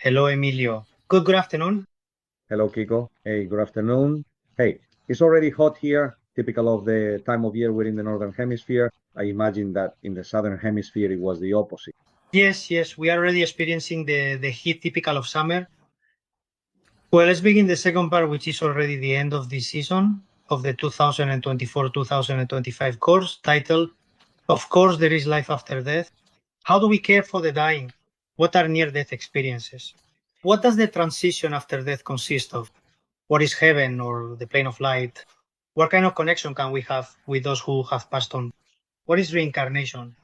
Hello, Emilio. Good afternoon. Hello, Kiko. Hey, good afternoon. Hey, it's already hot here, typical of the time of year we're in the Northern Hemisphere. I imagine that in the Southern Hemisphere it was the opposite. Yes, we are already experiencing the heat typical of summer. Well, let's begin the second part, which is already the end of this season of the 2024-2025 course, titled, Of Course There is Life After Death. How do we care for the dying? What are near-death experiences? What does the transition after death consist of? What is heaven or the plane of light? What kind of connection can we have with those who have passed on? What is reincarnation?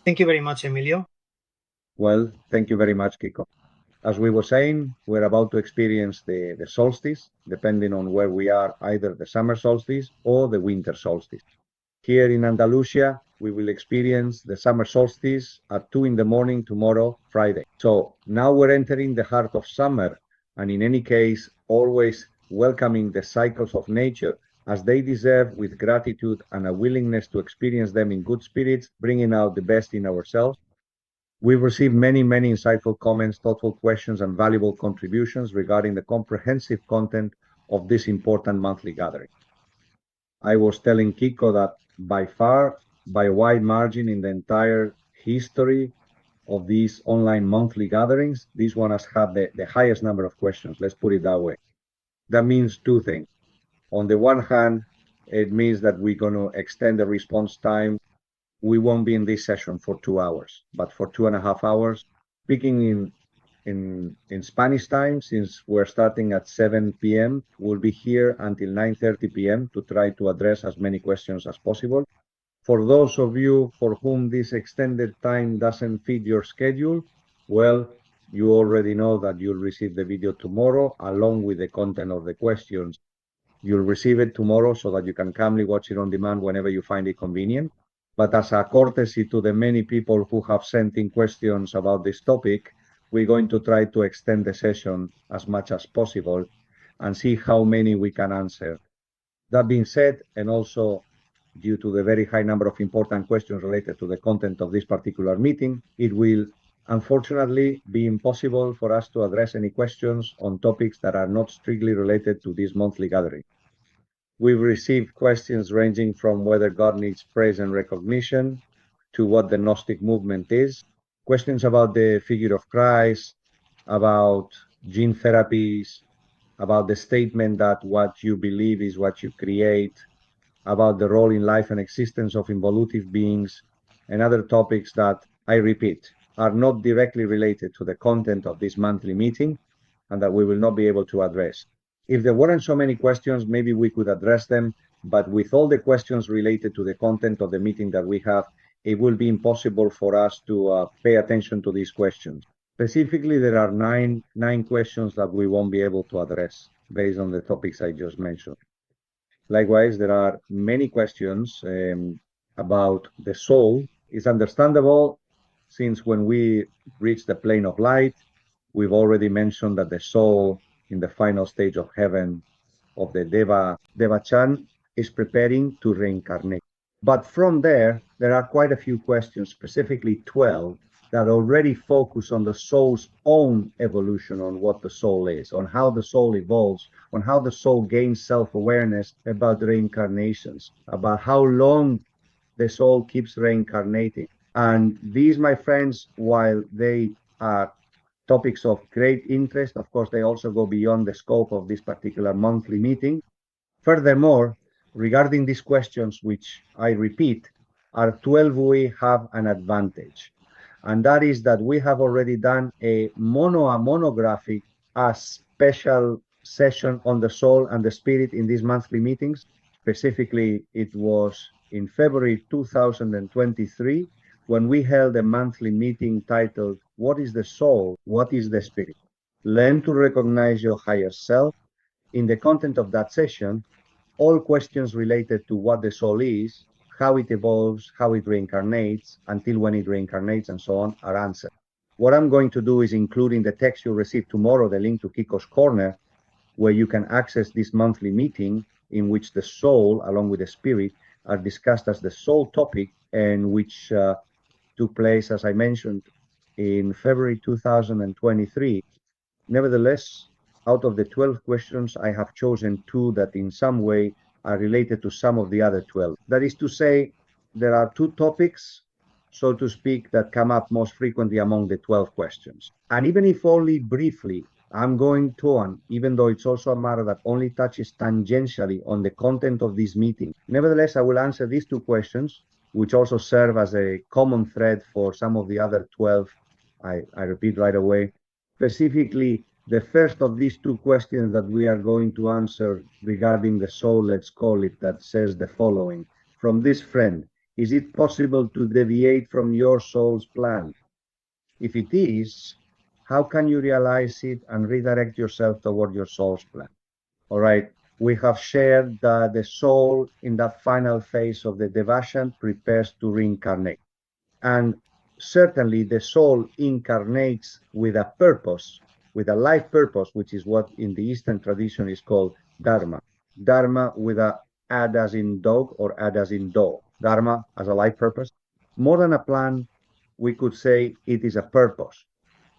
Thank you very much, Emilio. Well, thank you very much, Kiko. As we were saying, we're about to experience the solstice, depending on where we are, either the summer solstice or the winter solstice. Here in Andalusia, we will experience the summer solstice at 2 in the morning tomorrow, Friday. So now we're entering the heart of summer, and in any case, always welcoming the cycles of nature as they deserve with gratitude and a willingness to experience them in good spirits, bringing out the best in ourselves. We've received many insightful comments, thoughtful questions, and valuable contributions regarding the comprehensive content of this important monthly gathering. I was telling Kiko that by far, by a wide margin in the entire history of these online monthly gatherings, this one has had the highest number of questions. Let's put it that way. That means two things. On the one hand, it means that we're going to extend the response time. We won't be in this session for 2 hours, but for 2.5 hours. Speaking in Spanish time, since we're starting at 7 p.m., we'll be here until 9:30 p.m. to try to address as many questions as possible. For those of you for whom this extended time doesn't fit your schedule, well, you already know that you'll receive the video tomorrow along with the content of the questions. You'll receive it tomorrow so that you can calmly watch it on demand whenever you find it convenient. But as a courtesy to the many people who have sent in questions about this topic, we're going to try to extend the session as much as possible and see how many we can answer. That being said, and also due to the very high number of important questions related to the content of this particular meeting, it will unfortunately be impossible for us to address any questions on topics that are not strictly related to this monthly gathering. We've received questions ranging from whether God needs praise and recognition to what the Gnostic movement is, questions about the figure of Christ, about gene therapies, about the statement that what you believe is what you create, about the role in life and existence of involutive beings, and other topics that, I repeat, are not directly related to the content of this monthly meeting and that we will not be able to address. If there weren't so many questions, maybe we could address them, but with all the questions related to the content of the meeting that we have, it will be impossible for us to pay attention to these questions. Specifically, there are nine questions that we won't be able to address based on the topics I just mentioned. Likewise, there are many questions about the soul. It's understandable since when we reach the plane of light, we've already mentioned that the soul in the final stage of heaven of the Deva-chan is preparing to reincarnate. But from there are quite a few questions, specifically 12, that already focus on the soul's own evolution, on what the soul is, on how the soul evolves, on how the soul gains self-awareness about reincarnations, about how long the soul keeps reincarnating. And these, my friends, while they are topics of great interest, of course, they also go beyond the scope of this particular monthly meeting. Furthermore, regarding these questions, which I repeat, are 12, we have an advantage. And that is that we have already done a monographic, a special session on the soul and the spirit in these monthly meetings. Specifically, it was in February 2023 when we held a monthly meeting titled, What is the Soul? What is the Spirit? Learn to recognize your higher self. In the content of that session, all questions related to what the soul is, how it evolves, how it reincarnates, until when it reincarnates, and so on, are answered. What I'm going to do is include in the text you'll receive tomorrow the link to Kiko's Corner, where you can access this monthly meeting in which the soul, along with the spirit, are discussed as the sole topic, and which took place, as I mentioned, in February 2023. Nevertheless, out of the 12 questions, I have chosen two that in some way are related to some of the other 12. That is to say, there are two topics, so to speak, that come up most frequently among the 12 questions. And even if only briefly, I'm going to on, even though it's also a matter that only touches tangentially on the content of this meeting. Nevertheless, I will answer these two questions, which also serve as a common thread for some of the other 12. I repeat right away. Specifically, the first of these two questions that we are going to answer regarding the soul, let's call it, that says the following. From this friend, is it possible to deviate from your soul's plan? If it is, how can you realize it and redirect yourself toward your soul's plan? All right. We have shared that the soul in that final phase of the devashan prepares to reincarnate. And certainly the soul incarnates with a purpose, with a life purpose, which is what in the Eastern tradition is called Dharma. Dharma with a ad as in dog or ad as in dog. Dharma as a life purpose. More than a plan, we could say it is a purpose,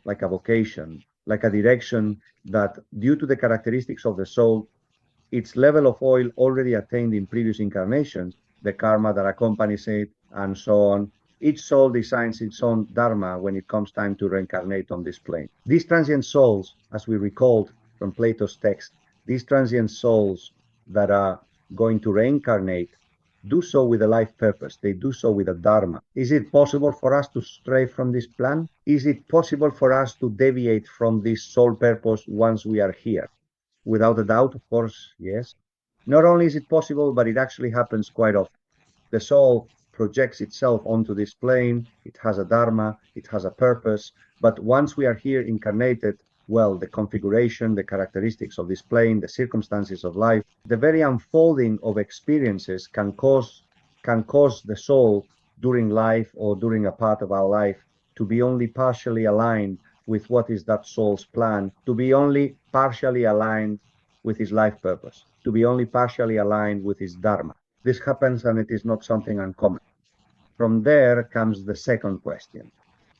like a vocation, like a direction that, due to the characteristics of the soul, its level of oil already attained in previous incarnations, the karma that accompanies it, and so on. Each soul designs its own dharma when it comes time to reincarnate on this plane. These transient souls, as we recalled from Plato's text, these transient souls that are going to reincarnate do so with a life purpose. They do so with a dharma. Is it possible for us to stray from this plan? Is it possible for us to deviate from this soul purpose once we are here? Without a doubt, of course, yes. Not only is it possible, but it actually happens quite often. The soul projects itself onto this plane. It has a dharma, it has a purpose. But once we are here incarnated, well, the configuration, the characteristics of this plane, the circumstances of life, the very unfolding of experiences can cause the soul during life or during a part of our life to be only partially aligned with what is that soul's plan, to be only partially aligned with his life purpose, to be only partially aligned with his dharma. This happens and it is not something uncommon. From there comes the second question.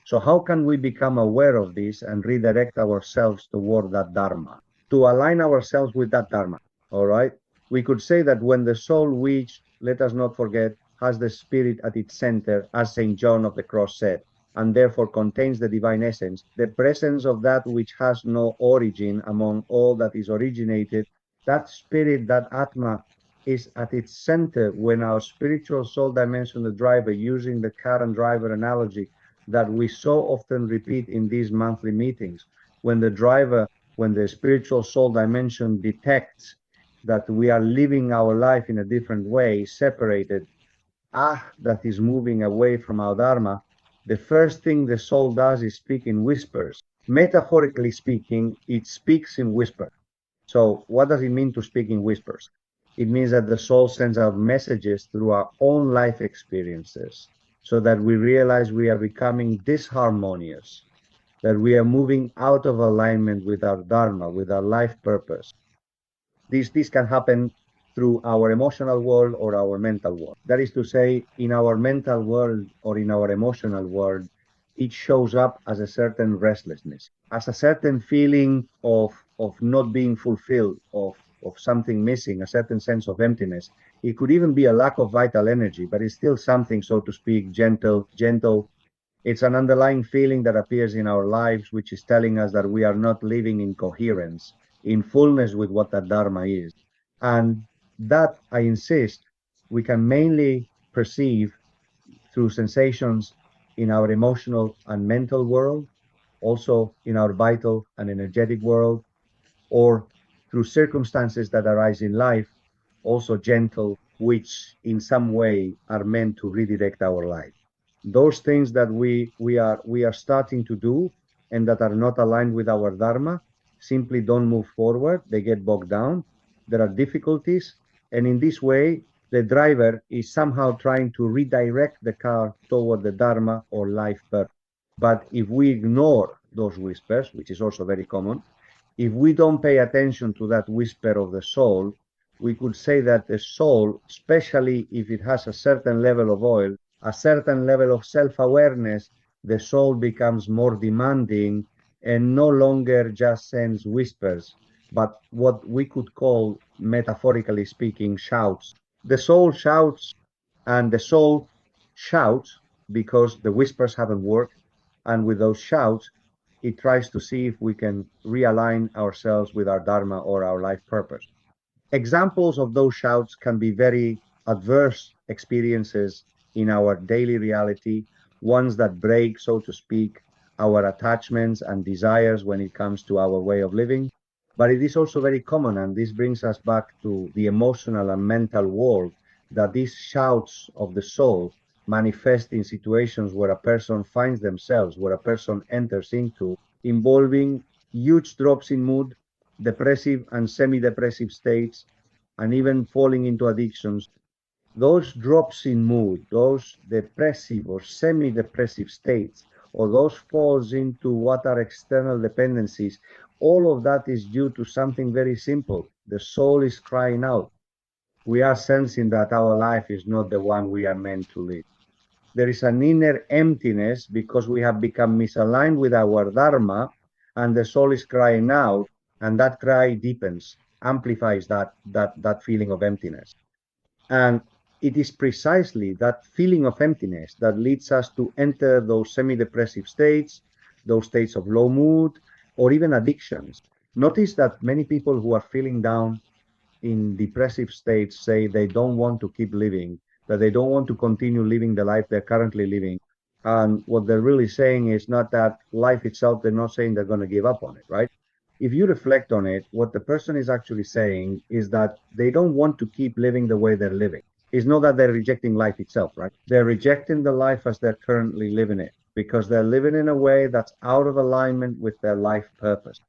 So how can we become aware of this and redirect ourselves toward that dharma, to align ourselves with that dharma? All right. We could say that when the soul, which, let us not forget, has the spirit at its center, as St. John of the Cross said, and therefore contains the divine essence, the presence of that which has no origin among all that is originated, that spirit, that Atma, is at its center when our spiritual soul dimension, the driver, using the car and driver analogy that we so often repeat in these monthly meetings, when the driver, when the spiritual soul dimension detects that we are living our life in a different way, separated, that is moving away from our dharma, the first thing the soul does is speak in whispers. Metaphorically speaking, it speaks in whispers. So what does it mean to speak in whispers? It means that the soul sends out messages through our own life experiences so that we realize we are becoming disharmonious, that we are moving out of alignment with our dharma, with our life purpose. This can happen through our emotional world or our mental world. That is to say, in our mental world or in our emotional world, it shows up as a certain restlessness, as a certain feeling of not being fulfilled, of something missing, a certain sense of emptiness. It could even be a lack of vital energy, but it's still something, so to speak, gentle. It's an underlying feeling that appears in our lives, which is telling us that we are not living in coherence, in fullness with what that Dharma is. And that, I insist, we can mainly perceive through sensations in our emotional and mental world, also in our vital and energetic world, or through circumstances that arise in life, also gentle, which in some way are meant to redirect our life. Those things that we are starting to do and that are not aligned with our dharma simply don't move forward. They get bogged down. There are difficulties, and in this way, the driver is somehow trying to redirect the car toward the dharma or life purpose. But if we ignore those whispers, which is also very common, if we don't pay attention to that whisper of the soul, we could say that the soul, especially if it has a certain level of oil, a certain level of self-awareness, the soul becomes more demanding and no longer just sends whispers, but what we could call, metaphorically speaking, shouts. The soul shouts, and the soul shouts because the whispers haven't worked. And with those shouts, it tries to see if we can realign ourselves with our Dharma or our life purpose. Examples of those shouts can be very adverse experiences in our daily reality, ones that break, so to speak, our attachments and desires when it comes to our way of living. But it is also very common, and this brings us back to the emotional and mental world, that these shouts of the soul manifest in situations where a person finds themselves, where a person enters into, involving huge drops in mood, depressive and semi-depressive states, and even falling into addictions. Those drops in mood, those depressive or semi-depressive states, or those falls into what are external dependencies, all of that is due to something very simple. The soul is crying out. We are sensing that our life is not the one we are meant to live. There is an inner emptiness because we have become misaligned with our Dharma, and the soul is crying out, and that cry deepens, amplifies that feeling of emptiness. And it is precisely that feeling of emptiness that leads us to enter those semi-depressive states, those states of low mood, or even addictions. Notice that many people who are feeling down in depressive states say they don't want to keep living, that they don't want to continue living the life they're currently living. And what they're really saying is not that life itself, they're not saying they're going to give up on it, right? If you reflect on it, what the person is actually saying is that they don't want to keep living the way they're living. It's not that they're rejecting life itself, right? They're rejecting the life as they're currently living it because they're living in a way that's out of alignment with their life purpose.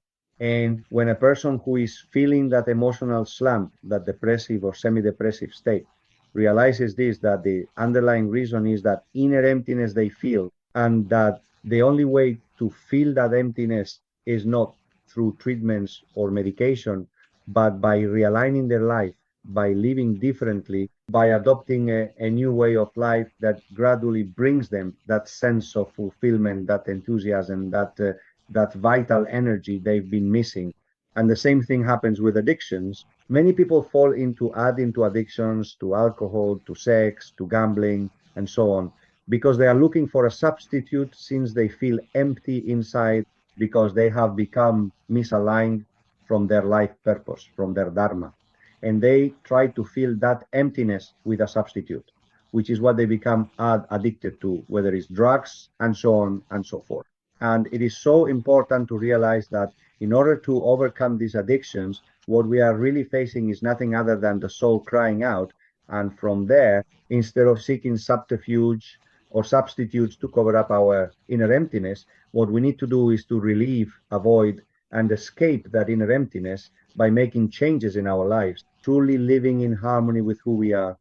And when a person who is feeling that emotional slump, that depressive or semi-depressive state, realizes this, that the underlying reason is that inner emptiness they feel, and that the only way to fill that emptiness is not through treatments or medication, but by realigning their life, by living differently, by adopting a new way of life that gradually brings them that sense of fulfillment, that enthusiasm, that vital energy they've been missing. And the same thing happens with addictions. Many people fall into adding to addictions, to alcohol, to sex, to gambling, and so on, because they are looking for a substitute since they feel empty inside because they have become misaligned from their life purpose, from their Dharma. And they try to fill that emptiness with a substitute, which is what they become addicted to, whether it's drugs and so on and so forth. And it is so important to realize that in order to overcome these addictions, what we are really facing is nothing other than the soul crying out. And from there, instead of seeking subterfuge or substitutes to cover up our inner emptiness, what we need to do is to relieve, avoid, and escape that inner emptiness by making changes in our lives, truly living in harmony with who we are,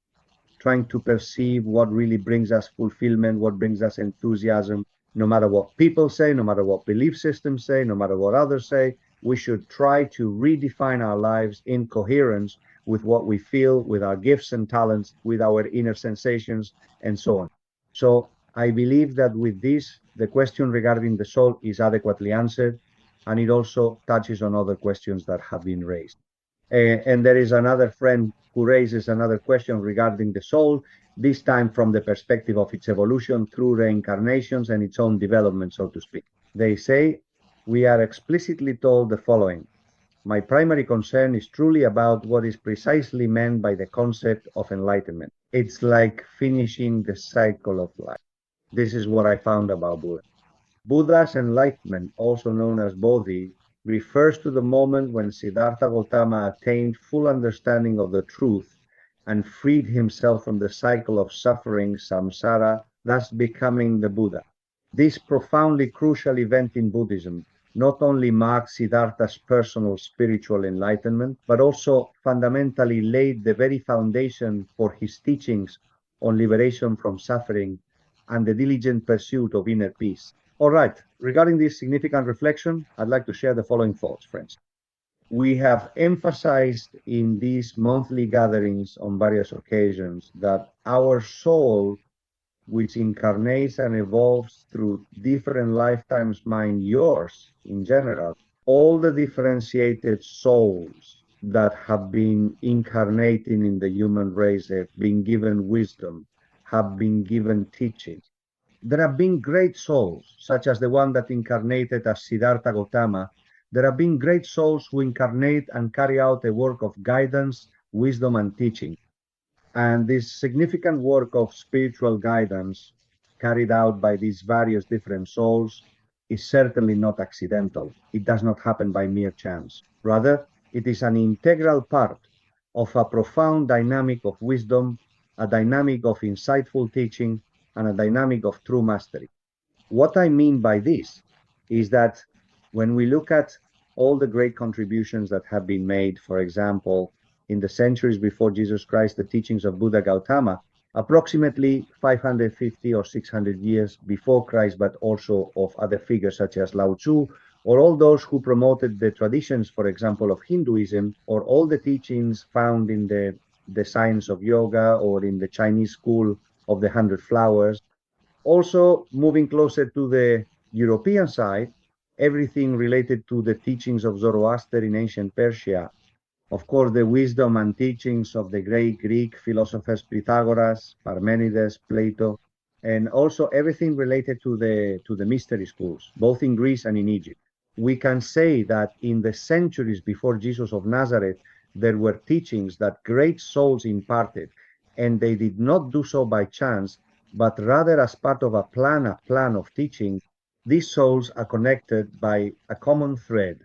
trying to perceive what really brings us fulfillment, what brings us enthusiasm, no matter what people say, no matter what belief systems say, no matter what others say. We should try to redefine our lives in coherence with what we feel, with our gifts and talents, with our inner sensations, and so on. So I believe that with this, the question regarding the soul is adequately answered, and it also touches on other questions that have been raised. And there is another friend who raises another question regarding the soul, this time from the perspective of its evolution through reincarnations and its own development, so to speak. They say, we are explicitly told the following. My primary concern is truly about what is precisely meant by the concept of enlightenment. It's like finishing the cycle of life. This is what I found about Buddha. Buddha's enlightenment, also known as Bodhi, refers to the moment when Siddhartha Gautama attained full understanding of the truth and freed himself from the cycle of suffering, samsara, thus becoming the Buddha. This profoundly crucial event in Buddhism not only marks Siddhartha's personal spiritual enlightenment, but also fundamentally laid the very foundation for his teachings on liberation from suffering and the diligent pursuit of inner peace. All right, regarding this significant reflection, I'd like to share the following thoughts, friends. We have emphasized in these monthly gatherings on various occasions that our soul which incarnates and evolves through different lifetimes, mind yours in general, all the differentiated souls that have been incarnating in the human race have been given wisdom, have been given teaching. There have been great souls, such as the one that incarnated as Siddhartha Gautama. There have been great souls who incarnate and carry out a work of guidance, wisdom, and teaching. And this significant work of spiritual guidance carried out by these various different souls is certainly not accidental. It does not happen by mere chance. Rather, it is an integral part of a profound dynamic of wisdom, a dynamic of insightful teaching, and a dynamic of true mastery. What I mean by this is that when we look at all the great contributions that have been made, for example, in the centuries before Jesus Christ, the teachings of Buddha Gautama, approximately 550 or 600 years before Christ, but also of other figures such as Lao Tzu, or all those who promoted the traditions, for example, of Hinduism, or all the teachings found in the science of yoga or in the Chinese school of the 100 Flowers. Also, moving closer to the European side, everything related to the teachings of Zoroaster in ancient Persia, of course, the wisdom and teachings of the great Greek philosophers Pythagoras, Parmenides, Plato, and also everything related to the mystery schools, both in Greece and in Egypt. We can say that in the centuries before Jesus of Nazareth, there were teachings that great souls imparted, and they did not do so by chance, but rather as part of a plan of teaching. These souls are connected by a common thread,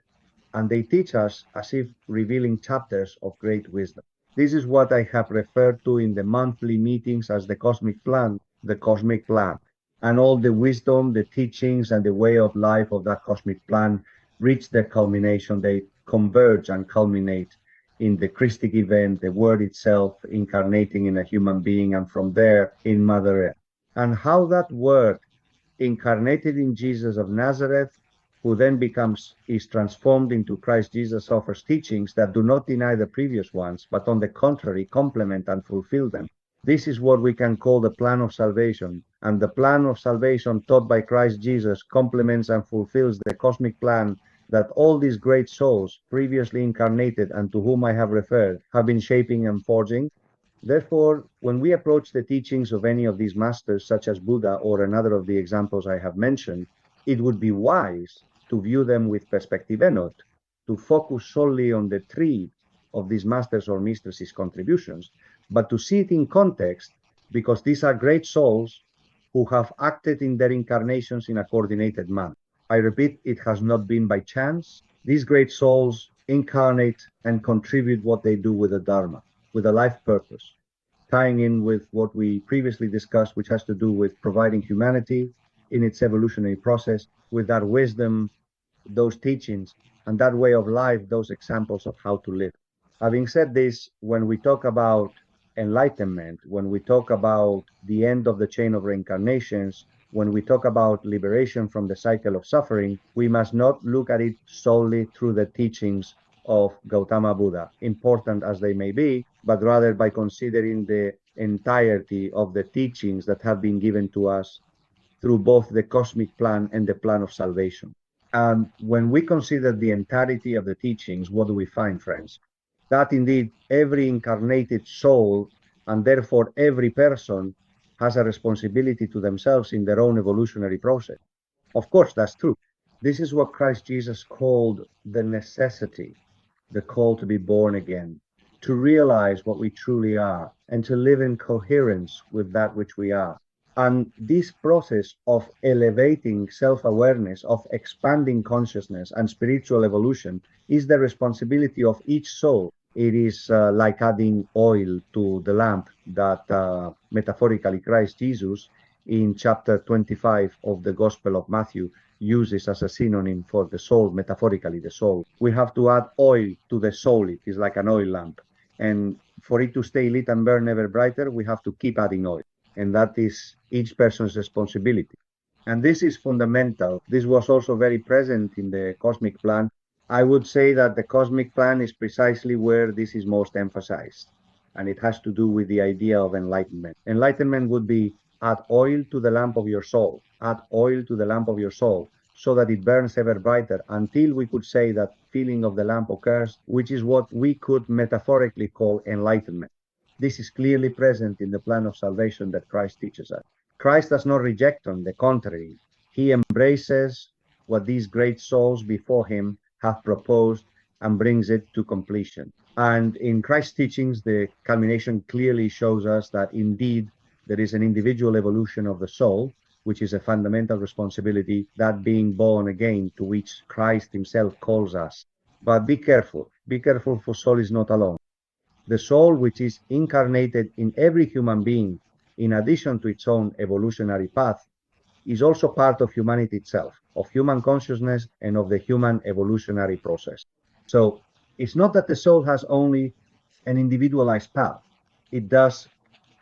and they teach us as if revealing chapters of great wisdom. This is what I have referred to in the monthly meetings as the cosmic plan. And all the wisdom, the teachings, and the way of life of that cosmic plan reach their culmination. They converge and culminate in the Christic event, the Word itself incarnating in a human being, and from there in Mother Earth. And how that Word incarnated in Jesus of Nazareth, who then is transformed into Christ Jesus, offers teachings that do not deny the previous ones, but on the contrary, complement and fulfill them. This is what we can call the plan of salvation. And the plan of salvation taught by Christ Jesus complements and fulfills the cosmic plan that all these great souls, previously incarnated and to whom I have referred, have been shaping and forging. Therefore, when we approach the teachings of any of these masters, such as Buddha or another of the examples I have mentioned, it would be wise to view them with perspective and not to focus solely on the tree of these masters or mistresses' contributions, but to see it in context, because these are great souls who have acted in their incarnations in a coordinated manner. I repeat, it has not been by chance. These great souls incarnate and contribute what they do with the Dharma, with a life purpose, tying in with what we previously discussed, which has to do with providing humanity in its evolutionary process with that wisdom, those teachings, and that way of life, those examples of how to live. Having said this, when we talk about enlightenment, when we talk about the end of the chain of reincarnations, when we talk about liberation from the cycle of suffering, we must not look at it solely through the teachings of Gautama Buddha, important as they may be, but rather by considering the entirety of the teachings that have been given to us through both the cosmic plan and the plan of salvation. And when we consider the entirety of the teachings, what do we find, friends? That indeed every incarnated soul, and therefore every person, has a responsibility to themselves in their own evolutionary process. Of course, that's true. This is what Christ Jesus called the necessity, the call to be born again, to realize what we truly are, and to live in coherence with that which we are. And this process of elevating self-awareness, of expanding consciousness and spiritual evolution is the responsibility of each soul. It is like adding oil to the lamp that metaphorically Christ Jesus in chapter 25 of the Gospel of Matthew uses as a synonym for the soul, metaphorically the soul. We have to add oil to the soul. It is like an oil lamp. And for it to stay lit and burn ever brighter, we have to keep adding oil. And that is each person's responsibility. And this is fundamental. This was also very present in the cosmic plan. I would say that the cosmic plan is precisely where this is most emphasized. And it has to do with the idea of enlightenment. Enlightenment would be add oil to the lamp of your soul, add oil to the lamp of your soul, so that it burns ever brighter, until we could say that filling of the lamp occurs, which is what we could metaphorically call enlightenment. This is clearly present in the plan of salvation that Christ teaches us. Christ does not reject, on the contrary, he embraces what these great souls before him have proposed and brings it to completion. And in Christ's teachings, the culmination clearly shows us that indeed there is an individual evolution of the soul, which is a fundamental responsibility, that being born again, to which Christ himself calls us. But be careful, for soul is not alone. The soul, which is incarnated in every human being, in addition to its own evolutionary path, is also part of humanity itself, of human consciousness and of the human evolutionary process. So it's not that the soul has only an individualized path. It does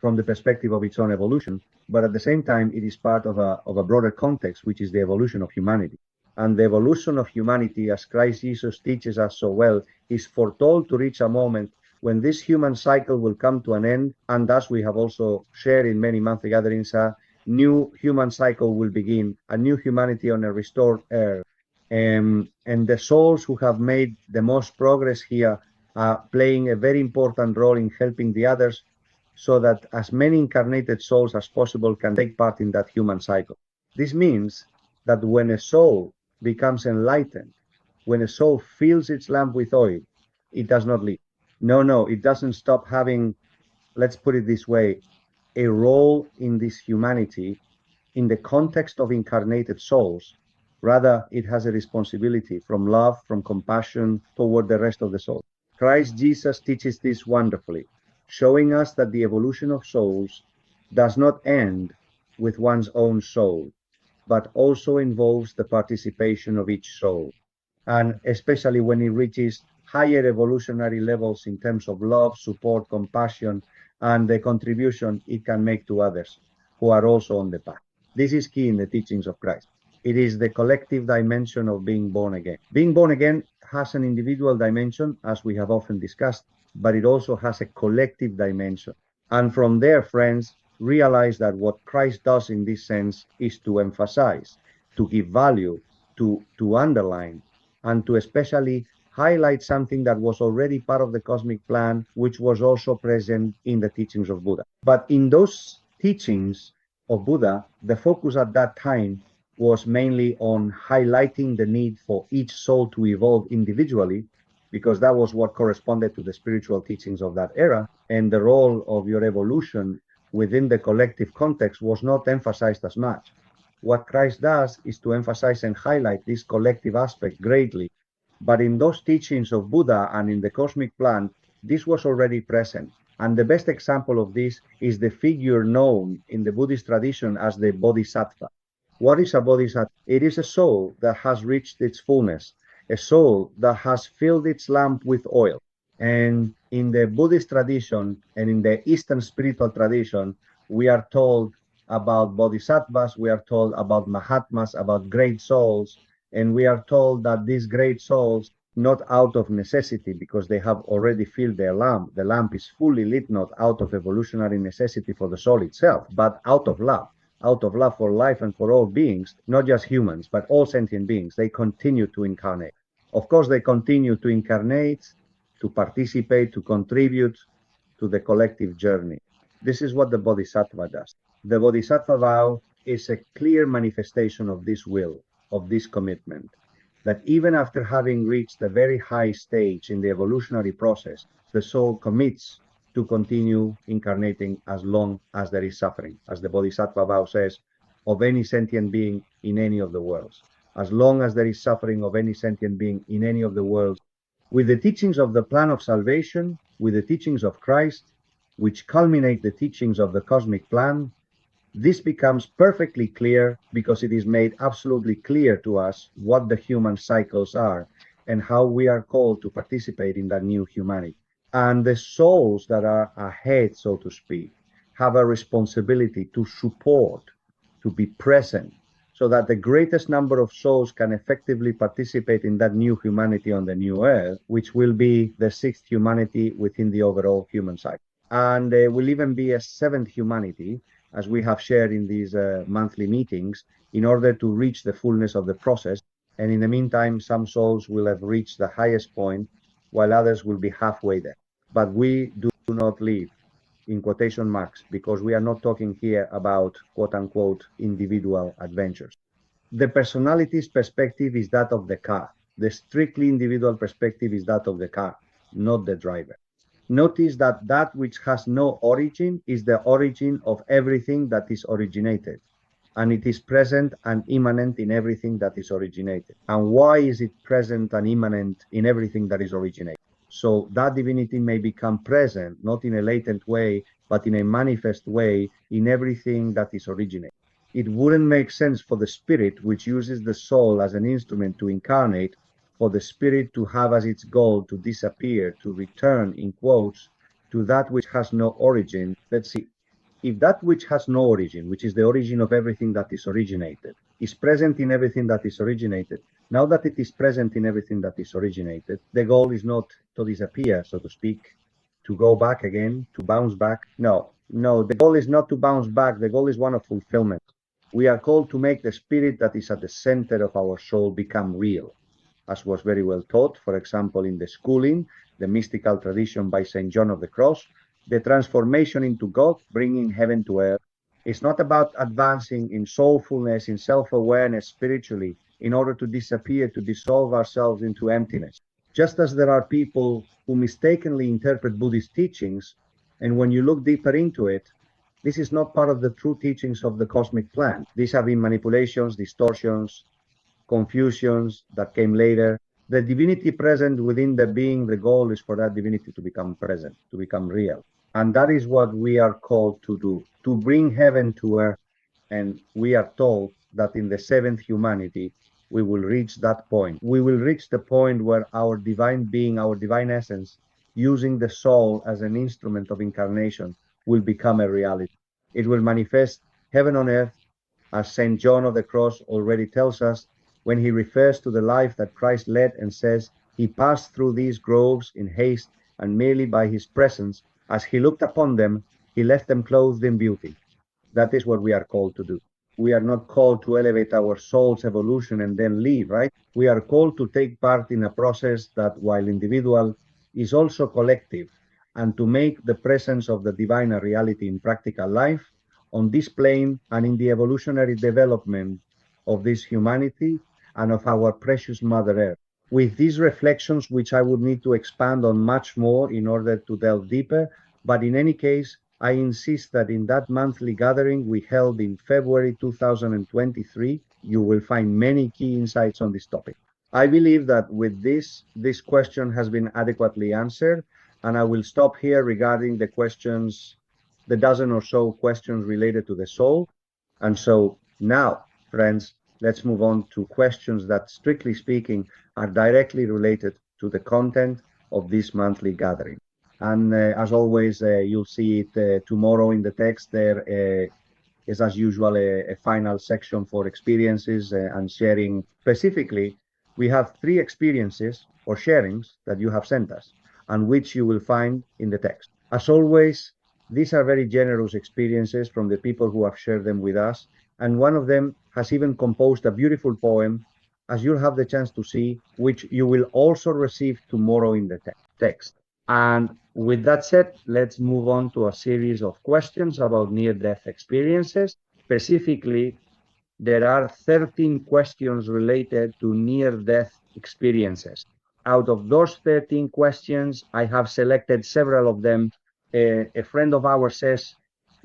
from the perspective of its own evolution, but at the same time, it is part of a broader context, which is the evolution of humanity. And the evolution of humanity, as Christ Jesus teaches us so well, is foretold to reach a moment when this human cycle will come to an end, and thus we have also shared in many monthly gatherings, a new human cycle will begin, a new humanity on a restored earth. And the souls who have made the most progress here are playing a very important role in helping the others, so that as many incarnated souls as possible can take part in that human cycle. This means that when a soul becomes enlightened, when a soul fills its lamp with oil, it does not leave. No, it doesn't stop having, let's put it this way, a role in this humanity in the context of incarnated souls. Rather, it has a responsibility from love, from compassion toward the rest of the soul. Christ Jesus teaches this wonderfully, showing us that the evolution of souls does not end with one's own soul, but also involves the participation of each soul. And especially when it reaches higher evolutionary levels in terms of love, support, compassion, and the contribution it can make to others who are also on the path. This is key in the teachings of Christ. It is the collective dimension of being born again. Being born again has an individual dimension, as we have often discussed, but it also has a collective dimension. And from there, friends, realize that what Christ does in this sense is to emphasize, to give value, to underline, and to especially highlight something that was already part of the cosmic plan, which was also present in the teachings of Buddha. But in those teachings of Buddha, the focus at that time was mainly on highlighting the need for each soul to evolve individually, because that was what corresponded to the spiritual teachings of that era, and the role of your evolution within the collective context was not emphasized as much. What Christ does is to emphasize and highlight this collective aspect greatly. But in those teachings of Buddha and in the cosmic plan, this was already present. And the best example of this is the figure known in the Buddhist tradition as the Bodhisattva. What is a Bodhisattva? It is a soul that has reached its fullness, a soul that has filled its lamp with oil. And in the Buddhist tradition and in the Eastern spiritual tradition, we are told about bodhisattvas, we are told about mahatmas, about great souls, and we are told that these great souls, not out of necessity, because they have already filled their lamp, the lamp is fully lit, not out of evolutionary necessity for the soul itself, but out of love for life and for all beings, not just humans, but all sentient beings. They continue to incarnate. Of course, they continue to incarnate, to participate, to contribute to the collective journey. This is what the Bodhisattva does. The Bodhisattva vow is a clear manifestation of this will, of this commitment, that even after having reached a very high stage in the evolutionary process, the soul commits to continue incarnating as long as there is suffering, as the Bodhisattva vow says, of any sentient being in any of the worlds. As long as there is suffering of any sentient being in any of the worlds, with the teachings of the plan of salvation, with the teachings of Christ, which culminate the teachings of the cosmic plan, this becomes perfectly clear, because it is made absolutely clear to us what the human cycles are and how we are called to participate in that new humanity. And the souls that are ahead, so to speak, have a responsibility to support, to be present, so that the greatest number of souls can effectively participate in that new humanity on the new earth, which will be the sixth humanity within the overall human cycle. And there will even be a seventh humanity, as we have shared in these monthly meetings, in order to reach the fullness of the process. And in the meantime, some souls will have reached the highest point, while others will be halfway there. But we do not live in quotation marks, because we are not talking here about quote unquote individual adventures. The personality's perspective is that of the car. The strictly individual perspective is that of the car, not the driver. Notice that that which has no origin is the origin of everything that is originated, and it is present and immanent in everything that is originated. And why is it present and immanent in everything that is originated? So that divinity may become present, not in a latent way, but in a manifest way in everything that is originated. It wouldn't make sense for the spirit, which uses the soul as an instrument to incarnate, for the spirit to have as its goal to disappear, to return, in quotes, to that which has no origin. Let's see. If that which has no origin, which is the origin of everything that is originated, is present in everything that is originated, now that it is present in everything that is originated, the goal is not to disappear, so to speak, to go back again, to bounce back. No, the goal is not to bounce back. The goal is one of fulfillment. We are called to make the spirit that is at the center of our soul become real, as was very well taught, for example, in the schooling, the mystical tradition by St. John of the Cross. The transformation into God, bringing heaven to earth, is not about advancing in soulfulness, in self-awareness spiritually, in order to disappear, to dissolve ourselves into emptiness. Just as there are people who mistakenly interpret Buddhist teachings, and when you look deeper into it, this is not part of the true teachings of the cosmic plan. These have been manipulations, distortions, confusions that came later. The divinity present within the being, the goal is for that divinity to become present, to become real. And that is what we are called to do, to bring heaven to earth. And we are told that in the seventh humanity, we will reach that point. We will reach the point where our divine being, our divine essence, using the soul as an instrument of incarnation, will become a reality. It will manifest heaven on earth, as St. John of the Cross already tells us when he refers to the life that Christ led and says, he passed through these groves in haste, and merely by his presence, as he looked upon them, he left them clothed in beauty. That is what we are called to do. We are not called to elevate our soul's evolution and then leave, right? We are called to take part in a process that, while individual, is also collective, and to make the presence of the divine a reality in practical life, on this plane and in the evolutionary development of this humanity and of our precious Mother Earth. With these reflections, which I would need to expand on much more in order to delve deeper, but in any case, I insist that in that monthly gathering we held in February 2023, you will find many key insights on this topic. I believe that with this question has been adequately answered, and I will stop here regarding the questions, the dozen or so questions related to the soul. And so now, friends, let's move on to questions that, strictly speaking, are directly related to the content of this monthly gathering. And as always, you'll see it tomorrow in the text. There is, as usual, a final section for experiences and sharing. Specifically, we have 3 experiences or sharings that you have sent us, and which you will find in the text. As always, these are very generous experiences from the people who have shared them with us, and one of them has even composed a beautiful poem, as you'll have the chance to see, which you will also receive tomorrow in the text. And with that said, let's move on to a series of questions about near-death experiences. Specifically, there are 13 questions related to near-death experiences. Out of those 13 questions, I have selected several of them. A friend of ours says,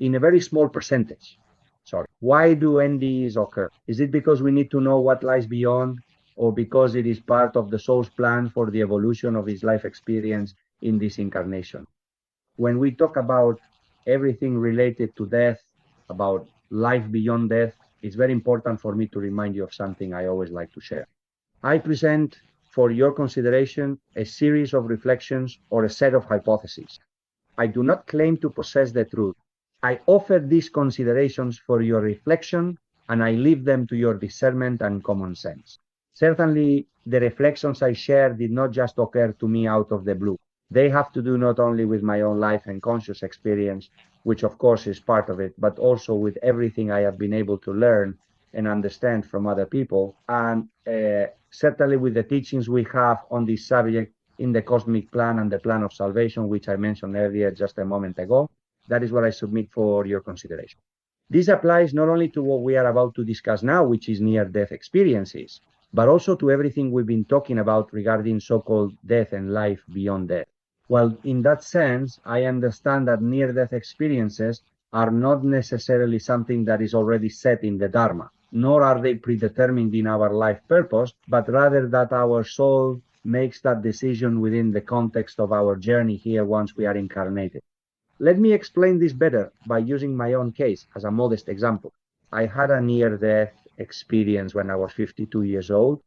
in a very small percentage. Sorry. Why do NDEs occur? Is it because we need to know what lies beyond, or because it is part of the soul's plan for the evolution of his life experience in this incarnation? When we talk about everything related to death, about life beyond death, it's very important for me to remind you of something I always like to share. I present for your consideration a series of reflections or a set of hypotheses. I do not claim to possess the truth. I offer these considerations for your reflection, and I leave them to your discernment and common sense. Certainly, the reflections I share did not just occur to me out of the blue. They have to do not only with my own life and conscious experience, which of course is part of it, but also with everything I have been able to learn and understand from other people, and certainly with the teachings we have on this subject in the cosmic plan and the plan of salvation, which I mentioned earlier just a moment ago. That is what I submit for your consideration. This applies not only to what we are about to discuss now, which is near-death experiences, but also to everything we've been talking about regarding so-called death and life beyond death. Well, in that sense, I understand that near-death experiences are not necessarily something that is already set in the Dharma, nor are they predetermined in our life purpose, but rather that our soul makes that decision within the context of our journey here once we are incarnated. Let me explain this better by using my own case as a modest example. I had a near-death experience when I was 52 years old.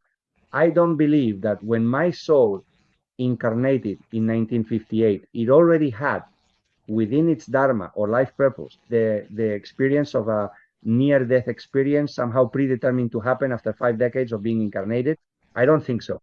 I don't believe that when my soul incarnated in 1958, it already had within its dharma or life purpose the experience of a near-death experience somehow predetermined to happen after 5 decades of being incarnated. I don't think so.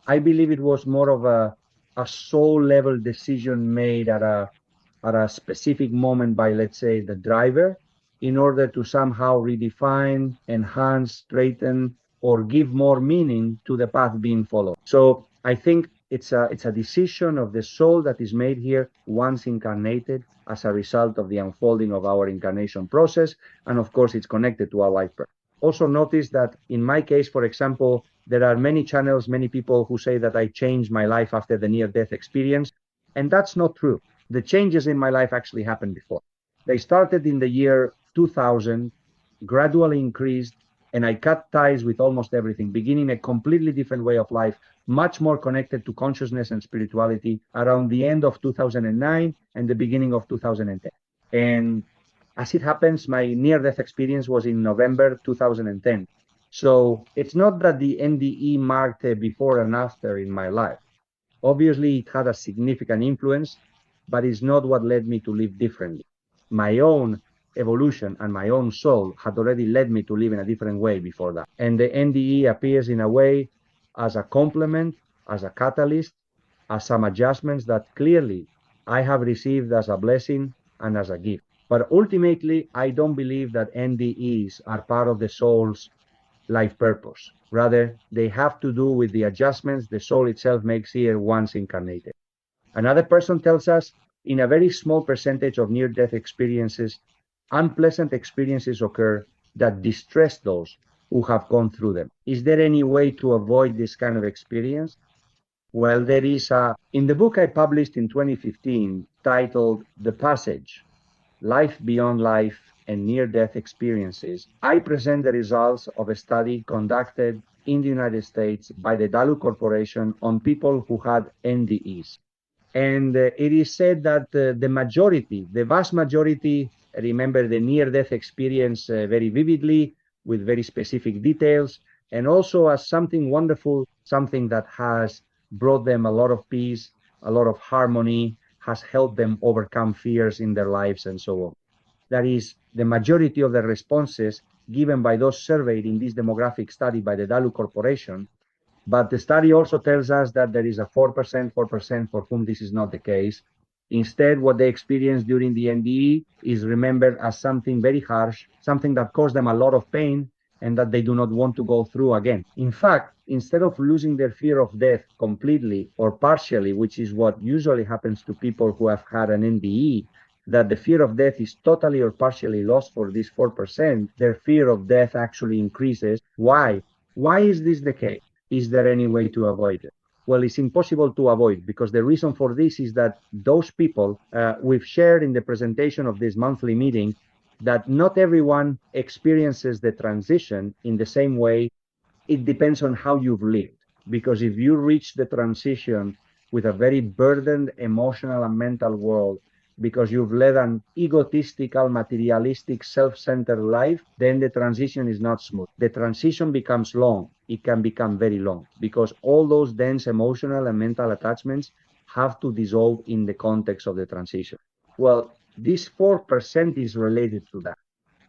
I believe it was more of a soul level decision made at a specific moment by, let's say, the driver in order to somehow redefine, enhance, straighten, or give more meaning to the path being followed. So I think it's a decision of the soul that is made here once incarnated as a result of the unfolding of our incarnation process. And of course, it's connected to our life purpose. Also notice that in my case, for example, there are many channels, many people who say that I changed my life after the near-death experience, and that's not true. The changes in my life actually happened before. They started in the year 2000, gradually increased, and I cut ties with almost everything, beginning a completely different way of life, much more connected to consciousness and spirituality around the end of 2009 and the beginning of 2010. And as it happens, my near-death experience was in November 2010. So it's not that the NDE marked a before and after in my life. Obviously, it had a significant influence, but it's not what led me to live differently. My own evolution and my own soul had already led me to live in a different way before that. And the NDE appears in a way as a complement, as a catalyst, as some adjustments that clearly I have received as a blessing and as a gift. But ultimately, I don't believe that NDEs are part of the soul's life purpose. Rather, they have to do with the adjustments the soul itself makes here once incarnated. Another person tells us in a very small percentage of near-death experiences, unpleasant experiences occur that distress those who have gone through them. Is there any way to avoid this kind of experience? Well, there is in the book I published in 2015 titled The Passage, Life Beyond Life and Near-Death Experiences, I present the results of a study conducted in the United States by the Dalu Corporation on people who had NDEs. And it is said that the vast majority, remember the near-death experience very vividly with very specific details, and also as something wonderful, something that has brought them a lot of peace, a lot of harmony, has helped them overcome fears in their lives and so on. That is, the majority of the responses given by those surveyed in this demographic study by the Dalu Corporation. But the study also tells us that there is a 4% for whom this is not the case. Instead, what they experienced during the NDE is remembered as something very harsh, something that caused them a lot of pain and that they do not want to go through again. In fact, instead of losing their fear of death completely or partially, which is what usually happens to people who have had an NDE, that the fear of death is totally or partially lost for this 4%, their fear of death actually increases. Why? Why is this the case? Is there any way to avoid it? Well, it's impossible to avoid because the reason for this is that those people we've shared in the presentation of this monthly meeting that not everyone experiences the transition in the same way. It depends on how you've lived. Because if you reach the transition with a very burdened emotional and mental world, because you've led an egotistical, materialistic, self-centered life, then the transition is not smooth. The transition becomes long. It can become very long because all those dense emotional and mental attachments have to dissolve in the context of the transition. Well, this 4% is related to that.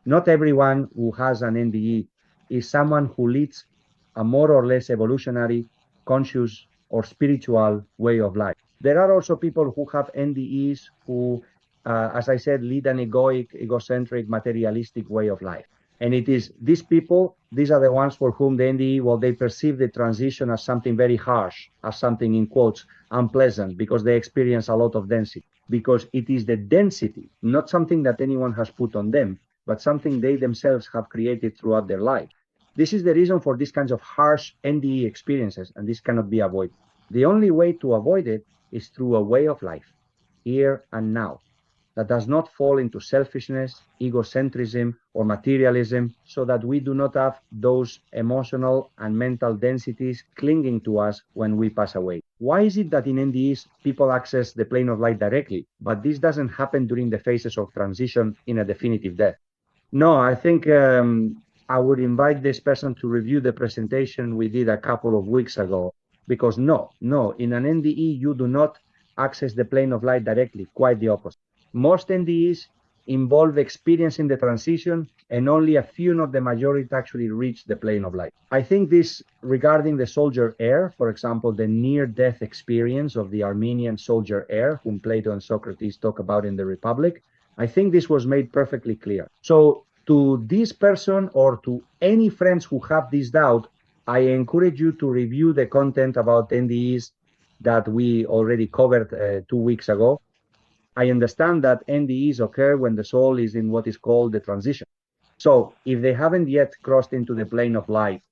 Not everyone who has an NDE is someone who leads a more or less evolutionary, conscious, or spiritual way of life. There are also people who have NDEs who, as I said, lead an egoic, egocentric, materialistic way of life. And it is these people, these are the ones for whom the NDE, well, they perceive the transition as something very harsh, as something in quotes, unpleasant, because they experience a lot of density. Because it is the density, not something that anyone has put on them, but something they themselves have created throughout their life. This is the reason for these kinds of harsh NDE experiences, and this cannot be avoided. The only way to avoid it is through a way of life, here and now, that does not fall into selfishness, egocentrism, or materialism, so that we do not have those emotional and mental densities clinging to us when we pass away. Why is it that in NDEs people access the plane of light directly, but this doesn't happen during the phases of transition in a definitive death? No, I think I would invite this person to review the presentation we did a couple of weeks ago, because no, in an NDE, you do not access the plane of light directly, quite the opposite. Most NDEs involve experiencing the transition, and only a few, not the majority, actually reach the plane of light. I think this regarding the soldier heir, for example, the near-death experience of the Armenian soldier heir, whom Plato and Socrates talk about in the Republic, I think this was made perfectly clear. So to this person or to any friends who have this doubt, I encourage you to review the content about NDEs that we already covered 2 weeks ago. I understand that NDEs occur when the soul is in what is called the transition. So if they haven't yet crossed into the plane of light,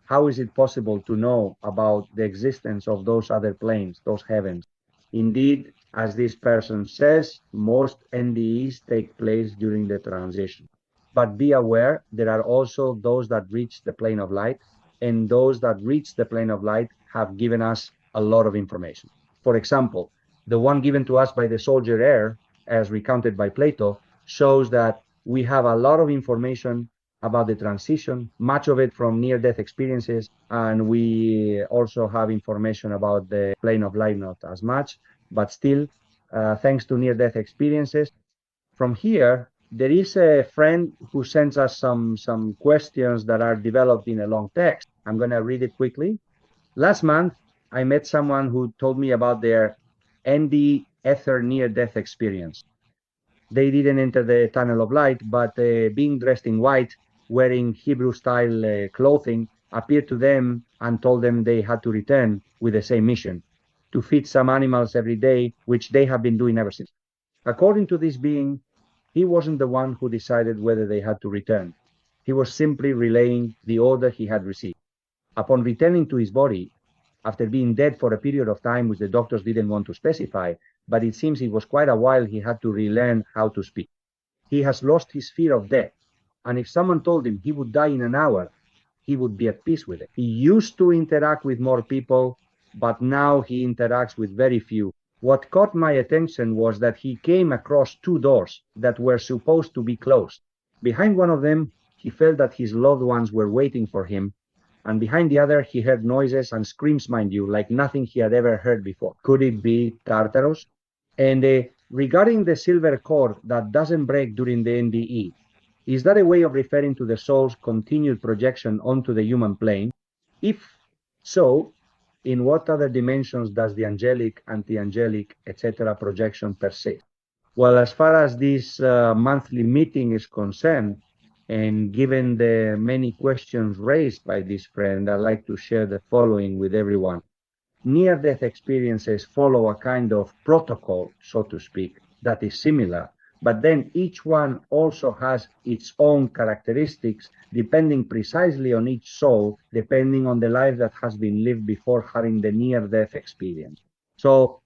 how is it possible to know about the existence of those other planes, those heavens? Indeed, as this person says, most NDEs take place during the transition. But be aware, there are also those that reach the plane of light, and those that reach the plane of light have given us a lot of information. For example, the one given to us by the soldier heir, as recounted by Plato, shows that we have a lot of information about the transition, much of it from near-death experiences, and we also have information about the plane of light, not as much, but still, thanks to near-death experiences. From here, there is a friend who sends us some questions that are developed in a long text. I'm going to read it quickly. Last month, I met someone who told me about their ND ether near-death experience. They didn't enter the tunnel of light, but being dressed in white, wearing Hebrew-style clothing, appeared to them and told them they had to return with the same mission, to feed some animals every day, which they have been doing ever since. According to this being, he wasn't the one who decided whether they had to return. He was simply relaying the order he had received. Upon returning to his body, after being dead for a period of time which the doctors didn't want to specify, but it seems it was quite a while, he had to relearn how to speak. He has lost his fear of death, and if someone told him he would die in an hour, he would be at peace with it. He used to interact with more people, but now he interacts with very few. What caught my attention was that he came across two doors that were supposed to be closed. Behind one of them, he felt that his loved ones were waiting for him, and behind the other, he heard noises and screams, mind you, like nothing he had ever heard before. Could it be Tartarus? And regarding the silver cord that doesn't break during the NDE, is that a way of referring to the soul's continued projection onto the human plane? If so, in what other dimensions does the angelic, anti-angelic, etc. projection persist? Well, as far as this monthly meeting is concerned, and given the many questions raised by this friend, I'd like to share the following with everyone. Near-death experiences follow a kind of protocol, so to speak, that is similar, but then each one also has its own characteristics, depending precisely on each soul, depending on the life that has been lived before having the near-death experience. So,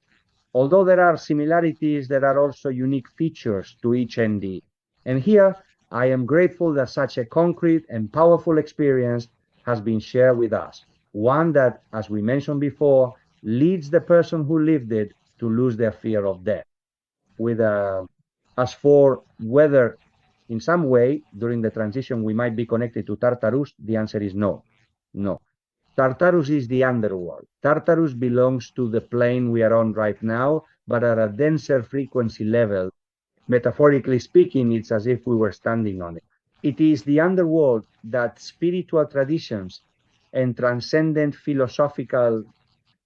although there are similarities, there are also unique features to each ND. And here, I am grateful that such a concrete and powerful experience has been shared with us. One that, as we mentioned before, leads the person who lived it to lose their fear of death. As for whether in some way during the transition we might be connected to Tartarus, the answer is no. No. Tartarus is the underworld. Tartarus belongs to the plane we are on right now, but at a denser frequency level. Metaphorically speaking, it's as if we were standing on it. It is the underworld that spiritual traditions and transcendent philosophical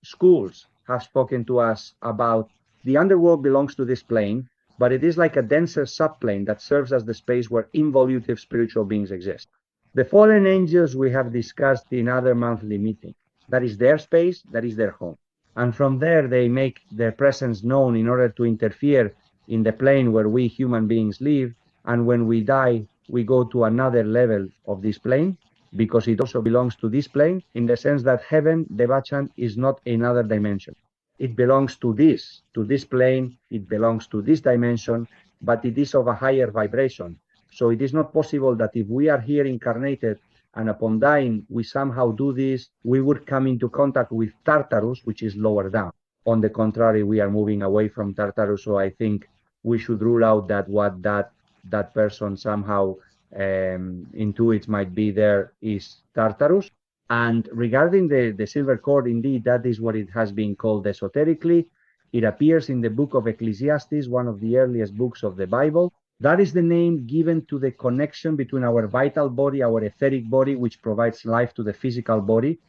schools have spoken to us about the underworld belongs to this plane, but it is like a denser subplane that serves as the space where involutive spiritual beings exist. The fallen angels we have discussed in other monthly meetings. That is their space, that is their home. And from there, they make their presence known in order to interfere in the plane where we human beings live. And when we die, we go to another level of this plane because it also belongs to this plane in the sense that heaven, Devachan, is not another dimension. It belongs to this plane, it belongs to this dimension, but it is of a higher vibration. So it is not possible that if we are here incarnated and upon dying, we somehow do this, we would come into contact with Tartarus, which is lower down. On the contrary, we are moving away from Tartarus, so I think we should rule out that what that person somehow intuits might be there is Tartarus. And regarding the silver cord, indeed, that is what it has been called esoterically. It appears in the book of Ecclesiastes, one of the earliest books of the Bible. That is the name given to the connection between our vital body, our etheric body, which provides life to the physical body.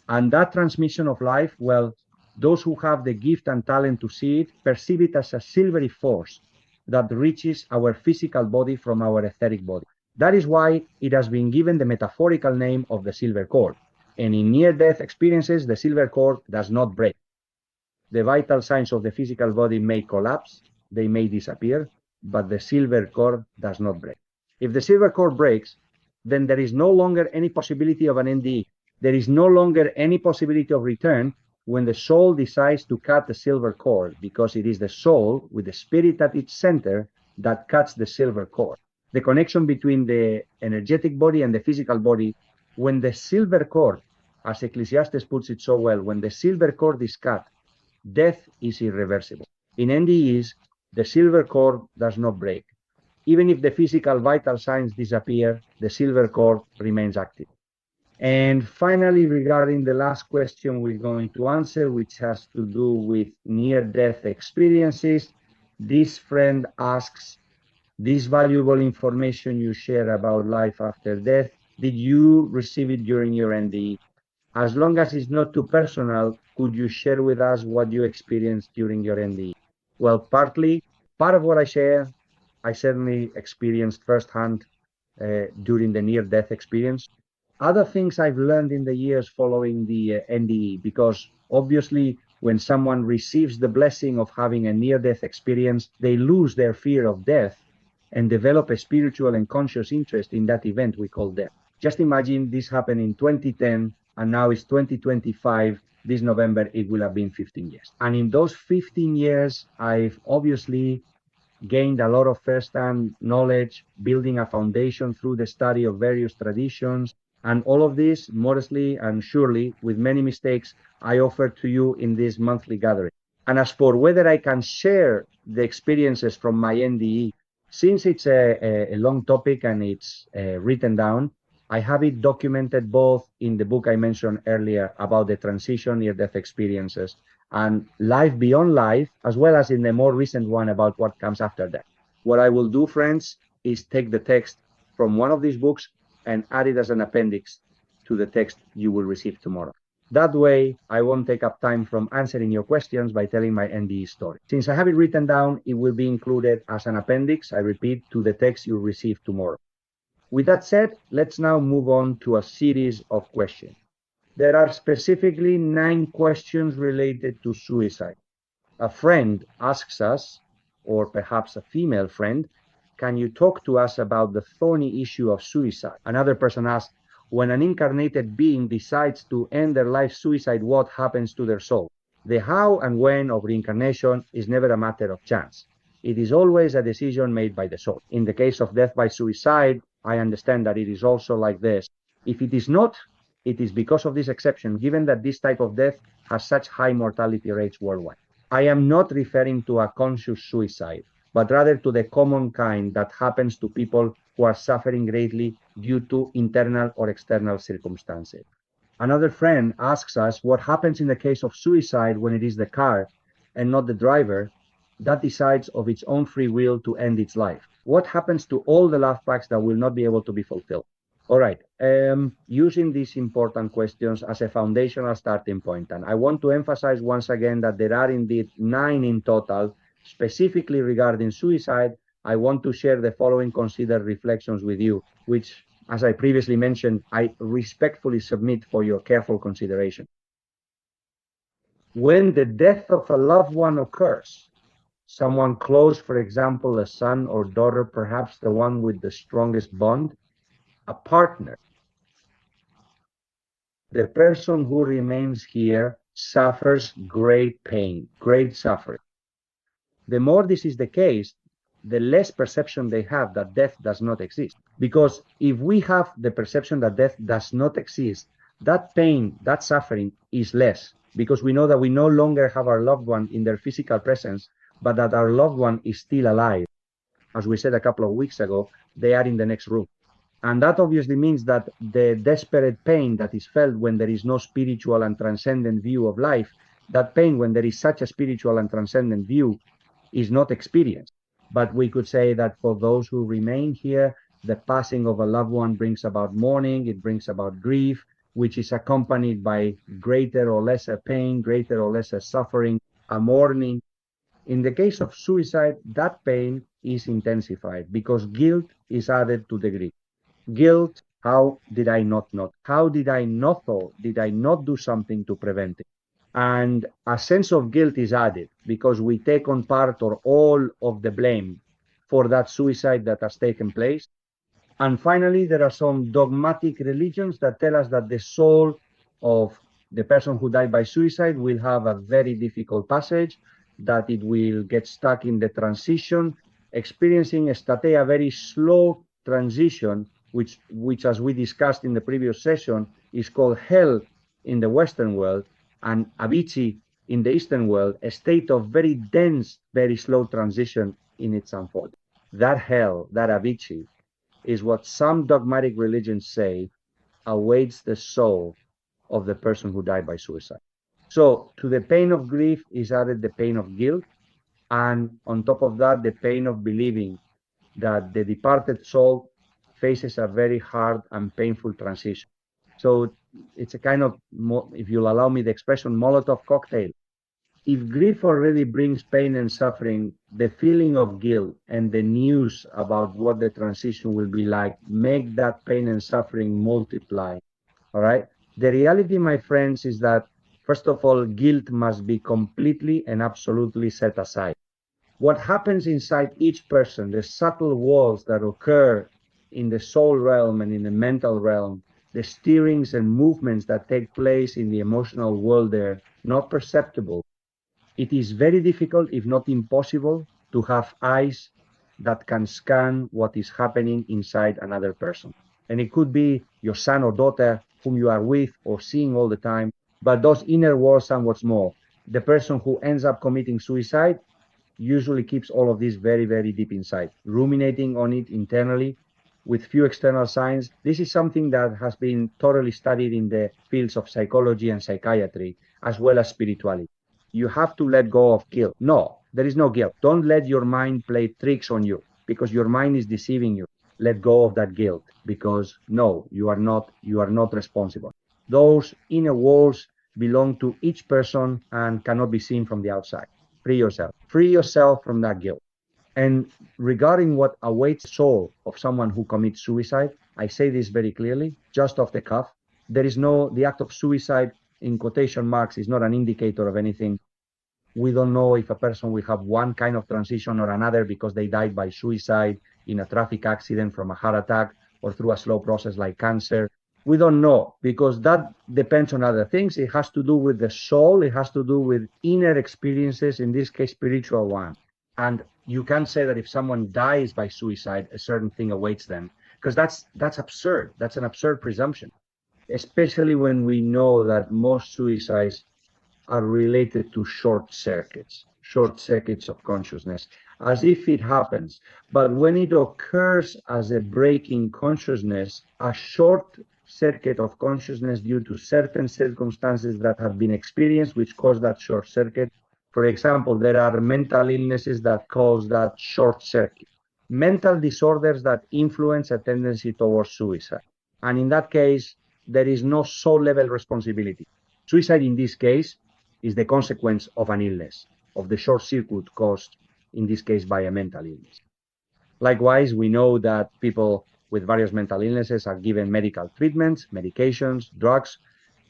And that transmission of life, well, those who have the gift and talent to see it perceive it as a silvery force that reaches our physical body from our etheric body. That is why it has been given the metaphorical name of the silver cord. And in near-death experiences, the silver cord does not break. The vital signs of the physical body may collapse, they may disappear, but the silver cord does not break. If the silver cord breaks, then there is no longer any possibility of an NDE. There is no longer any possibility of return when the soul decides to cut the silver cord, because it is the soul with the spirit at its center that cuts the silver cord. The connection between the energetic body and the physical body, when the silver cord, as Ecclesiastes puts it so well, when the silver cord is cut, death is irreversible. In NDEs, the silver cord does not break. Even if the physical vital signs disappear, the silver cord remains active. And finally, regarding the last question we're going to answer, which has to do with near-death experiences, this friend asks, this valuable information you share about life after death, did you receive it during your NDE? As long as it's not too personal, could you share with us what you experienced during your NDE? Well, part of what I share, I certainly experienced firsthand during the near-death experience. Other things I've learned in the years following the NDE, because obviously when someone receives the blessing of having a near-death experience, they lose their fear of death and develop a spiritual and conscious interest in that event we call death. Just imagine this happened in 2010, and now it's 2025. This November, it will have been 15 years. And in those 15 years, I've obviously gained a lot of first-hand knowledge, building a foundation through the study of various traditions, and all of this, modestly and surely, with many mistakes, I offer to you in this monthly gathering. And as for whether I can share the experiences from my NDE, since it's a long topic and it's written down, I have it documented both in the book I mentioned earlier about the transition near-death experiences and life beyond life, as well as in the more recent one about what comes after that. What I will do, friends, is take the text from one of these books and add it as an appendix to the text you will receive tomorrow. That way, I won't take up time from answering your questions by telling my NDE story. Since I have it written down, it will be included as an appendix, I repeat, to the text you'll receive tomorrow. With that said, let's now move on to a series of questions. There are specifically 9 questions related to suicide. A friend asks us, or perhaps a female friend, can you talk to us about the thorny issue of suicide? Another person asks, when an incarnated being decides to end their life suicide, what happens to their soul? The how and when of reincarnation is never a matter of chance. It is always a decision made by the soul. In the case of death by suicide, I understand that it is also like this. If it is not, it is because of this exception, given that this type of death has such high mortality rates worldwide. I am not referring to a conscious suicide, but rather to the common kind that happens to people who are suffering greatly due to internal or external circumstances. Another friend asks us what happens in the case of suicide when it is the car and not the driver that decides of its own free will to end its life. What happens to all the love packs that will not be able to be fulfilled? All right. Using these important questions as a foundational starting point, and I want to emphasize once again that there are indeed 9 in total. Specifically regarding suicide, I want to share the following considered reflections with you, which, as I previously mentioned, I respectfully submit for your careful consideration. When the death of a loved one occurs, someone close, for example, a son or daughter, perhaps the one with the strongest bond, a partner, the person who remains here suffers great pain, great suffering. The more this is the case, the less perception they have that death does not exist. Because if we have the perception that death does not exist, that pain, that suffering is less, because we know that we no longer have our loved one in their physical presence, but that our loved one is still alive. As we said a couple of weeks ago, they are in the next room. And that obviously means that the desperate pain that is felt when there is no spiritual and transcendent view of life, that pain when there is such a spiritual and transcendent view is not experienced. But we could say that for those who remain here, the passing of a loved one brings about mourning, it brings about grief, which is accompanied by greater or lesser pain, greater or lesser suffering, a mourning. In the case of suicide, that pain is intensified because guilt is added to the grief. Guilt, how did I not know? How did I not know? Did I not do something to prevent it? And a sense of guilt is added because we take on part or all of the blame for that suicide that has taken place. And finally, there are some dogmatic religions that tell us that the soul of the person who died by suicide will have a very difficult passage, that it will get stuck in the transition, experiencing a very slow transition, which, as we discussed in the previous session, is called hell in the Western world and Avicii in the Eastern world, a state of very dense, very slow transition in its unfolding. That hell, that Avicii, is what some dogmatic religions say awaits the soul of the person who died by suicide. So to the pain of grief is added the pain of guilt, and on top of that, the pain of believing that the departed soul faces a very hard and painful transition. So it's a kind of, if you'll allow me the expression, Molotov cocktail. If grief already brings pain and suffering, the feeling of guilt and the news about what the transition will be like make that pain and suffering multiply. All right. The reality, my friends, is that first of all, guilt must be completely and absolutely set aside. What happens inside each person, the subtle walls that occur in the soul realm and in the mental realm, the stirrings and movements that take place in the emotional world there, not perceptible. It is very difficult, if not impossible, to have eyes that can scan what is happening inside another person. And it could be your son or daughter whom you are with or seeing all the time, but those inner worlds and what's more. The person who ends up committing suicide usually keeps all of this very, very deep inside, ruminating on it internally with few external signs. This is something that has been thoroughly studied in the fields of psychology and psychiatry, as well as spirituality. You have to let go of guilt. No, there is no guilt. Don't let your mind play tricks on you because your mind is deceiving you. Let go of that guilt because no, you are not responsible. Those inner walls belong to each person and cannot be seen from the outside. Free yourself. Free yourself from that guilt. And regarding what awaits the soul of someone who commits suicide, I say this very clearly, just off the cuff. The act of suicide, in quotation marks, is not an indicator of anything. We don't know if a person will have one kind of transition or another because they died by suicide in a traffic accident, from a heart attack, or through a slow process like cancer. We don't know because that depends on other things. It has to do with the soul. It has to do with inner experiences, in this case, spiritual ones. And you can't say that if someone dies by suicide, a certain thing awaits them, because that's absurd. That's an absurd presumption, especially when we know that most suicides are related to short circuits of consciousness, as if it happens. But when it occurs as a break in consciousness, a short circuit of consciousness due to certain circumstances that have been experienced, which cause that short circuit. For example, there are mental illnesses that cause that short circuit, mental disorders that influence a tendency towards suicide. And in that case, there is no soul-level responsibility. Suicide in this case is the consequence of an illness, of the short circuit caused, in this case, by a mental illness. Likewise, we know that people with various mental illnesses are given medical treatments, medications, drugs.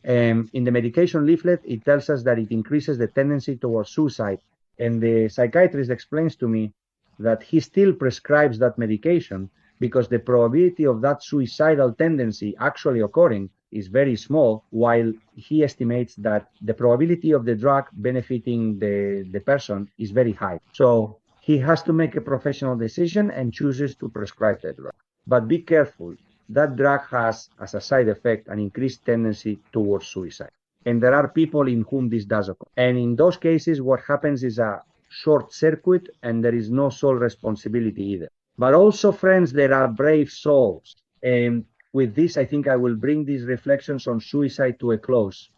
In the medication leaflet, it tells us that it increases the tendency towards suicide. And the psychiatrist explains to me that he still prescribes that medication because the probability of that suicidal tendency actually occurring is very small, while he estimates that the probability of the drug benefiting the person is very high. So he has to make a professional decision and chooses to prescribe the drug. But be careful. That drug has, as a side effect, an increased tendency towards suicide. And there are people in whom this does occur. And in those cases, what happens is a short circuit, and there is no sole responsibility either. But also, friends, there are brave souls. And with this, I think I will bring these reflections on suicide to a close,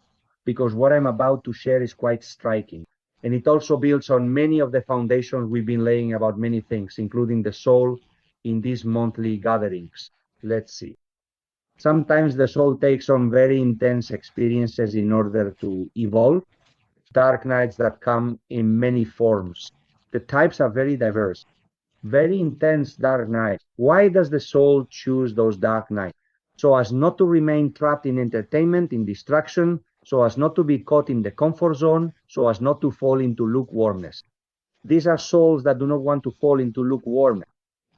because what I'm about to share is quite striking. And it also builds on many of the foundations we've been laying about many things, including the soul in these monthly gatherings. Let's see. Sometimes the soul takes on very intense experiences in order to evolve. Dark nights that come in many forms. The types are very diverse. Very intense dark nights. Why does the soul choose those dark nights? So as not to remain trapped in entertainment, in distraction, so as not to be caught in the comfort zone, so as not to fall into lukewarmness. These are souls that do not want to fall into lukewarmness.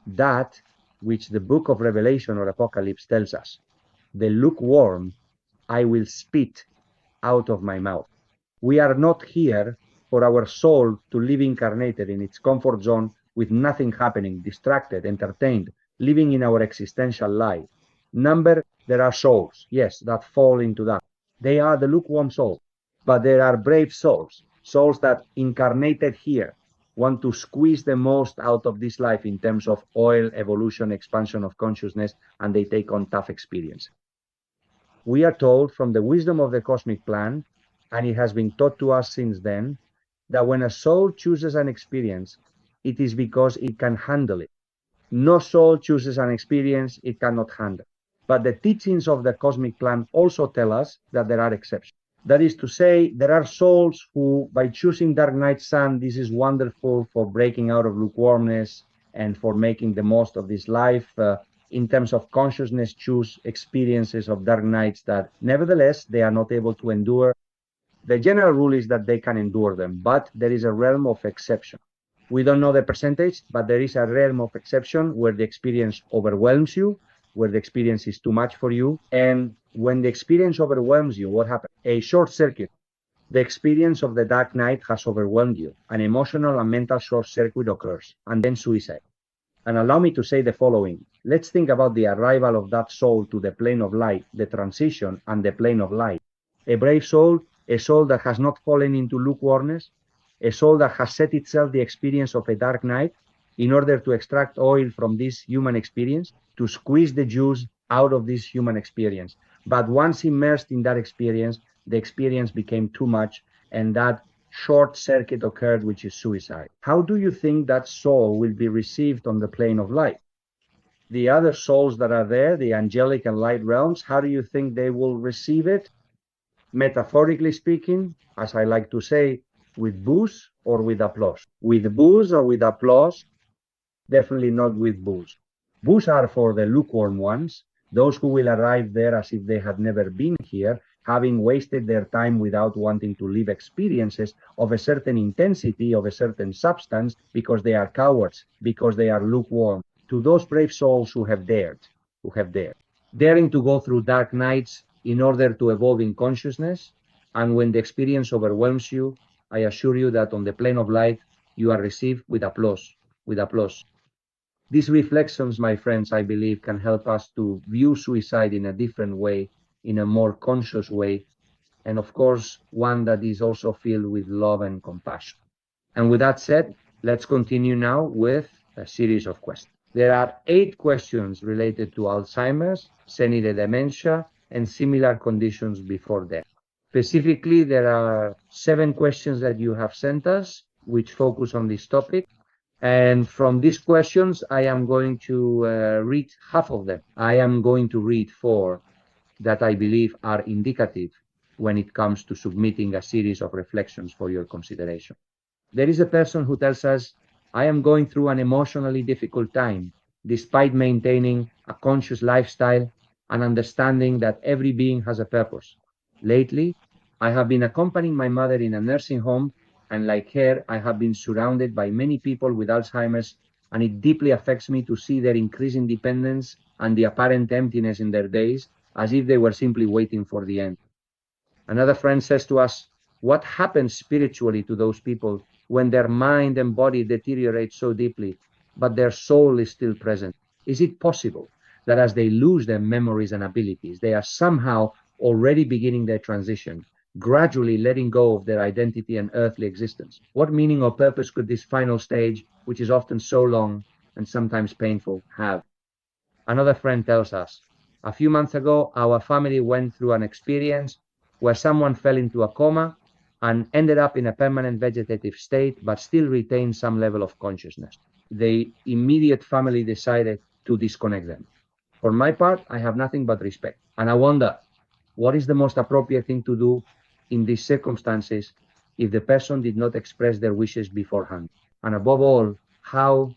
That which the book of Revelation or Apocalypse tells us. The lukewarm I will spit out of my mouth. We are not here for our soul to live incarnated in its comfort zone with nothing happening, distracted, entertained, living in our existential life. There are souls, yes, that fall into that. They are the lukewarm souls. But there are brave souls, souls that incarnated here want to squeeze the most out of this life in terms of oil, evolution, expansion of consciousness, and they take on tough experience. We are told from the wisdom of the cosmic plan, and it has been taught to us since then, that when a soul chooses an experience, it is because it can handle it. No soul chooses an experience it cannot handle. But the teachings of the cosmic plan also tell us that there are exceptions. That is to say, there are souls who, by choosing Dark Night Sun, this is wonderful for breaking out of lukewarmness and for making the most of this life, in terms of consciousness, choose experiences of dark nights that nevertheless they are not able to endure. The general rule is that they can endure them, but there is a realm of exception. We don't know the percentage, but there is a realm of exception where the experience overwhelms you, where the experience is too much for you. And when the experience overwhelms you, what happens? A short circuit. The experience of the dark night has overwhelmed you. An emotional and mental short circuit occurs, and then suicide. And allow me to say the following. Let's think about the arrival of that soul to the plane of light, the transition and the plane of light. A brave soul, a soul that has not fallen into lukewarmness, a soul that has set itself the experience of a dark night in order to extract oil from this human experience, to squeeze the juice out of this human experience. But once immersed in that experience, the experience became too much, and that short circuit occurred, which is suicide. How do you think that soul will be received on the plane of light? The other souls that are there, the angelic and light realms, how do you think they will receive it? Metaphorically speaking, as I like to say, with booze or with applause? With booze or with applause? Definitely not with booze. Booze are for the lukewarm ones, those who will arrive there as if they had never been here, having wasted their time without wanting to live experiences of a certain intensity, of a certain substance, because they are cowards, because they are lukewarm. To those brave souls who have dared, daring to go through dark nights in order to evolve in consciousness, and when the experience overwhelms you, I assure you that on the plane of light, you are received with applause, with applause. These reflections, my friends, I believe, can help us to view suicide in a different way, in a more conscious way, and of course, one that is also filled with love and compassion. And with that said, let's continue now with a series of questions. There are 8 questions related to Alzheimer's, senile dementia, and similar conditions before death. Specifically, there are 7 questions that you have sent us, which focus on this topic. And from these questions, I am going to read half of them. I am going to read four that I believe are indicative when it comes to submitting a series of reflections for your consideration. There is a person who tells us, I am going through an emotionally difficult time, despite maintaining a conscious lifestyle and understanding that every being has a purpose. Lately, I have been accompanying my mother in a nursing home, and like her, I have been surrounded by many people with Alzheimer's, and it deeply affects me to see their increasing dependence and the apparent emptiness in their days, as if they were simply waiting for the end. Another friend says to us, what happens spiritually to those people when their mind and body deteriorate so deeply, but their soul is still present? Is it possible that as they lose their memories and abilities, they are somehow already beginning their transition, gradually letting go of their identity and earthly existence? What meaning or purpose could this final stage, which is often so long and sometimes painful, have? Another friend tells us, a few months ago, our family went through an experience where someone fell into a coma and ended up in a permanent vegetative state, but still retained some level of consciousness. The immediate family decided to disconnect them. For my part, I have nothing but respect. And I wonder, what is the most appropriate thing to do in these circumstances if the person did not express their wishes beforehand? And above all, how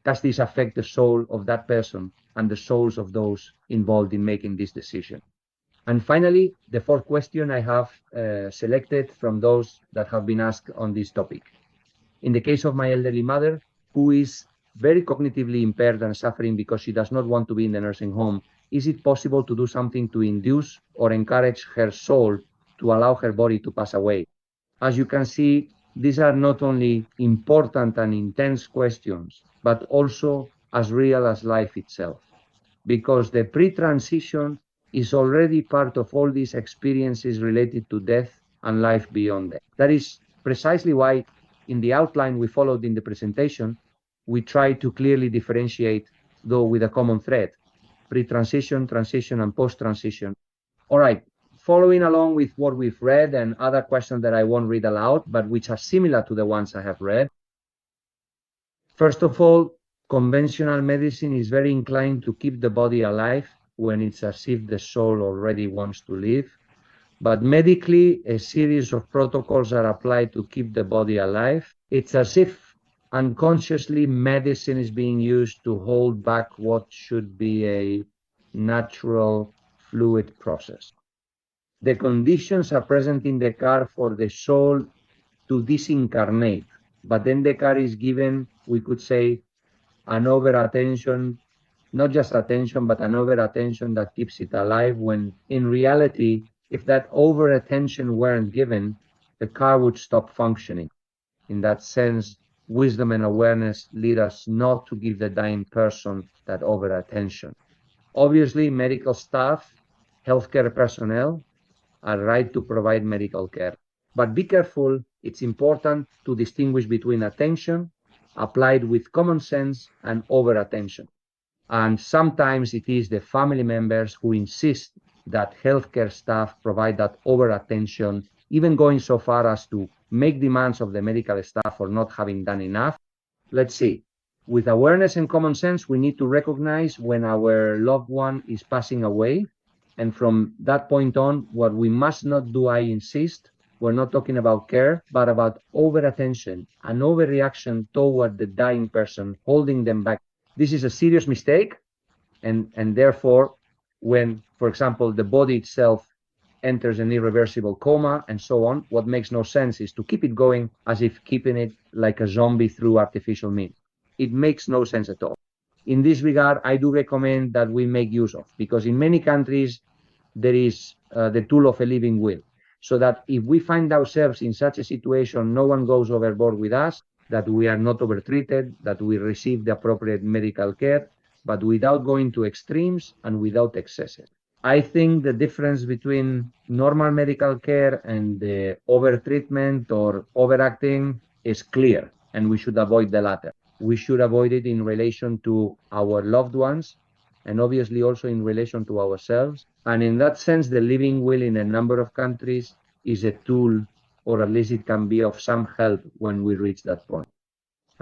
does this affect the soul of that person and the souls of those involved in making this decision? And finally, the fourth question I have selected from those that have been asked on this topic. In the case of my elderly mother, who is very cognitively impaired and suffering because she does not want to be in the nursing home, is it possible to do something to induce or encourage her soul to allow her body to pass away? As you can see, these are not only important and intense questions, but also as real as life itself, because the pre-transition is already part of all these experiences related to death and life beyond death. That is precisely why in the outline we followed in the presentation, we try to clearly differentiate, though with a common thread, pre-transition, transition, and post-transition. All right, following along with what we've read and other questions that I won't read aloud, but which are similar to the ones I have read. First of all, conventional medicine is very inclined to keep the body alive when it's as if the soul already wants to live. But medically, a series of protocols are applied to keep the body alive. It's as if unconsciously medicine is being used to hold back what should be a natural fluid process. The conditions are present in the car for the soul to disincarnate, but then the car is given, we could say, an over attention, not just attention, but an over attention that keeps it alive, when in reality, if that over attention weren't given, the car would stop functioning. In that sense, wisdom and awareness lead us not to give the dying person that over attention. Obviously, medical staff, healthcare personnel are right to provide medical care. But be careful, it's important to distinguish between attention applied with common sense and over attention. And sometimes it is the family members who insist that healthcare staff provide that over attention, even going so far as to make demands of the medical staff for not having done enough. Let's see. With awareness and common sense, we need to recognize when our loved one is passing away. And from that point on, what we must not do, I insist, we're not talking about care, but about over attention and overreaction toward the dying person, holding them back. This is a serious mistake. And therefore, when, for example, the body itself enters an irreversible coma and so on, what makes no sense is to keep it going as if keeping it like a zombie through artificial means. It makes no sense at all. In this regard, I do recommend that we make use of, because in many countries, there is the tool of a living will. So that if we find ourselves in such a situation, no one goes overboard with us, that we are not overtreated, that we receive the appropriate medical care, but without going to extremes and without excesses. I think the difference between normal medical care and the overtreatment or overacting is clear, and we should avoid the latter. We should avoid it in relation to our loved ones, and obviously also in relation to ourselves. And in that sense, the living will in a number of countries is a tool, or at least it can be of some help when we reach that point.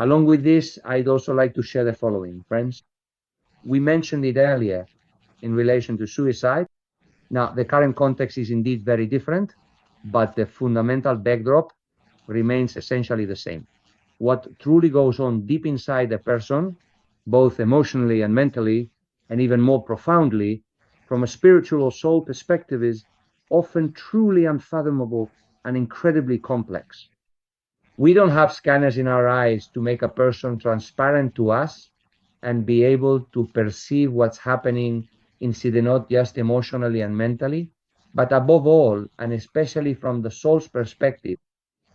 Along with this, I'd also like to share the following, friends. We mentioned it earlier in relation to suicide. Now, the current context is indeed very different, but the fundamental backdrop remains essentially the same. What truly goes on deep inside a person, both emotionally and mentally, and even more profoundly, from a spiritual or soul perspective, is often truly unfathomable and incredibly complex. We don't have scanners in our eyes to make a person transparent to us and be able to perceive what's happening inside, not just emotionally and mentally, but above all, and especially from the soul's perspective.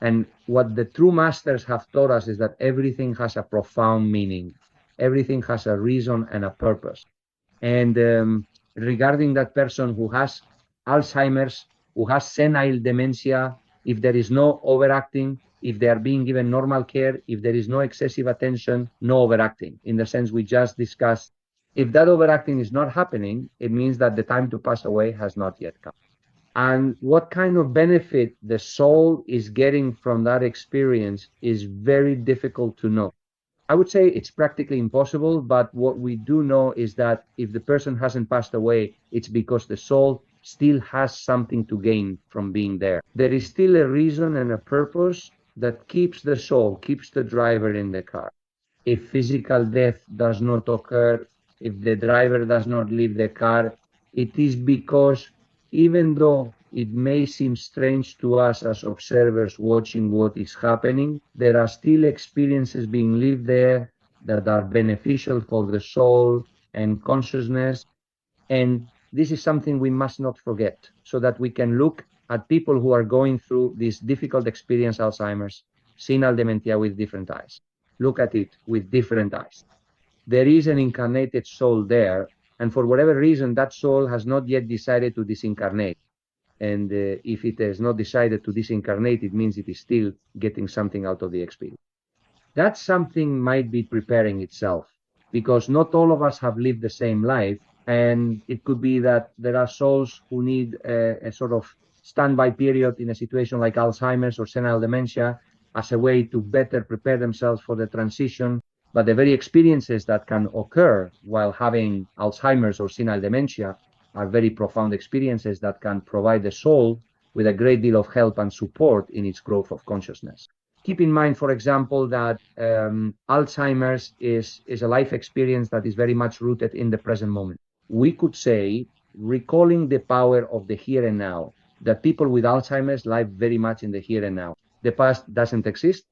And what the true masters have taught us is that everything has a profound meaning. Everything has a reason and a purpose. And regarding that person who has Alzheimer's, who has senile dementia, if there is no overacting, if they are being given normal care, if there is no excessive attention, no overacting, in the sense we just discussed. If that overacting is not happening, it means that the time to pass away has not yet come. And what kind of benefit the soul is getting from that experience is very difficult to know. I would say it's practically impossible, but what we do know is that if the person hasn't passed away, it's because the soul still has something to gain from being there. There is still a reason and a purpose that keeps the soul, keeps the driver in the car. If physical death does not occur, if the driver does not leave the car, it is because even though it may seem strange to us as observers watching what is happening, there are still experiences being lived there that are beneficial for the soul and consciousness. And this is something we must not forget, so that we can look at people who are going through this difficult experience, Alzheimer's, senile dementia, with different eyes. Look at it with different eyes. There is an incarnated soul there, and for whatever reason, that soul has not yet decided to disincarnate. And if it has not decided to disincarnate, it means it is still getting something out of the experience. That something might be preparing itself, because not all of us have lived the same life. And it could be that there are souls who need a sort of standby period in a situation like Alzheimer's or senile dementia as a way to better prepare themselves for the transition. But the very experiences that can occur while having Alzheimer's or senile dementia are very profound experiences that can provide the soul with a great deal of help and support in its growth of consciousness. Keep in mind, for example, that Alzheimer's is a life experience that is very much rooted in the present moment. We could say, recalling the power of the here and now, that people with Alzheimer's live very much in the here and now. The past doesn't exist,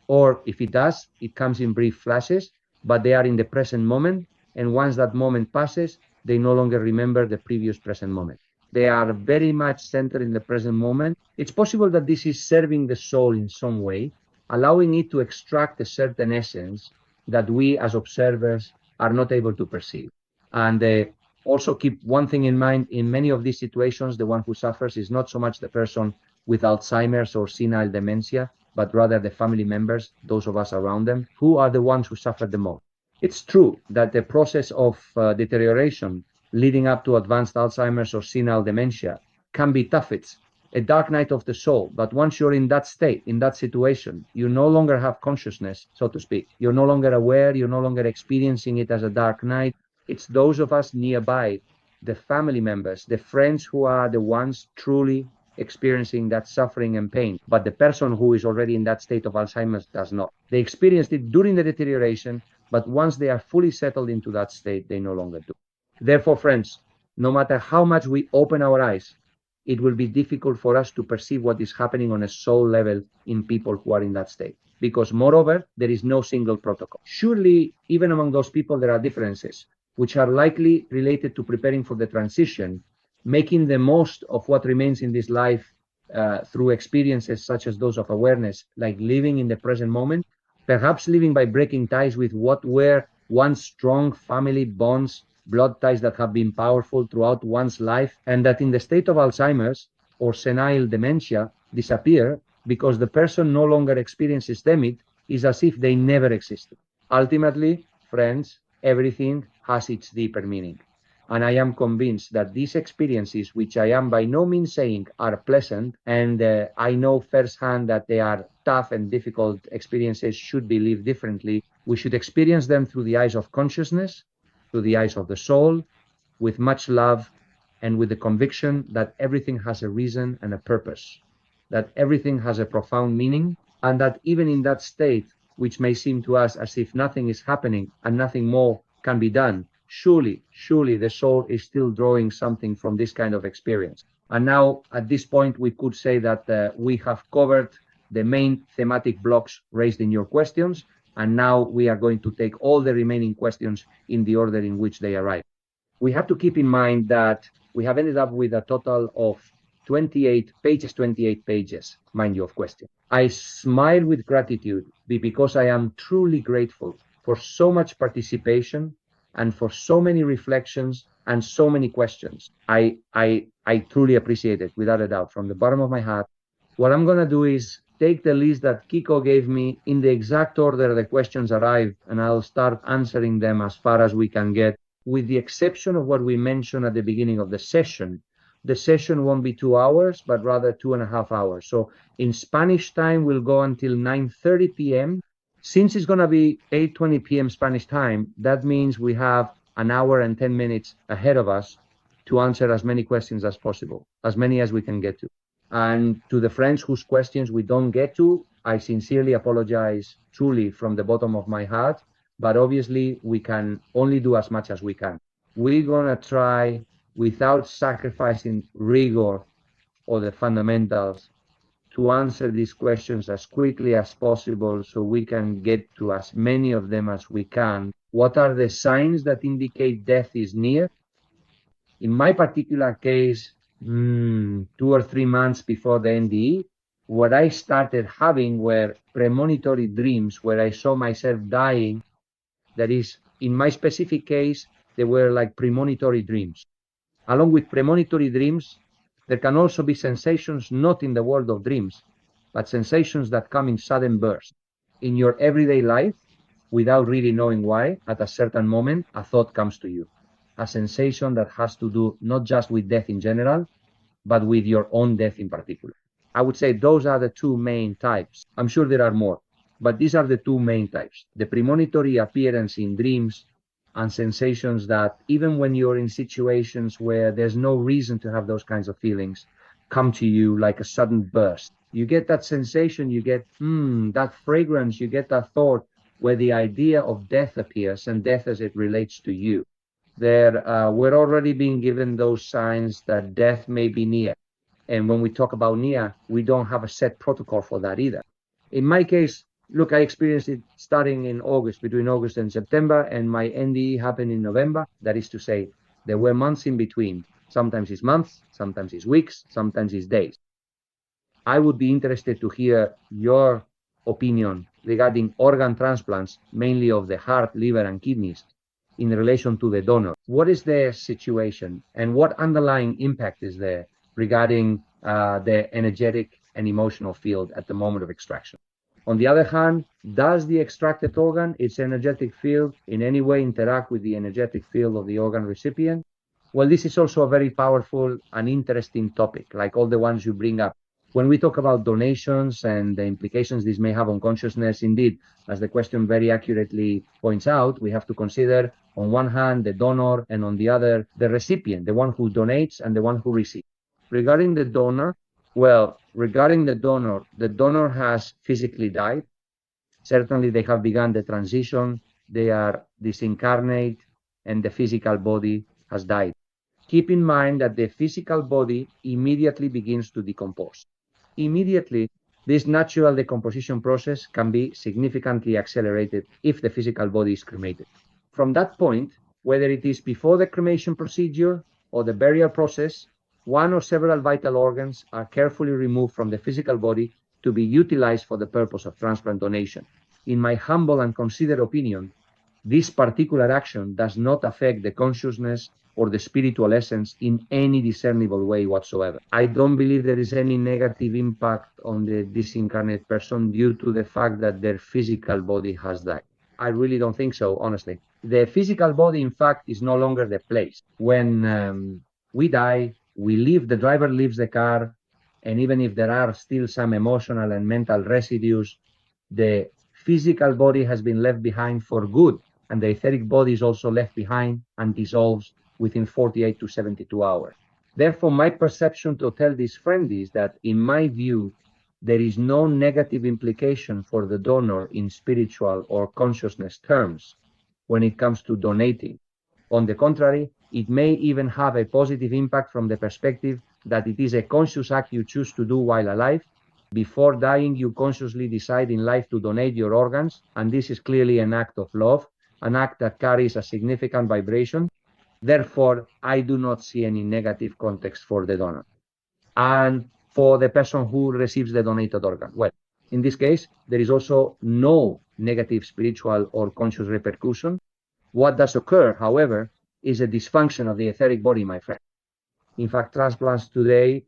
or if it does, it comes in brief flashes, but they are in the present moment, and once that moment passes, they no longer remember the previous present moment. They are very much centered in the present moment. It's possible that this is serving the soul in some way, allowing it to extract a certain essence that we as observers are not able to perceive. And also keep one thing in mind, in many of these situations, the one who suffers is not so much the person with Alzheimer's or senile dementia, but rather the family members, those of us around them, who are the ones who suffer the most. It's true that the process of deterioration leading up to advanced Alzheimer's or senile dementia can be tough. It's a dark night of the soul. But once you're in that state, in that situation, you no longer have consciousness, so to speak. You're no longer aware. You're no longer experiencing it as a dark night. It's those of us nearby, the family members, the friends who are the ones truly experiencing that suffering and pain. But the person who is already in that state of Alzheimer's does not. They experienced it during the deterioration, but once they are fully settled into that state, they no longer do. Therefore, friends, no matter how much we open our eyes, it will be difficult for us to perceive what is happening on a soul level in people who are in that state. Because moreover, there is no single protocol. Surely, even among those people, there are differences, which are likely related to preparing for the transition, making the most of what remains in this life through experiences such as those of awareness, like living in the present moment, perhaps living by breaking ties with what were once strong family bonds, blood ties that have been powerful throughout one's life, and that in the state of Alzheimer's or senile dementia disappear because the person no longer experiences them. It is as if they never existed. Ultimately, friends, everything has its deeper meaning. And I am convinced that these experiences, which I am by no means saying are pleasant, and I know firsthand that they are tough and difficult experiences, should be lived differently. We should experience them through the eyes of consciousness, through the eyes of the soul, with much love, and with the conviction that everything has a reason and a purpose, that everything has a profound meaning, and that even in that state, which may seem to us as if nothing is happening and nothing more can be done, surely the soul is still drawing something from this kind of experience. And now, at this point, we could say that we have covered the main thematic blocks raised in your questions, and now we are going to take all the remaining questions in the order in which they arrive. We have to keep in mind that we have ended up with a total of 28 pages, mind you, of questions. I smile with gratitude because I am truly grateful for so much participation and for so many reflections and so many questions. I truly appreciate it, without a doubt, from the bottom of my heart. What I'm going to do is take the list that Kiko gave me in the exact order the questions arrived, and I'll start answering them as far as we can get, with the exception of what we mentioned at the beginning of the session. The session won't be 2 hours, but rather 2.5 hours. So in Spanish time, we'll go until 9:30 p.m. Since it's going to be 8:20 p.m. Spanish time, that means we have an hour and 10 minutes ahead of us to answer as many questions as possible, as many as we can get to. And to the friends whose questions we don't get to, I sincerely apologize, truly, from the bottom of my heart. But obviously, we can only do as much as we can. We're going to try, without sacrificing rigor or the fundamentals, to answer these questions as quickly as possible so we can get to as many of them as we can. What are the signs that indicate death is near? In my particular case, 2 or 3 months before the NDE, what I started having were premonitory dreams where I saw myself dying. That is, in my specific case, they were like premonitory dreams. Along with premonitory dreams, there can also be sensations not in the world of dreams, but sensations that come in sudden bursts. In your everyday life, without really knowing why, at a certain moment, a thought comes to you. A sensation that has to do not just with death in general, but with your own death in particular. I would say those are the two main types. I'm sure there are more, but these are the two main types. The premonitory appearance in dreams and sensations that, even when you're in situations where there's no reason to have those kinds of feelings, come to you like a sudden burst. You get that sensation, you get that fragrance, you get that thought where the idea of death appears, and death as it relates to you. We're already being given those signs that death may be near. And when we talk about near, we don't have a set protocol for that either. In my case, look, I experienced it starting in August, between August and September, and my NDE happened in November. That is to say, there were months in between. Sometimes it's months, sometimes it's weeks, sometimes it's days. I would be interested to hear your opinion regarding organ transplants, mainly of the heart, liver, and kidneys, in relation to the donor. What is their situation, and what underlying impact is there regarding the energetic and emotional field at the moment of extraction? On the other hand, does the extracted organ, its energetic field, in any way interact with the energetic field of the organ recipient? Well, this is also a very powerful and interesting topic, like all the ones you bring up. When we talk about donations and the implications this may have on consciousness, indeed, as the question very accurately points out, we have to consider, on one hand, the donor, and on the other, the recipient, the one who donates and the one who receives. Regarding the donor, the donor has physically died. Certainly, they have begun the transition. They are disincarnate, and the physical body has died. Keep in mind that the physical body immediately begins to decompose. Immediately, this natural decomposition process can be significantly accelerated if the physical body is cremated. From that point, whether it is before the cremation procedure or the burial process, one or several vital organs are carefully removed from the physical body to be utilized for the purpose of transplant donation. In my humble and considered opinion, this particular action does not affect the consciousness or the spiritual essence in any discernible way whatsoever. I don't believe there is any negative impact on the disincarnate person due to the fact that their physical body has died. I really don't think so, honestly. The physical body, in fact, is no longer the place. When we die, the driver leaves the car, and even if there are still some emotional and mental residues, the physical body has been left behind for good, and the etheric body is also left behind and dissolves within 48 to 72 hours. Therefore, my perception to tell this friend is that, in my view, there is no negative implication for the donor in spiritual or consciousness terms when it comes to donating. On the contrary, it may even have a positive impact from the perspective that it is a conscious act you choose to do while alive. Before dying, you consciously decide in life to donate your organs, and this is clearly an act of love, an act that carries a significant vibration. Therefore, I do not see any negative context for the donor. And for the person who receives the donated organ, well, in this case, there is also no negative spiritual or conscious repercussion. What does occur, however, is a dysfunction of the etheric body, my friend. In fact, transplants today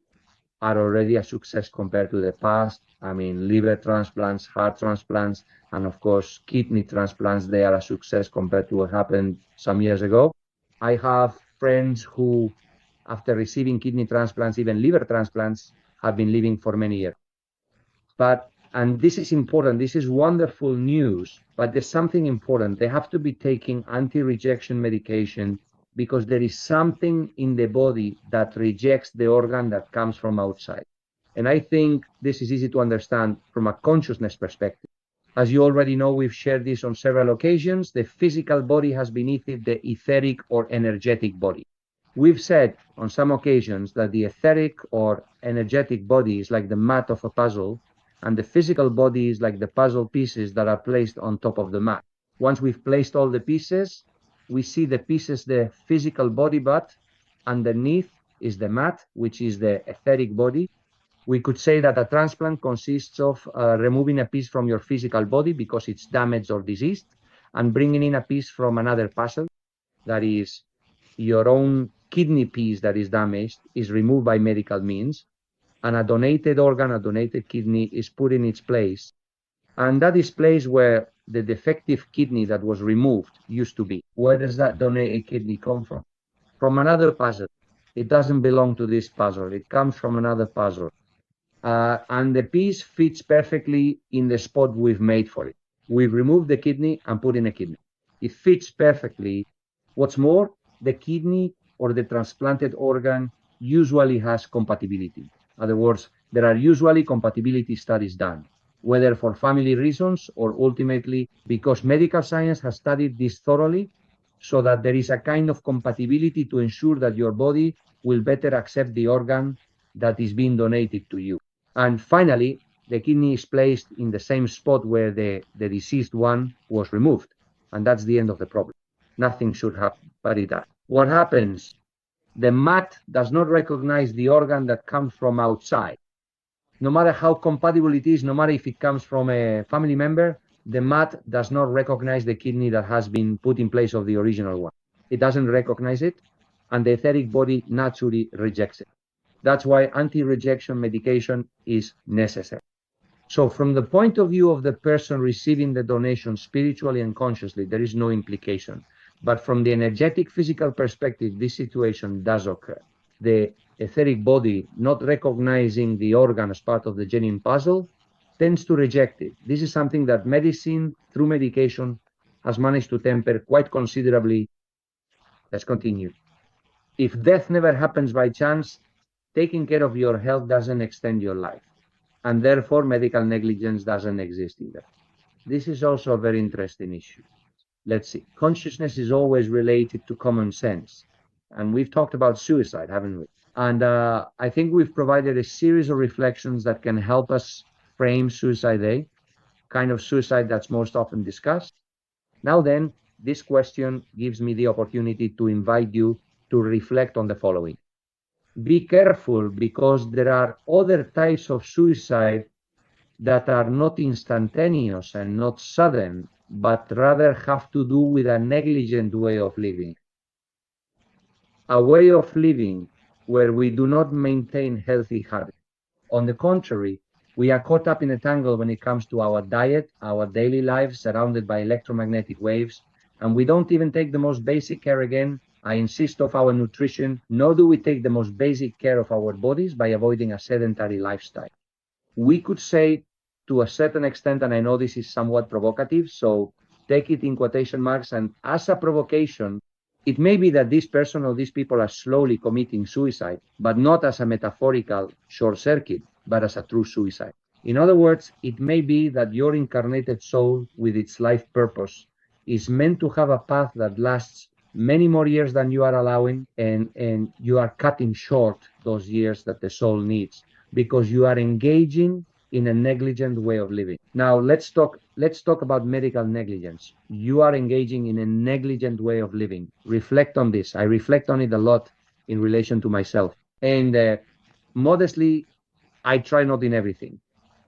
are already a success compared to the past. I mean, liver transplants, heart transplants, and of course, kidney transplants, they are a success compared to what happened some years ago. I have friends who, after receiving kidney transplants, even liver transplants, have been living for many years. And this is important, this is wonderful news, but there's something important. They have to be taking anti-rejection medication because there is something in the body that rejects the organ that comes from outside. And I think this is easy to understand from a consciousness perspective. As you already know, we've shared this on several occasions. The physical body has beneath it the etheric or energetic body. We've said on some occasions that the etheric or energetic body is like the mat of a puzzle, and the physical body is like the puzzle pieces that are placed on top of the mat. Once we've placed all the pieces, we see the pieces, the physical body, but underneath is the mat, which is the etheric body. We could say that a transplant consists of removing a piece from your physical body because it's damaged or diseased, and bringing in a piece from another puzzle, that is your own kidney piece that is damaged, is removed by medical means, and a donated organ, a donated kidney, is put in its place. And that is place where the defective kidney that was removed used to be. Where does that donated kidney come from? From another puzzle. It doesn't belong to this puzzle. It comes from another puzzle. And the piece fits perfectly in the spot we've made for it. We've removed the kidney and put in a kidney. It fits perfectly. What's more, the kidney or the transplanted organ usually has compatibility. In other words, there are usually compatibility studies done, whether for family reasons or ultimately because medical science has studied this thoroughly, so that there is a kind of compatibility to ensure that your body will better accept the organ that is being donated to you. And finally, the kidney is placed in the same spot where the deceased one was removed. And that's the end of the problem. Nothing should happen, but it does. What happens? The mat does not recognize the organ that comes from outside. No matter how compatible it is, no matter if it comes from a family member, the mat does not recognize the kidney that has been put in place of the original one. It doesn't recognize it, and the etheric body naturally rejects it. That's why anti-rejection medication is necessary. So from the point of view of the person receiving the donation spiritually and consciously, there is no implication. But from the energetic physical perspective, this situation does occur. The etheric body, not recognizing the organ as part of the genuine puzzle, tends to reject it. This is something that medicine, through medication, has managed to temper quite considerably. Let's continue. If death never happens by chance, taking care of your health doesn't extend your life, and therefore medical negligence doesn't exist either. This is also a very interesting issue. Let's see. Consciousness is always related to common sense, and we've talked about suicide, haven't we? And I think we've provided a series of reflections that can help us frame suicide, kind of suicide that's most often discussed. Now then, this question gives me the opportunity to invite you to reflect on the following. Be careful, because there are other types of suicide that are not instantaneous and not sudden, but rather have to do with a negligent way of living. A way of living where we do not maintain healthy habits. On the contrary, We are caught up in a tangle when it comes to our diet, our daily lives surrounded by electromagnetic waves, and we don't even take the most basic care again. I insist of our nutrition, nor do we take the most basic care of our bodies by avoiding a sedentary lifestyle. We could say to a certain extent, and I know this is somewhat provocative, so take it in quotation marks, and as a provocation, it may be that this person or these people are slowly committing suicide, but not as a metaphorical short circuit, but as a true suicide. In other words, it may be that your incarnated soul, with its life purpose, is meant to have a path that lasts many more years than you are allowing, and you are cutting short those years that the soul needs because you are engaging in a negligent way of living. Now let's talk about medical negligence. You are engaging in a negligent way of living. Reflect on this. I reflect on it a lot in relation to myself. And modestly, I try not in everything,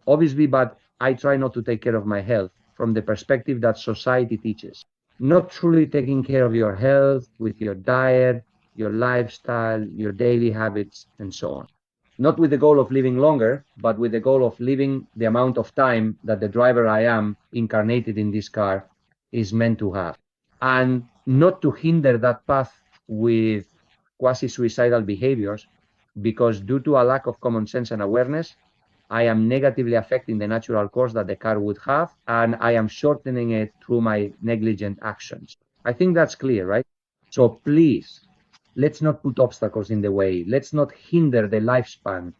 obviously, but I try not to take care of my health from the perspective that society teaches. Not truly taking care of your health with your diet, your lifestyle, your daily habits, and so on. Not with the goal of living longer, but with the goal of living the amount of time that the driver I am incarnated in this car is meant to have. And not to hinder that path with quasi-suicidal behaviors, because due to a lack of common sense and awareness, I am negatively affecting the natural course that the car would have, and I am shortening it through my negligent actions. I think that's clear, right? So please, let's not put obstacles in the way. Let's not hinder the lifespan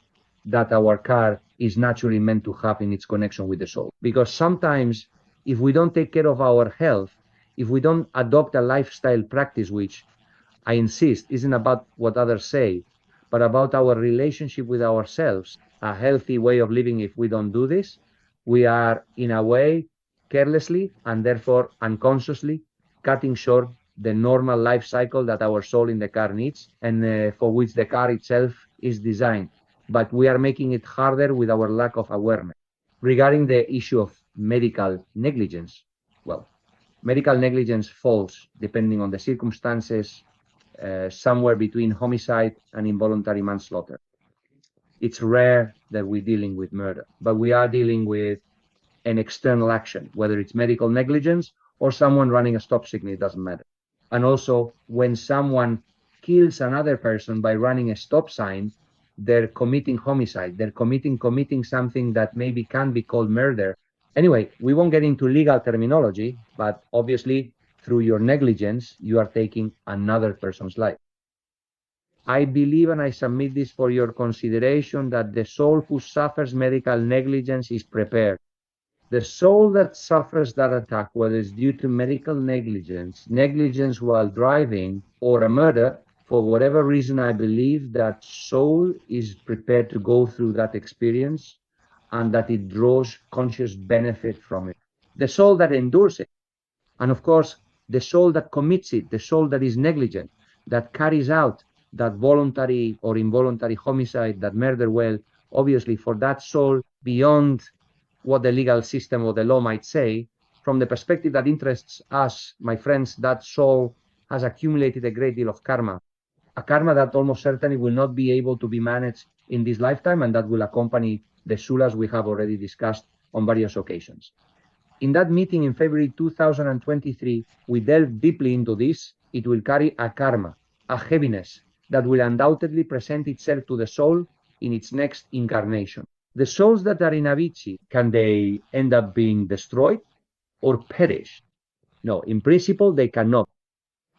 that our car is naturally meant to have in its connection with the soul. Because sometimes, if we don't take care of our health, if we don't adopt a lifestyle practice, which I insist isn't about what others say, but about our relationship with ourselves, a healthy way of living. If we don't do this, we are, in a way, carelessly and therefore unconsciously cutting short the normal life cycle that our soul in the car needs and for which the car itself is designed. But we are making it harder with our lack of awareness. Regarding the issue of medical negligence, well, medical negligence falls, depending on the circumstances, somewhere between homicide and involuntary manslaughter. It's rare that we're dealing with murder, but we are dealing with an external action, whether it's medical negligence or someone running a stop signal, it doesn't matter. And also, when someone kills another person by running a stop sign, they're committing homicide. They're committing something that maybe can be called murder. Anyway, we won't get into legal terminology, but obviously, through your negligence, you are taking another person's life. I believe, and I submit this for your consideration, that the soul who suffers medical negligence is prepared. The soul that suffers that attack, whether it's due to medical negligence while driving, or a murder, for whatever reason, I believe that soul is prepared to go through that experience and that it draws conscious benefit from it. The soul that endures it, and of course, the soul that commits it, the soul that is negligent, that carries out that voluntary or involuntary homicide, that murder, well, obviously for that soul, beyond what the legal system or the law might say, from the perspective that interests us, my friends, that soul has accumulated a great deal of karma, a karma that almost certainly will not be able to be managed in this lifetime, and that will accompany the sulas we have already discussed on various occasions. In that meeting in February 2023, we delved deeply into this. It will carry a karma, a heaviness that will undoubtedly present itself to the soul in its next incarnation. The souls that are in Avicii, can they end up being destroyed or perish? No, in principle, they cannot.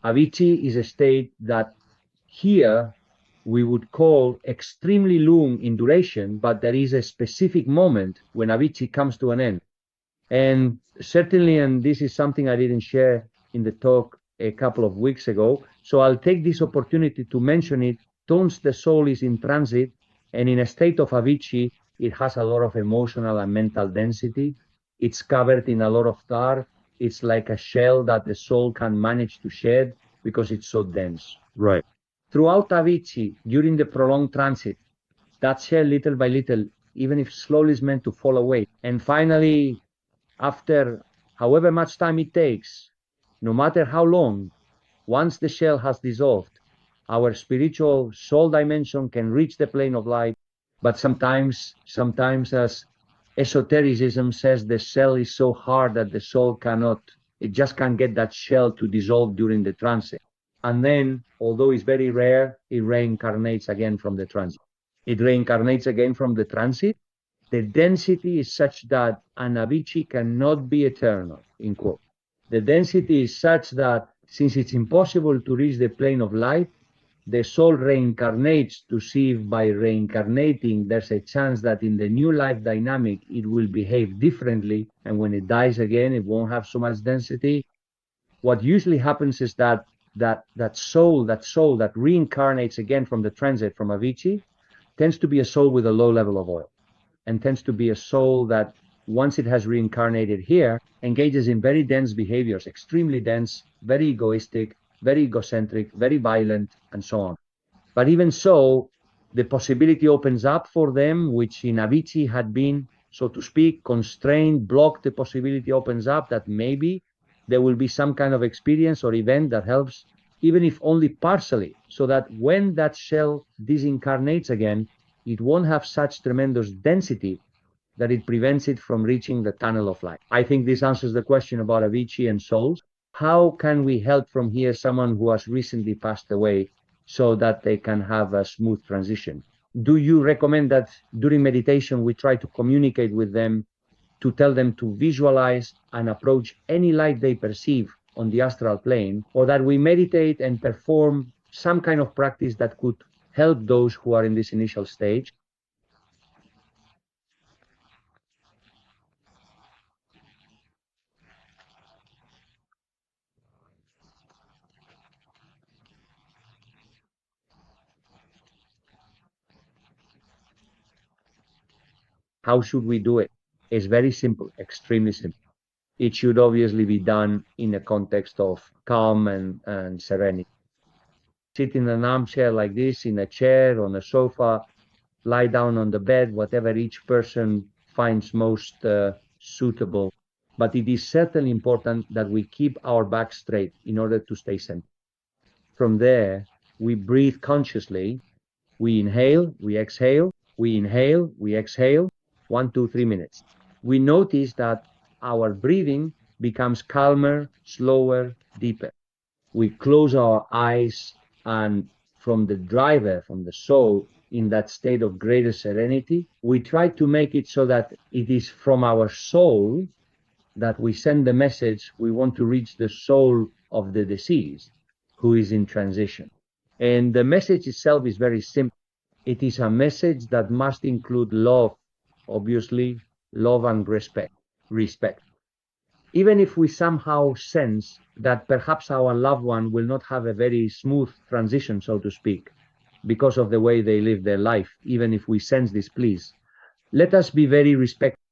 Avicii is a state that here we would call extremely long in duration, but there is a specific moment when Avicii comes to an end. And certainly, and this is something I didn't share in the talk a couple of weeks ago, so I'll take this opportunity to mention it. Once the soul is in transit and in a state of Avicii, it has a lot of emotional and mental density. It's covered in a lot of tar. It's like a shell that the soul can manage to shed because it's so dense. Right. Throughout Avicii, during the prolonged transit, that shell, little by little, even if slowly, is meant to fall away. And finally, after however much time it takes, no matter how long, once the shell has dissolved, our spiritual soul dimension can reach the plane of light. But sometimes, as Esotericism says the shell is so hard that the soul cannot, it just can't get that shell to dissolve during the transit. And then, although it's very rare, it reincarnates again from the transit. It reincarnates again from the transit. The density is such that an Avicii cannot be eternal, in quote. The density is such that since it's impossible to reach the plane of light, the soul reincarnates to see if by reincarnating there's a chance that in the new life dynamic it will behave differently, and when it dies again it won't have so much density. What usually happens is that soul that reincarnates again from the transit from Avicii tends to be a soul with a low level of oil, and tends to be a soul that once it has reincarnated here engages in very dense behaviors, extremely dense, very egoistic, very egocentric, very violent, and so on. But even so, the possibility opens up for them, which in Avicii had been, so to speak, constrained, blocked. The possibility opens up that maybe there will be some kind of experience or event that helps, even if only partially, so that when that shell disincarnates again, it won't have such tremendous density that it prevents it from reaching the tunnel of light. I think this answers the question about Avicii and souls. How can we help from here someone who has recently passed away so that they can have a smooth transition? Do you recommend that during meditation we try to communicate with them, to tell them to visualize and approach any light they perceive on the astral plane, or that we meditate and perform some kind of practice that could help those who are in this initial stage? How should we do it? It's very simple, extremely simple. It should obviously be done in a context of calm and serenity. Sit in an armchair like this, in a chair, on a sofa, lie down on the bed, whatever each person finds most suitable. But it is certainly important that we keep our back straight in order to stay centered. From there, we breathe consciously. We inhale, we exhale, we inhale, we exhale, 1, 2, 3 minutes. We notice that our breathing becomes calmer, slower, deeper. We close our eyes, and from the driver, from the soul, in that state of greater serenity, we try to make it so that it is from our soul that we send the message. We want to reach the soul of the deceased who is in transition. And the message itself is very simple. It is a message that must include love, obviously, love and respect. Even if we somehow sense that perhaps our loved one will not have a very smooth transition, so to speak, because of the way they live their life, even if we sense this, please, let us be very respectful.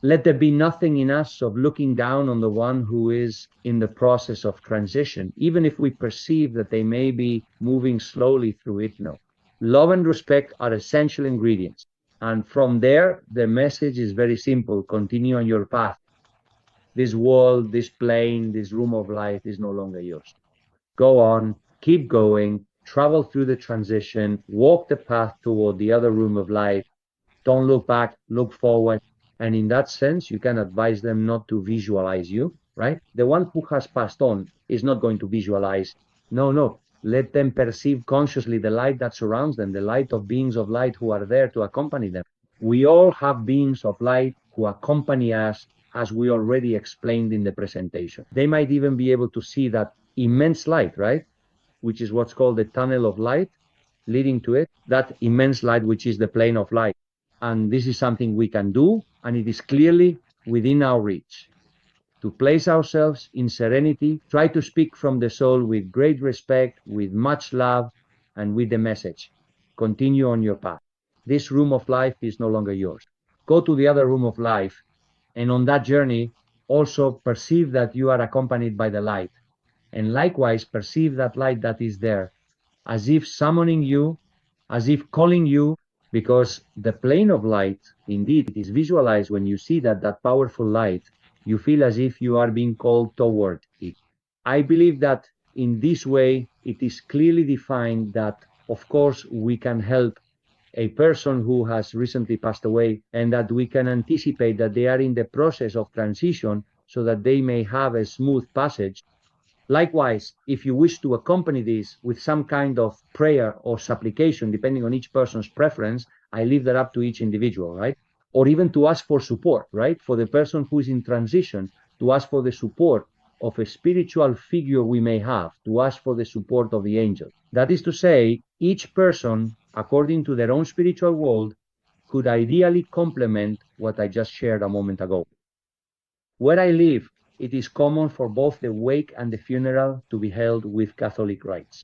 Let there be nothing in us of looking down on the one who is in the process of transition, even if we perceive that they may be moving slowly through it. No. Love and respect are essential ingredients. And from there, the message is very simple. Continue on your path. This world, this plane, this room of life is no longer yours. Go on, keep going, travel through the transition, walk the path toward the other room of life. Don't look back, look forward. And in that sense, you can advise them not to visualize you, right? The one who has passed on is not going to visualize. No. Let them perceive consciously the light that surrounds them, the light of beings of light who are there to accompany them. We all have beings of light who accompany us, as we already explained in the presentation. They might even be able to see that immense light, right? Which is what's called the tunnel of light, leading to it, that immense light, which is the plane of light. And this is something we can do, and it is clearly within our reach. To place ourselves in serenity, try to speak from the soul with great respect, with much love, and with the message. Continue on your path. This room of life is no longer yours. Go to the other room of life, and on that journey, also perceive that you are accompanied by the light. And likewise, perceive that light that is there, as if summoning you, as if calling you, because the plane of light, indeed, it is visualized when you see that powerful light. You feel as if you are being called toward it. I believe that in this way, it is clearly defined that, of course, we can help a person who has recently passed away, and that we can anticipate that they are in the process of transition so that they may have a smooth passage. Likewise, if you wish to accompany this with some kind of prayer or supplication, depending on each person's preference, I leave that up to each individual, right? Or even to ask for support, right? For the person who is in transition, to ask for the support of a spiritual figure we may have, to ask for the support of the angels. That is to say, each person, according to their own spiritual world, could ideally complement what I just shared a moment ago. Where I live, it is common for both the wake and the funeral to be held with Catholic rites.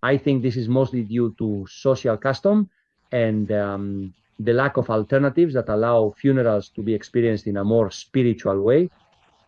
I think this is mostly due to social custom and the lack of alternatives that allow funerals to be experienced in a more spiritual way.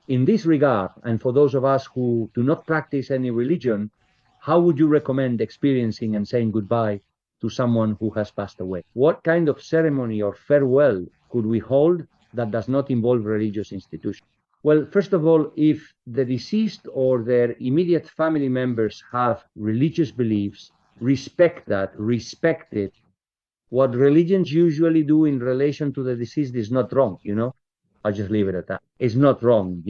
In this regard, and for those of us who do not practice any religion, how would you recommend experiencing and saying goodbye to someone who has passed away? What kind of ceremony or farewell could we hold that does not involve religious institution? Well, first of all, if the deceased or their immediate family members have religious beliefs, respect that, respect it. What religions usually do in relation to the deceased is not wrong, I'll just leave it at that. It's not wrong,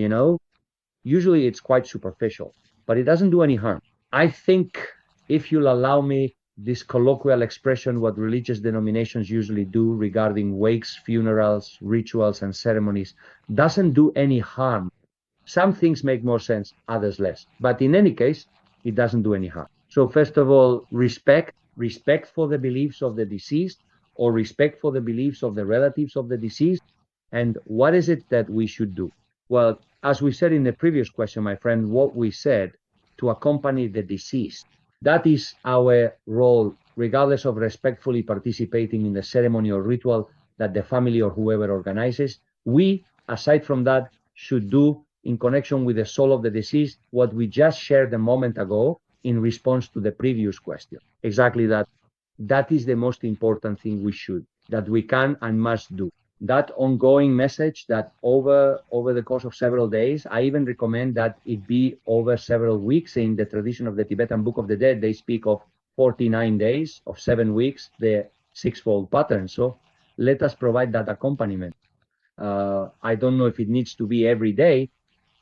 Usually it's quite superficial, but it doesn't do any harm. I think, if you'll allow me this colloquial expression, what religious denominations usually do regarding wakes, funerals, rituals, and ceremonies doesn't do any harm. Some things make more sense, others less. But in any case, it doesn't do any harm. So first of all, respect for the beliefs of the deceased, or respect for the beliefs of the relatives of the deceased. And what is it that we should do? Well, as we said in the previous question, my friend, what we said, to accompany the deceased. That is our role, regardless of respectfully participating in the ceremony or ritual that the family or whoever organizes. We, aside from that, should do, in connection with the soul of the deceased, what we just shared a moment ago in response to the previous question. Exactly that. That is the most important thing that we can and must do. That ongoing message, that over the course of several days, I even recommend that it be over several weeks. In the tradition of the Tibetan Book of the Dead, they speak of 49 days, of 7 weeks, the sixfold pattern. So let us provide that accompaniment. I don't know if it needs to be every day,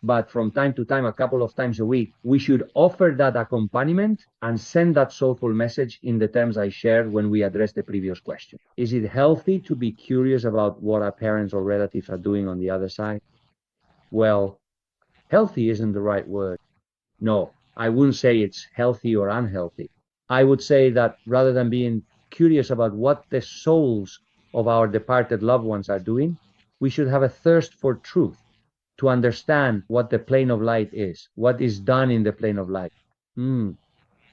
but from time to time, a couple of times a week, we should offer that accompaniment and send that soulful message in the terms I shared when we addressed the previous question. Is it healthy to be curious about what our parents or relatives are doing on the other side? Well, healthy isn't the right word. No, I wouldn't say it's healthy or unhealthy. I would say that rather than being curious about what the souls of our departed loved ones are doing, we should have a thirst for truth, to understand what the plane of light is, what is done in the plane of light.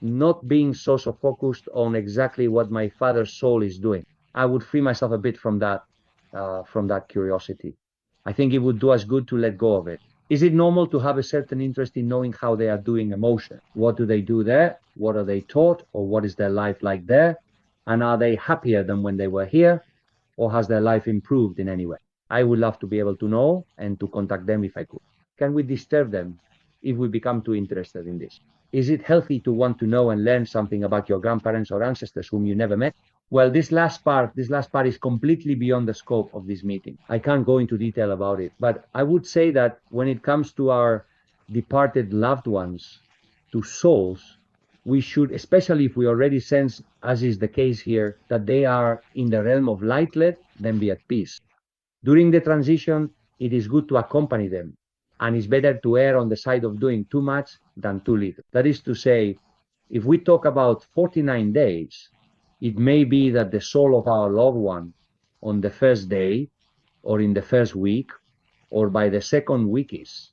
Not being so focused on exactly what my father's soul is doing. I would free myself a bit from that curiosity. I think it would do us good to let go of it. Is it normal to have a certain interest in knowing how they are doing emotion? What do they do there? What are they taught? Or what is their life like there? And are they happier than when they were here? Or has their life improved in any way? I would love to be able to know and to contact them if I could. Can we disturb them if we become too interested in this? Is it healthy to want to know and learn something about your grandparents or ancestors whom you never met? Well, this last part is completely beyond the scope of this meeting. I can't go into detail about it, but I would say that when it comes to our departed loved ones, to souls, we should, especially if we already sense, as is the case here, that they are in the realm of light, let them be at peace. During the transition, it is good to accompany them, and it's better to err on the side of doing too much than too little. That is to say, if we talk about 49 days, it may be that the soul of our loved one on the first day, or in the first week, or by the second week is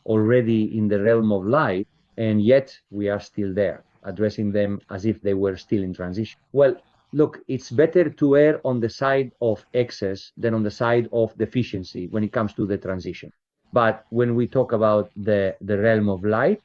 already in the realm of light, and yet we are still there, addressing them as if they were still in transition. Well, look, it's better to err on the side of excess than on the side of deficiency when it comes to the transition. But when we talk about the realm of light,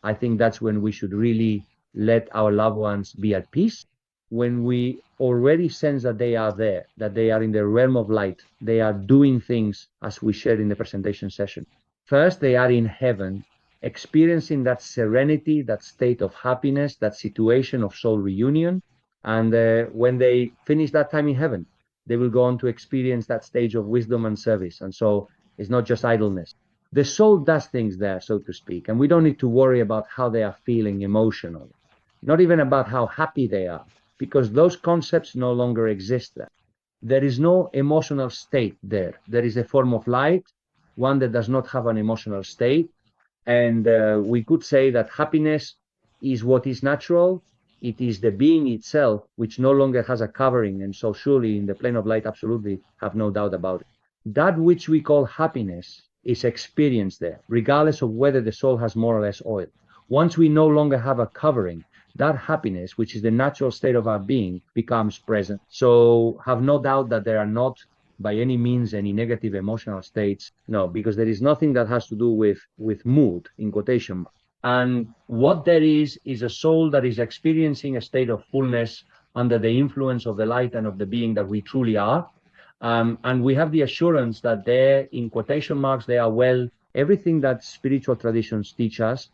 I think that's when we should really let our loved ones be at peace. When we already sense that they are there, that they are in the realm of light, they are doing things as we shared in the presentation session. First, they are in heaven, experiencing that serenity, that state of happiness, that situation of soul reunion. And when they finish that time in heaven, they will go on to experience that stage of wisdom and service. And so it's not just idleness. The soul does things there, so to speak, and we don't need to worry about how they are feeling emotionally, not even about how happy they are, because those concepts no longer exist there. There is no emotional state there. There is a form of light, one that does not have an emotional state. And we could say that happiness is what is natural. It is the being itself, which no longer has a covering. And so surely in the plane of light, absolutely have no doubt about it. That which we call happiness is experienced there, regardless of whether the soul has more or less oil. Once we no longer have a covering, that happiness, which is the natural state of our being, becomes present. So have no doubt that there are not by any means any negative emotional states. No, because there is nothing that has to do with mood, in quotation marks. And what there is a soul that is experiencing a state of fullness under the influence of the light and of the being that we truly are. And we have the assurance that there, in quotation marks, they are well. Everything that spiritual traditions teach us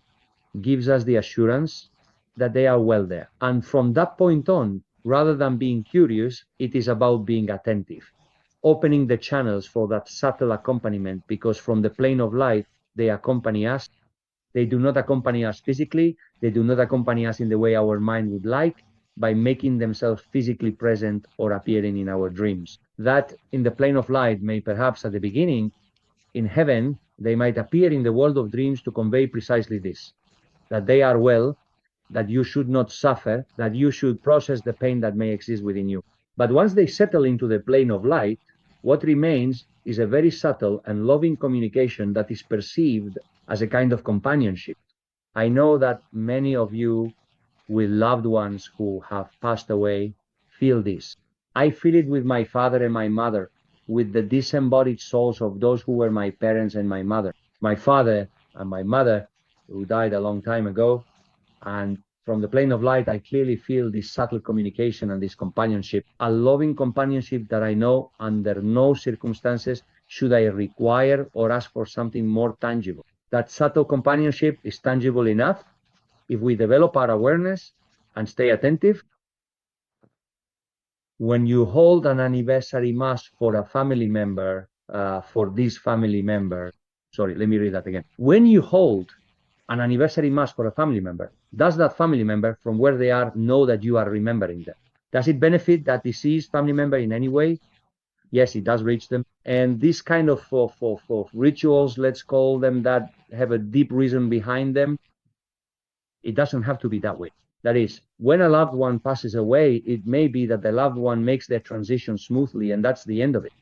gives us the assurance that they are well there. And from that point on, rather than being curious, it is about being attentive, opening the channels for that subtle accompaniment, because from the plane of light, they accompany us. They do not accompany us physically. They do not accompany us in the way our mind would like, by making themselves physically present or appearing in our dreams. That in the plane of light may perhaps at the beginning, in heaven, they might appear in the world of dreams to convey precisely this, that they are well, that you should not suffer, that you should process the pain that may exist within you. But once they settle into the plane of light, what remains is a very subtle and loving communication that is perceived as a kind of companionship. I know that many of you with loved ones who have passed away feel this. I feel it with my father and my mother, with the disembodied souls of those who were my parents and my mother. My father and my mother, who died a long time ago, and from the plane of light, I clearly feel this subtle communication and this companionship, a loving companionship that I know under no circumstances should I require or ask for something more tangible. That subtle companionship is tangible enough if we develop our awareness and stay attentive. When you hold an anniversary mass for a family member, for this family member, sorry, let me read that again. When you hold an anniversary mass for a family member, does that family member, from where they are, know that you are remembering them? Does it benefit that deceased family member in any way? Yes, it does reach them. And this kind of rituals, let's call them, that have a deep reason behind them, it doesn't have to be that way. That is, when a loved one passes away, it may be that the loved one makes their transition smoothly, and that's the end of it.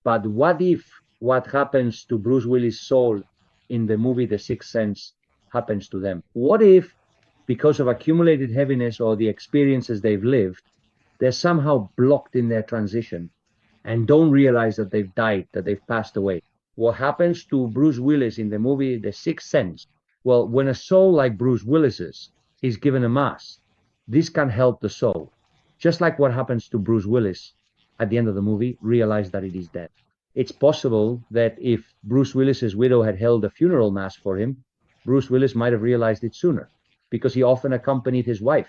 But what if what happens to Bruce Willis' soul in the movie The Sixth Sense happens to them? What if, because of accumulated heaviness or the experiences they've lived, they're somehow blocked in their transition and don't realize that they've died, that they've passed away? What happens to Bruce Willis in the movie The Sixth Sense? Well, when a soul like Bruce Willis's is given a mass, this can help the soul, just like what happens to Bruce Willis at the end of the movie, realize that it is dead. It's possible that if Bruce Willis's widow had held a funeral mass for him, Bruce Willis might have realized it sooner, because he often accompanied his wife,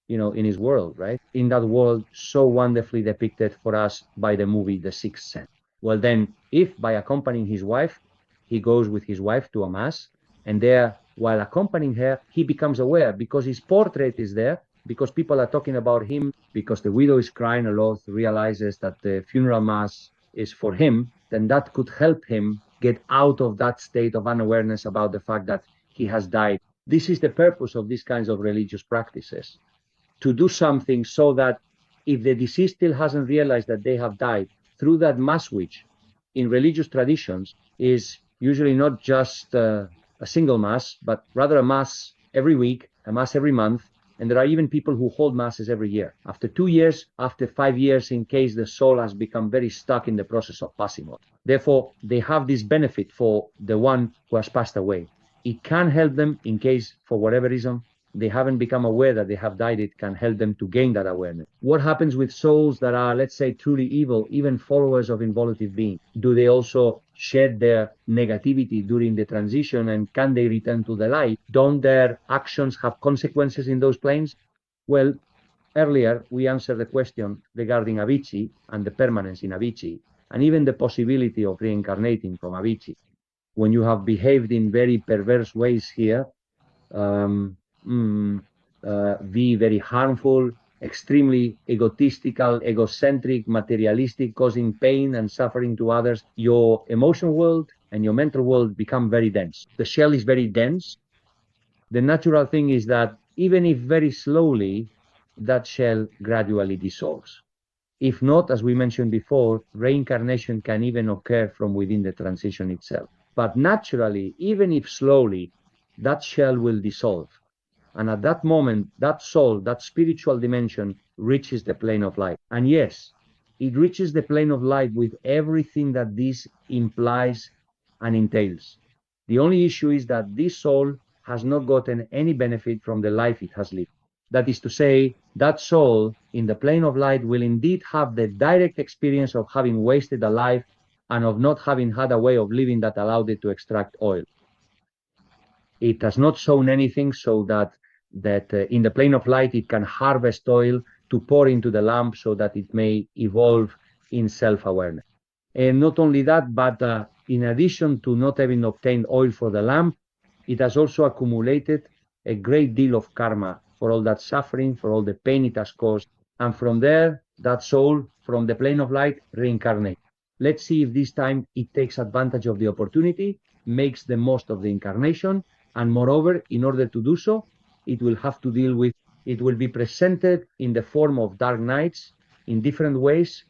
in his world, right? In that world so wonderfully depicted for us by the movie The Sixth Sense. Well, then, if by accompanying his wife, he goes with his wife to a mass, and there, while accompanying her, he becomes aware, because his portrait is there, because people are talking about him, because the widow is crying a lot, realizes that the funeral mass is for him, then that could help him get out of that state of unawareness about the fact that he has died. This is the purpose of these kinds of religious practices, to do something so that if the deceased still hasn't realized that they have died, through that mass, which in religious traditions is usually not just a single mass, but rather a mass every week, a mass every month. And there are even people who hold masses every year. After 2 years, after 5 years, in case the soul has become very stuck in the process of passing on. Therefore, they have this benefit for the one who has passed away. It can help them in case, for whatever reason, they haven't become aware that they have died. It can help them to gain that awareness. What happens with souls that are, let's say, truly evil, even followers of involutive beings? Do they also shed their negativity during the transition, and can they return to the light? Don't their actions have consequences in those planes? Well, Earlier, we answered the question regarding Avicii and the permanence in Avicii, and even the possibility of reincarnating from Avicii. When you have behaved in very perverse ways here, be very harmful, extremely egotistical, egocentric, materialistic, causing pain and suffering to others, your emotional world and your mental world become very dense. The shell is very dense. The natural thing is that even if very slowly, that shell gradually dissolves. If not, as we mentioned before, reincarnation can even occur from within the transition itself. But naturally, even if slowly, that shell will dissolve. And at that moment, that soul, that spiritual dimension reaches the plane of light. And yes, it reaches the plane of light with everything that this implies and entails. The only issue is that this soul has not gotten any benefit from the life it has lived. That is to say, that soul in the plane of light will indeed have the direct experience of having wasted a life and of not having had a way of living that allowed it to extract oil. It has not shown anything so that in the plane of light it can harvest oil to pour into the lamp so that it may evolve in self-awareness. And not only that, but in addition to not having obtained oil for the lamp, it has also accumulated a great deal of karma for all that suffering, for all the pain it has caused. And from there, that soul from the plane of light reincarnates. Let's see if this time it takes advantage of the opportunity, makes the most of the incarnation, and moreover, in order to do so, it will have to deal with, it will be presented in the form of dark nights in different ways,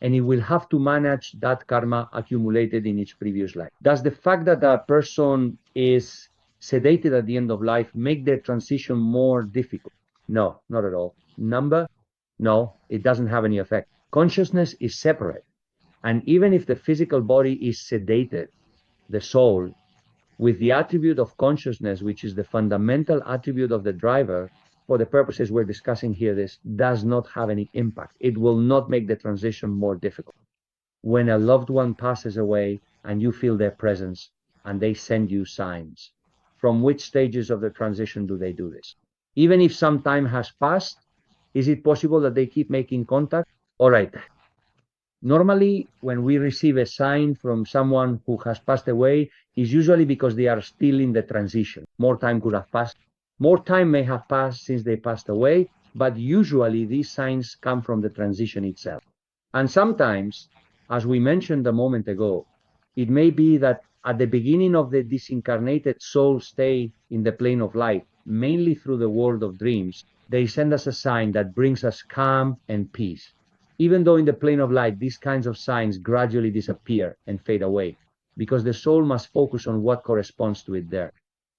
and it will have to manage that karma accumulated in its previous life. Does the fact that a person is sedated at the end of life make the transition more difficult? No, not at all. Number? No, it doesn't have any effect. Consciousness is separate. And even if the physical body is sedated, the soul, with the attribute of consciousness, which is the fundamental attribute of the driver, for the purposes we're discussing here, this does not have any impact. It will not make the transition more difficult. When a loved one passes away and you feel their presence and they send you signs, from which stages of the transition do they do this? Even if some time has passed, is it possible that they keep making contact? All right. Normally, when we receive a sign from someone who has passed away, is usually because they are still in the transition. More time could have passed. More time may have passed since they passed away, but usually these signs come from the transition itself. And sometimes, as we mentioned a moment ago, it may be that at the beginning of the disincarnated soul stay in the plane of light, mainly through the world of dreams, they send us a sign that brings us calm and peace. Even though in the plane of light, these kinds of signs gradually disappear and fade away, because the soul must focus on what corresponds to it there.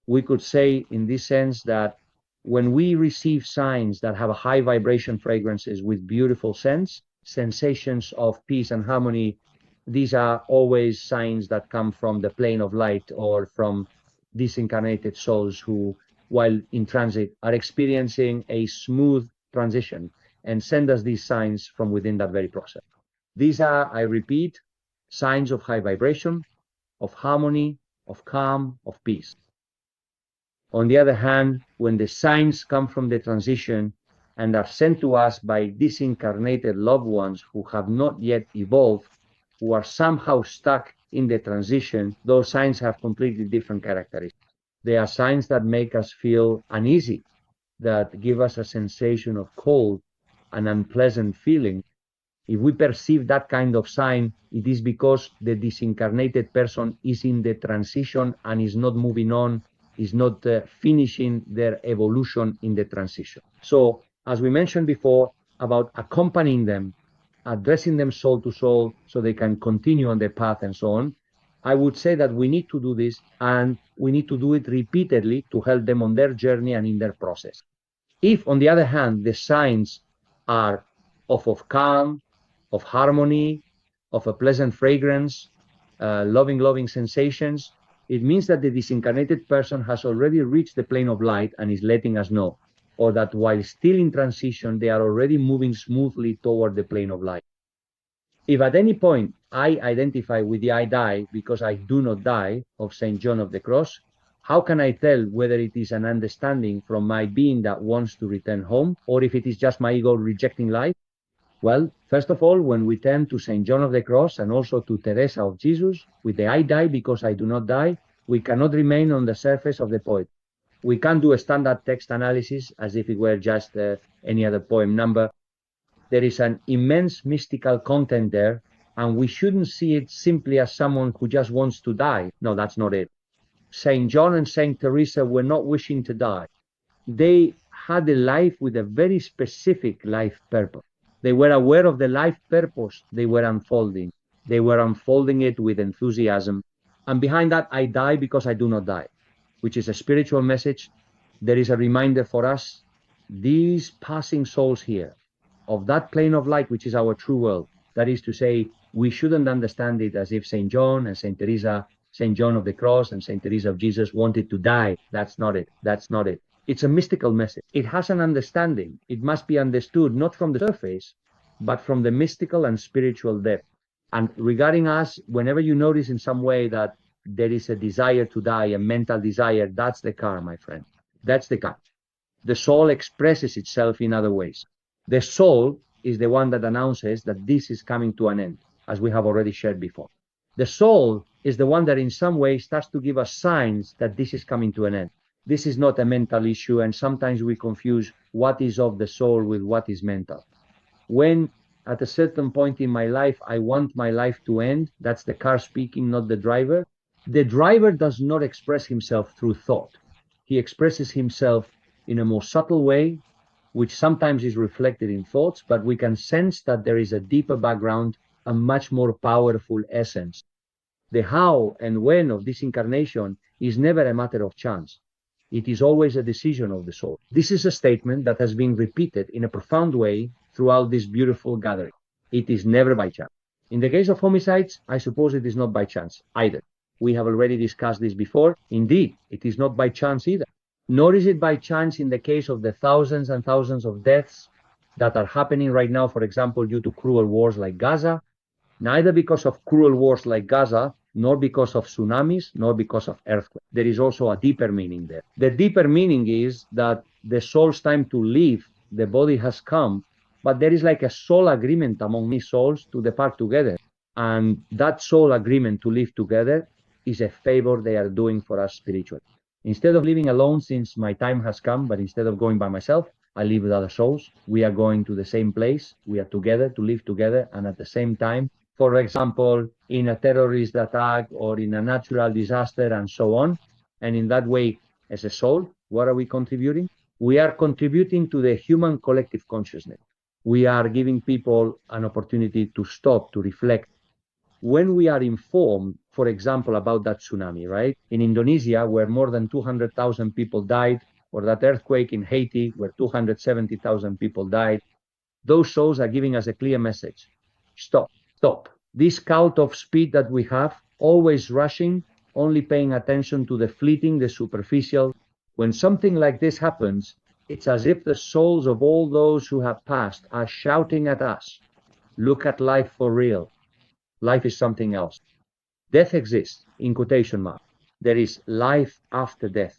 We could say in this sense that when we receive signs that have a high vibration fragrances with beautiful scents, sensations of peace and harmony, these are always signs that come from the plane of light or from disincarnated souls who, while in transit, are experiencing a smooth transition and send us these signs from within that very process. These are, I repeat, signs of high vibration, of harmony, of calm, of peace. On the other hand, when the signs come from the transition and are sent to us by disincarnated loved ones who have not yet evolved, who are somehow stuck in the transition, those signs have completely different characteristics. They are signs that make us feel uneasy, that give us a sensation of cold, an unpleasant feeling. If we perceive that kind of sign, it is because the disincarnated person is in the transition and is not moving on, is not finishing their evolution in the transition. So, as we mentioned before, about accompanying them, addressing them soul to soul so they can continue on their path and so on, I would say that we need to do this and we need to do it repeatedly to help them on their journey and in their process. If, on the other hand, the signs are of calm, of harmony, of a pleasant fragrance, loving sensations, it means that the disincarnated person has already reached the plane of light and is letting us know, or that while still in transition, they are already moving smoothly toward the plane of light. If at any point I identify with the I die because I do not die of St. John of the Cross, How can I tell whether it is an understanding from my being that wants to return home, or if it is just my ego rejecting life? Well, first of all, when we turn to St. John of the Cross and also to Teresa of Jesus, with the I die because I do not die, we cannot remain on the surface of the poem. We can't do a standard text analysis as if it were just any other poem number. There is an immense mystical content there, and we shouldn't see it simply as someone who just wants to die. No, that's not it. St. John and St. Teresa were not wishing to die. They had a life with a very specific life purpose. They were aware of the life purpose they were unfolding. They were unfolding it with enthusiasm. And behind that, I die because I do not die, which is a spiritual message. There is a reminder for us, these passing souls here, of that plane of light, which is our true world. That is to say, we shouldn't understand it as if St. John and St. Teresa, St. John of the Cross and St. Teresa of Jesus wanted to die. That's not it. That's not it. It's a mystical message. It has an understanding. It must be understood not from the surface, but from the mystical and spiritual depth. And regarding us, whenever you notice in some way that there is a desire to die, a mental desire, that's the car, my friend. That's the car. The soul expresses itself in other ways. The soul is the one that announces that this is coming to an end, as we have already shared before. The soul is the one that in some way starts to give us signs that this is coming to an end. This is not a mental issue, and sometimes we confuse what is of the soul with what is mental. When at a certain point in my life, I want my life to end, that's the car speaking, not the driver. The driver does not express himself through thought. He expresses himself in a more subtle way, which sometimes is reflected in thoughts, but we can sense that there is a deeper background, a much more powerful essence. The how and when of this incarnation is never a matter of chance. It is always a decision of the soul. This is a statement that has been repeated in a profound way throughout this beautiful gathering. It is never by chance. In the case of homicides, I suppose it is not by chance either. We have already discussed this before. Indeed, it is not by chance either. Nor is it by chance in the case of the thousands and thousands of deaths that are happening right now, for example, due to cruel wars like Gaza, neither because of cruel wars like Gaza, nor because of tsunamis, nor because of earthquakes. There is also a deeper meaning there. The deeper meaning is that the soul's time to leave, the body has come, but there is like a soul agreement among these souls to depart together. And that soul agreement to live together is a favor they are doing for us spiritually. Instead of living alone, since my time has come, but instead of going by myself, I live with other souls. We are going to the same place. We are together to live together. And at the same time, for example, in a terrorist attack or in a natural disaster and so on. And in that way, as a soul, what are we contributing? We are contributing to the human collective consciousness. We are giving people an opportunity to stop, to reflect. When we are informed, for example, about that tsunami, right? In Indonesia, where more than 200,000 people died, or that earthquake in Haiti, where 270,000 people died, those shows are giving us a clear message. Stop. This cult of speed that we have, always rushing, only paying attention to the fleeting, the superficial. When something like this happens, it's as if the souls of all those who have passed are shouting at us, look at life for real. Life is something else. Death exists, in quotation marks. There is life after death,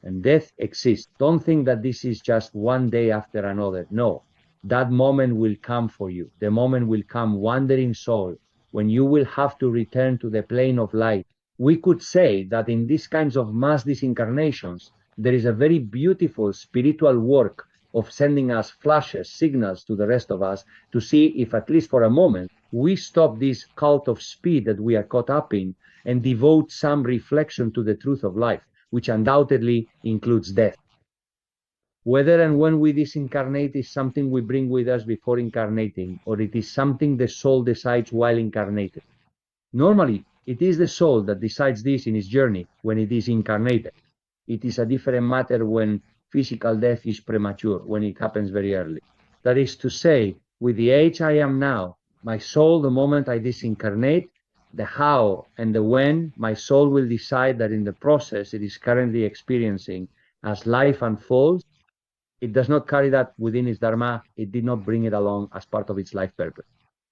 and death exists. Don't think that this is just one day after another. No, that moment will come for you. The moment will come, wandering soul, when you will have to return to the plane of light. We could say that in these kinds of mass disincarnations, there is a very beautiful spiritual work of sending us flashes, signals to the rest of us to see if, at least for a moment, we stop this cult of speed that we are caught up in and devote some reflection to the truth of life, which undoubtedly includes death. Whether and when we disincarnate is something we bring with us before incarnating, or it is something the soul decides while incarnated. Normally, it is the soul that decides this in its journey when it is incarnated. It is a different matter when physical death is premature, when it happens very early. That is to say, with the age I am now, my soul, the moment I disincarnate, the how and the when, my soul will decide that in the process it is currently experiencing as life unfolds, it does not carry that within its dharma. It did not bring it along as part of its life purpose.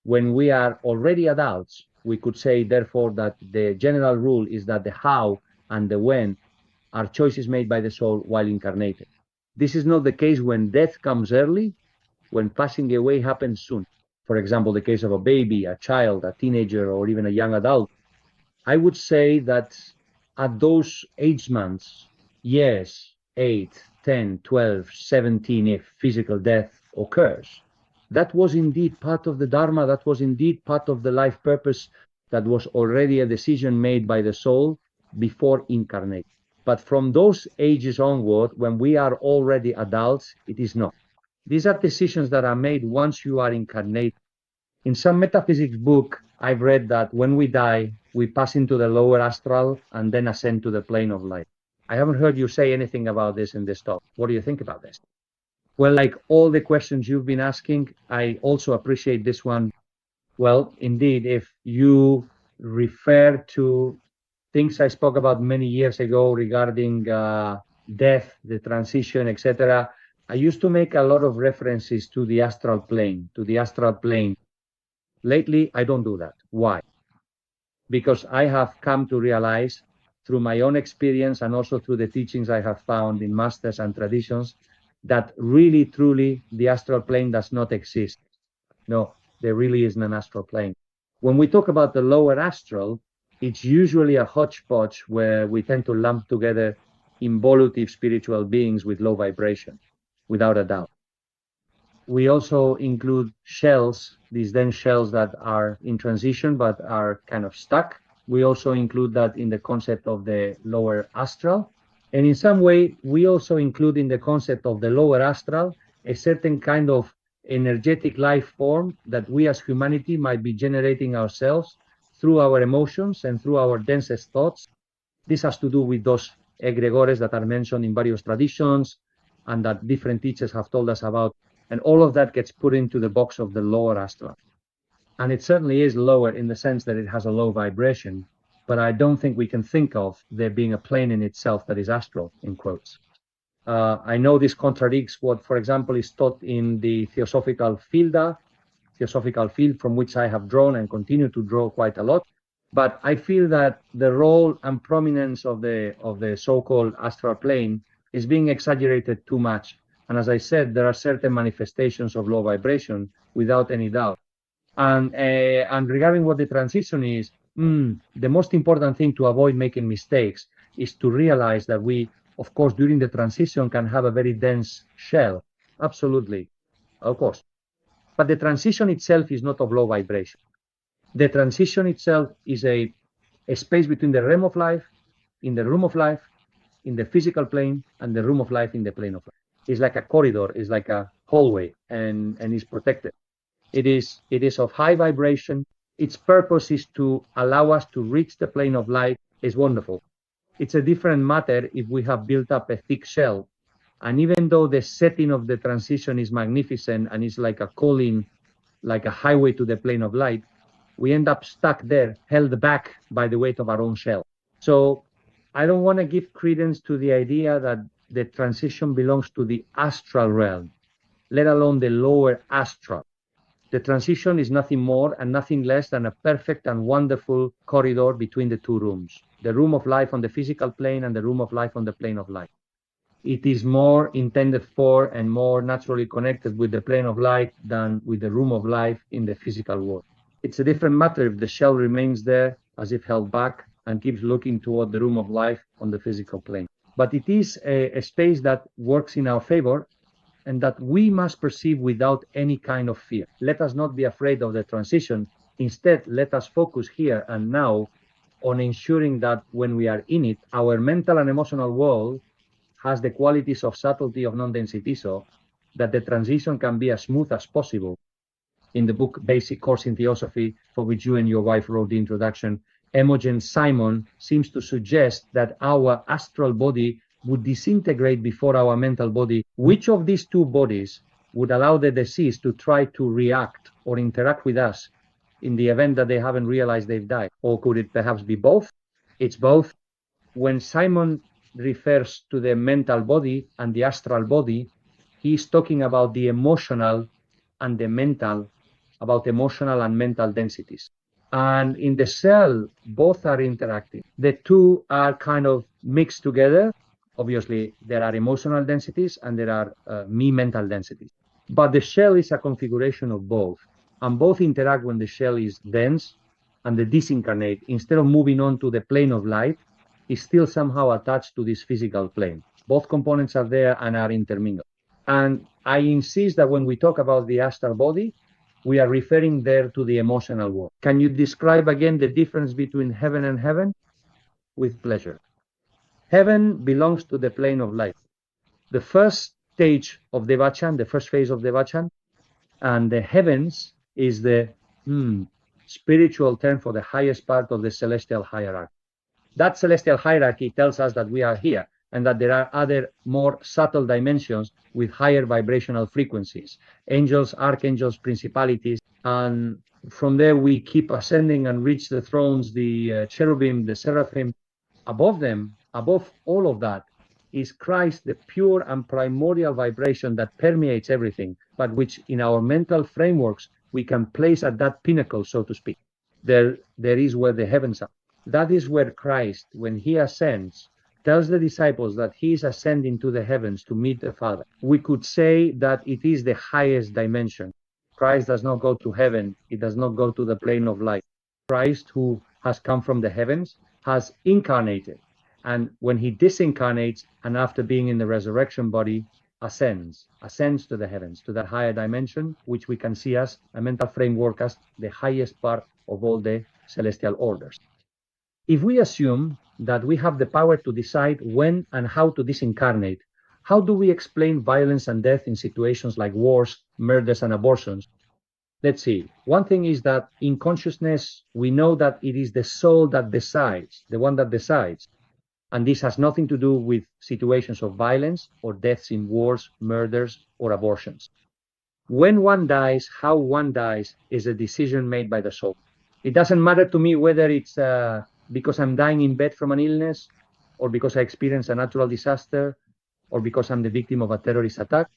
When we are already adults, we could say, therefore, that the general rule is that the how and the when are choices made by the soul while incarnated. This is not the case when death comes early, when passing away happens soon. For example, the case of a baby, a child, a teenager, or even a young adult. I would say that at those age months, yes, 8, 10, 12, 17, if physical death occurs, that was indeed part of the Dharma, that was indeed part of the life purpose, that was already a decision made by the soul before incarnate. But from those ages onward, when we are already adults, it is not. These are decisions that are made once you are incarnate. In some metaphysics book, I've read that when we die, we pass into the lower astral and then ascend to the plane of light. I haven't heard you say anything about this in this talk. What do you think about this? Well, like all the questions you've been asking, I also appreciate this one. Well, indeed, if you refer to things I spoke about many years ago regarding death, the transition, etc., I used to make a lot of references to the astral plane, Lately, I don't do that. Why? Because I have come to realize through my own experience and also through the teachings I have found in masters and traditions that really, truly, the astral plane does not exist. No, there really isn't an astral plane. When we talk about the lower astral, it's usually a hodgepodge where we tend to lump together involutive spiritual beings with low vibration, without a doubt. We also include shells, these dense shells that are in transition but are kind of stuck. We also include that in the concept of the lower astral. And in some way, we also include in the concept of the lower astral a certain kind of energetic life form that we as humanity might be generating ourselves through our emotions and through our densest thoughts. This has to do with those egregores that are mentioned in various traditions and that different teachers have told us about. And all of that gets put into the box of the lower astral. And it certainly is lower in the sense that it has a low vibration, but I don't think we can think of there being a plane in itself that is astral, in quotes. I know this contradicts what, for example, is taught in the theosophical field from which I have drawn and continue to draw quite a lot. But I feel that the role and prominence of the so-called astral plane is being exaggerated too much. And as I said, there are certain manifestations of low vibration without any doubt. And regarding what the transition is, the most important thing to avoid making mistakes is to realize that we, of course, during the transition can have a very dense shell. Absolutely, of course. But the transition itself is not of low vibration. The transition itself is a space between the realm of life, in the room of life, in the physical plane, and the room of life in the plane of life. It's like a corridor, it's like a hallway, and is protected. It is of high vibration. Its purpose is to allow us to reach the plane of light. It's wonderful. It's a different matter if we have built up a thick shell. And even though the setting of the transition is magnificent and is like a calling, like a highway to the plane of light, we end up stuck there, held back by the weight of our own shell. So I don't want to give credence to the idea that the transition belongs to the astral realm, let alone the lower astral. The transition is nothing more and nothing less than a perfect and wonderful corridor between the two rooms, the room of life on the physical plane and the room of life on the plane of light. It is more intended for and more naturally connected with the plane of light than with the room of life in the physical world. It's a different matter if the shell remains there as if held back and keeps looking toward the room of life on the physical plane. But it is a space that works in our favor and that we must perceive without any kind of fear. Let us not be afraid of the transition. Instead, let us focus here and now on ensuring that when we are in it, our mental and emotional world has the qualities of subtlety of non-density, so that the transition can be as smooth as possible. In the book Basic Course in Theosophy, for which you and your wife wrote the introduction, Imogen Simon seems to suggest that our astral body would disintegrate before our mental body. Which of these two bodies would allow the deceased to try to react or interact with us in the event that they haven't realized they've died? Or could it perhaps be both? It's both. When Simon refers to the mental body and the astral body, he's talking about the emotional and the mental, about emotional and mental densities. And in the cell, both are interacting. The two are kind of mixed together. Obviously, there are emotional densities and there are me mental densities. But the shell is a configuration of both, and both interact when the shell is dense, and the disincarnate, instead of moving on to the plane of light, is still somehow attached to this physical plane. Both components are there and are intermingled. And I insist that when we talk about the astral body, we are referring there to the emotional world. Can you describe again the difference between heaven and heaven? With pleasure. Heaven belongs to the plane of light. The first stage of Devachan, the first phase of Devachan, and the heavens is the spiritual term for the highest part of the celestial hierarchy. That celestial hierarchy tells us that we are here and that there are other more subtle dimensions with higher vibrational frequencies, angels, archangels, principalities, and from there we keep ascending and reach the thrones, the cherubim, the seraphim. Above them, above all of that, is Christ, the pure and primordial vibration that permeates everything, but which in our mental frameworks we can place at that pinnacle, so to speak. There is where the heavens are. That is where Christ, when he ascends, tells the disciples that he is ascending to the heavens to meet the Father. We could say that it is the highest dimension. Christ does not go to heaven. He does not go to the plane of light. Christ, who has come from the heavens, has incarnated. And when he disincarnates, and after being in the resurrection body, ascends to the heavens, to that higher dimension, which we can see as a mental framework as the highest part of all the celestial orders. If we assume that we have the power to decide when and how to disincarnate, how do we explain violence and death in situations like wars, murders, and abortions? Let's see. One thing is that in consciousness, we know that it is the soul that decides, the one that decides. And this has nothing to do with situations of violence or deaths in wars, murders, or abortions. When one dies, how one dies is a decision made by the soul. It doesn't matter to me whether it's because I'm dying in bed from an illness, or because I experienced a natural disaster, or because I'm the victim of a terrorist attack.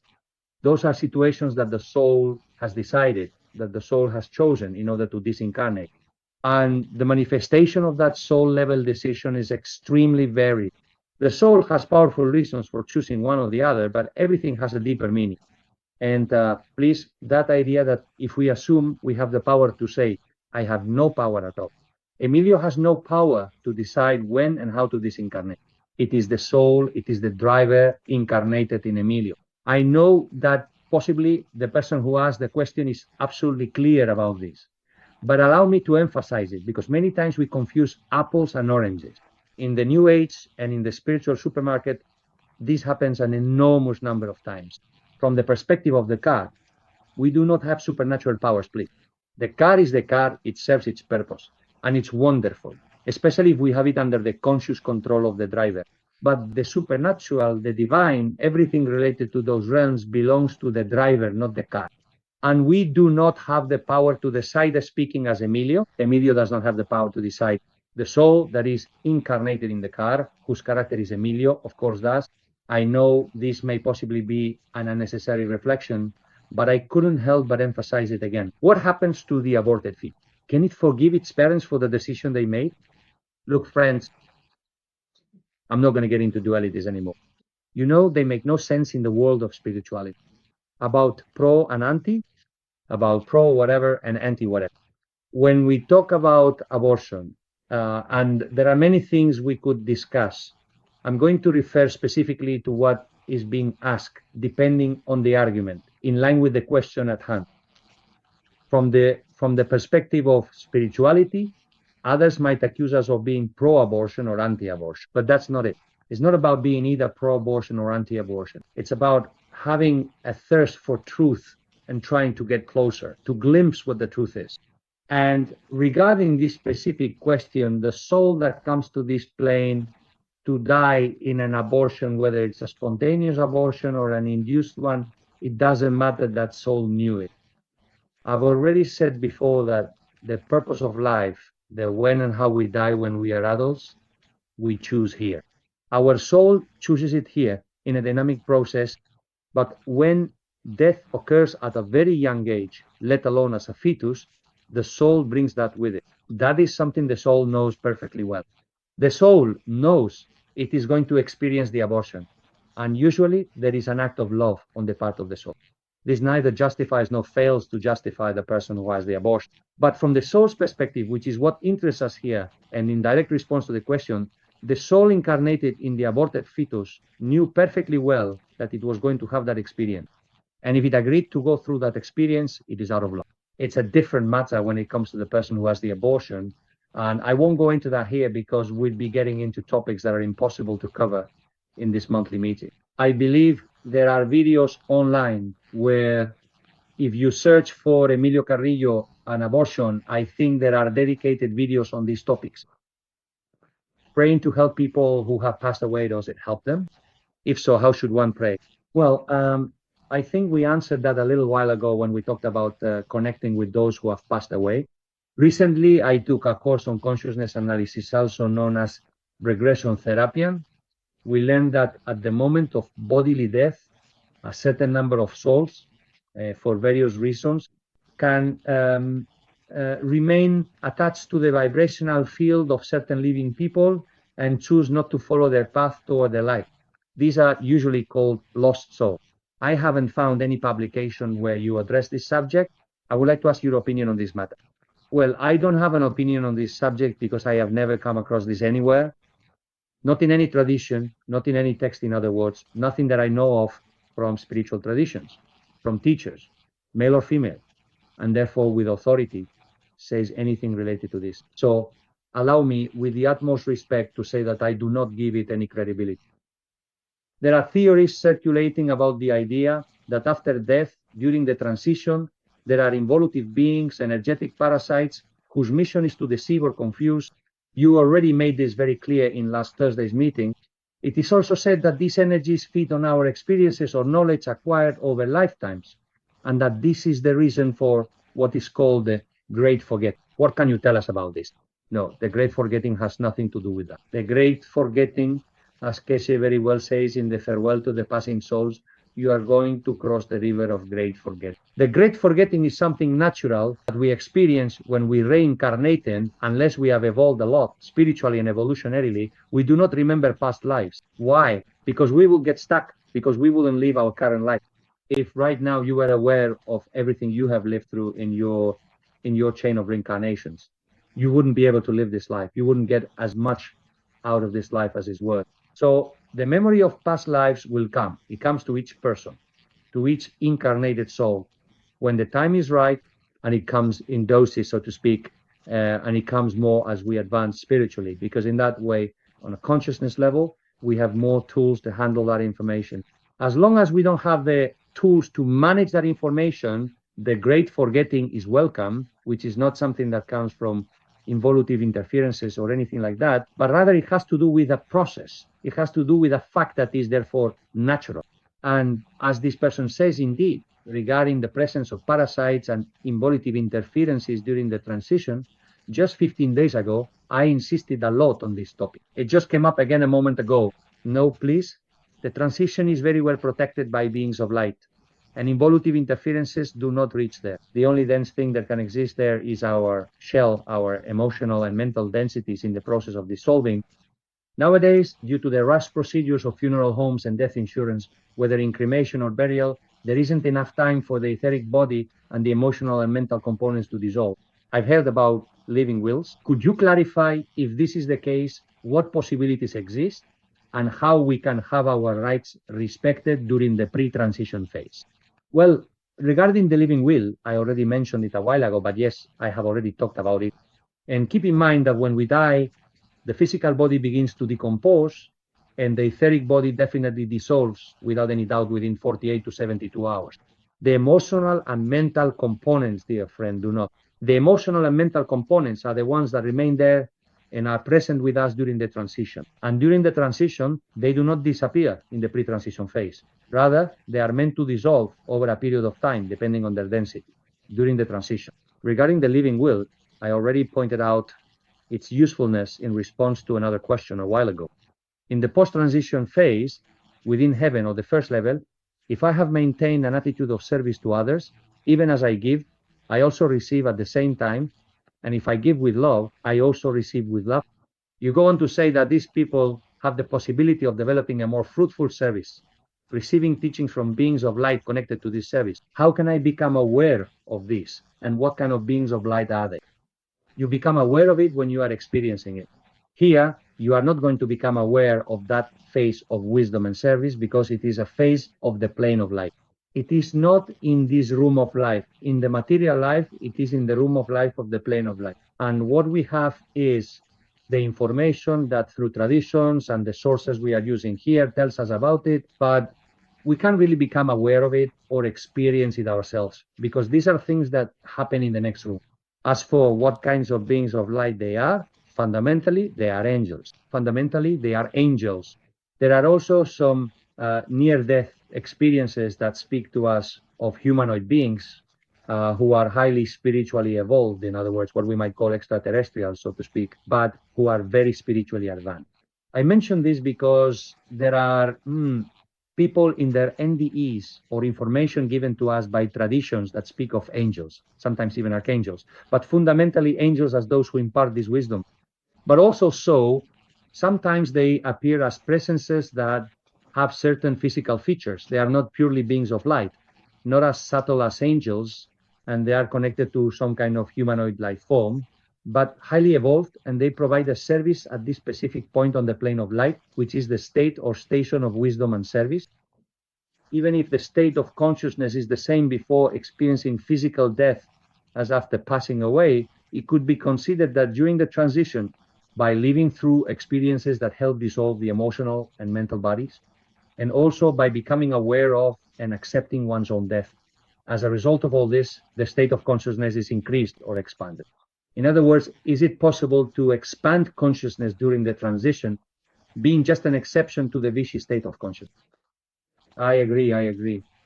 Those are situations that the soul has decided, that the soul has chosen in order to disincarnate. And the manifestation of that soul level decision is extremely varied. The soul has powerful reasons for choosing one or the other, but everything has a deeper meaning. And please, that idea that if we assume we have the power to say, I have no power at all. Emilio has no power to decide when and how to disincarnate. It is the soul, it is the driver incarnated in Emilio. I know that possibly the person who asked the question is absolutely clear about this. But allow me to emphasize it, because many times we confuse apples and oranges. In the New Age and in the spiritual supermarket, this happens an enormous number of times. From the perspective of the car, we do not have supernatural powers, please. The car is the car, it serves its purpose, and it's wonderful, especially if we have it under the conscious control of the driver. But the supernatural, the divine, everything related to those realms belongs to the driver, not the car. And we do not have the power to decide, speaking as Emilio. Emilio does not have the power to decide. The soul that is incarnated in the car, whose character is Emilio, of course does. I know this may possibly be an unnecessary reflection, but I couldn't help but emphasize it again. What happens to the aborted fetus? Can it forgive its parents for the decision they made? Look, friends, I'm not going to get into dualities anymore. You know, they make no sense in the world of spirituality. About pro and anti, about pro whatever and anti whatever. When we talk about abortion, and there are many things we could discuss, I'm going to refer specifically to what is being asked, depending on the argument, in line with the question at hand. From the perspective of spirituality, others might accuse us of being pro-abortion or anti-abortion, but that's not it. It's not about being either pro-abortion or anti-abortion. It's about having a thirst for truth and trying to get closer, to glimpse what the truth is. And regarding this specific question, the soul that comes to this plane to die in an abortion, whether it's a spontaneous abortion or an induced one, it doesn't matter, that soul knew it. I've already said before that the purpose of life, the when and how we die when we are adults, we choose here. Our soul chooses it here in a dynamic process, but when death occurs at a very young age, let alone as a fetus, the soul brings that with it. That is something the soul knows perfectly well. The soul knows it is going to experience the abortion. And usually there is an act of love on the part of the soul. This neither justifies nor fails to justify the person who has the abortion. But from the soul's perspective, which is what interests us here, and in direct response to the question, the soul incarnated in the aborted fetus knew perfectly well that it was going to have that experience. And if it agreed to go through that experience, it is out of love. It's a different matter when it comes to the person who has the abortion. And I won't go into that here because we'd be getting into topics that are impossible to cover in this monthly meeting. I believe there are videos online where if you search for Emilio Carrillo and abortion, I think there are dedicated videos on these topics. Praying to help people who have passed away, does it help them? If so, how should one pray? Well, I think we answered that a little while ago when we talked about connecting with those who have passed away. Recently, I took a course on consciousness analysis, also known as regression therapy. We learned that at the moment of bodily death, a certain number of souls, for various reasons, can remain attached to the vibrational field of certain living people and choose not to follow their path toward the light. These are usually called lost souls. I haven't found any publication where you address this subject. I would like to ask your opinion on this matter. Well, I don't have an opinion on this subject because I have never come across this anywhere. Not in any tradition, not in any text, in other words, nothing that I know of from spiritual traditions, from teachers, male or female, and therefore with authority, says anything related to this. So allow me, with the utmost respect, to say that I do not give it any credibility. There are theories circulating about the idea that after death, during the transition, there are involutive beings, energetic parasites, whose mission is to deceive or confuse. You already made this very clear in last Thursday's meeting. It is also said that these energies feed on our experiences or knowledge acquired over lifetimes, and that this is the reason for what is called the Great Forgetting. What can you tell us about this? No, the Great Forgetting has nothing to do with that. The Great Forgetting, as Keshe very well says in the Farewell to the Passing Souls, you are going to cross the river of great forgetting. The great forgetting is something natural that we experience when we reincarnate, unless we have evolved a lot spiritually and evolutionarily. We do not remember past lives. Why? Because we will get stuck, because we wouldn't live our current life. If right now you were aware of everything you have lived through in your chain of reincarnations, you wouldn't be able to live this life. You wouldn't get as much out of this life as is worth. So the memory of past lives will come. It comes to each person, to each incarnated soul, when the time is right, and it comes in doses, so to speak, and it comes more as we advance spiritually, because in that way, on a consciousness level, we have more tools to handle that information. As long as we don't have the tools to manage that information, the great forgetting is welcome, which is not something that comes from involutive interferences or anything like that, but rather it has to do with a process. It has to do with a fact that is therefore natural. And as this person says, indeed, regarding the presence of parasites and involutive interferences during the transition, just 15 days ago, I insisted a lot on this topic. It just came up again a moment ago. No, please. The transition is very well protected by beings of light, and involutive interferences do not reach there. The only dense thing that can exist there is our shell, our emotional and mental densities in the process of dissolving. Nowadays, due to the rush procedures of funeral homes and death insurance, whether in cremation or burial, there isn't enough time for the etheric body and the emotional and mental components to dissolve. I've heard about living wills. Could you clarify, if this is the case, what possibilities exist and how we can have our rights respected during the pre-transition phase? Well, regarding the living will, I already mentioned it a while ago, but yes, I have already talked about it. And keep in mind that when we die, the physical body begins to decompose, and the etheric body definitely dissolves without any doubt within 48 to 72 hours. The emotional and mental components, dear friend, do not. The emotional and mental components are the ones that remain there and are present with us during the transition. And during the transition, they do not disappear in the pre-transition phase. Rather, they are meant to dissolve over a period of time, depending on their density, during the transition. Regarding the living will, I already pointed out its usefulness in response to another question a while ago. In the post-transition phase, within heaven or the first level, if I have maintained an attitude of service to others, even as I give, I also receive at the same time. And if I give with love, I also receive with love. You go on to say that these people have the possibility of developing a more fruitful service, receiving teachings from beings of light connected to this service, how can I become aware of this? And what kind of beings of light are they? You become aware of it when you are experiencing it. Here, you are not going to become aware of that phase of wisdom and service because it is a phase of the plane of light. It is not in this room of life. In the material life, it is in the room of life of the plane of life. And what we have is the information that through traditions and the sources we are using here tells us about it, but we can't really become aware of it or experience it ourselves because these are things that happen in the next room. As for what kinds of beings of light they are, fundamentally, they are angels. Fundamentally, they are angels. There are also some near-death experiences that speak to us of humanoid beings who are highly spiritually evolved, in other words, what we might call extraterrestrials, so to speak, but who are very spiritually advanced. I mention this because there are people in their NDEs or information given to us by traditions that speak of angels, sometimes even archangels, but fundamentally angels as those who impart this wisdom. But also sometimes they appear as presences that have certain physical features. They are not purely beings of light, not as subtle as angels, and they are connected to some kind of humanoid life form, but highly evolved, and they provide a service at this specific point on the plane of light, which is the state or station of wisdom and service. Even if the state of consciousness is the same before experiencing physical death as after passing away, it could be considered that during the transition, by living through experiences that help dissolve the emotional and mental bodies, and also by becoming aware of and accepting one's own death. As a result of all this, the state of consciousness is increased or expanded. In other words, is it possible to expand consciousness during the transition, being just an exception to the Vichy state of consciousness? I agree.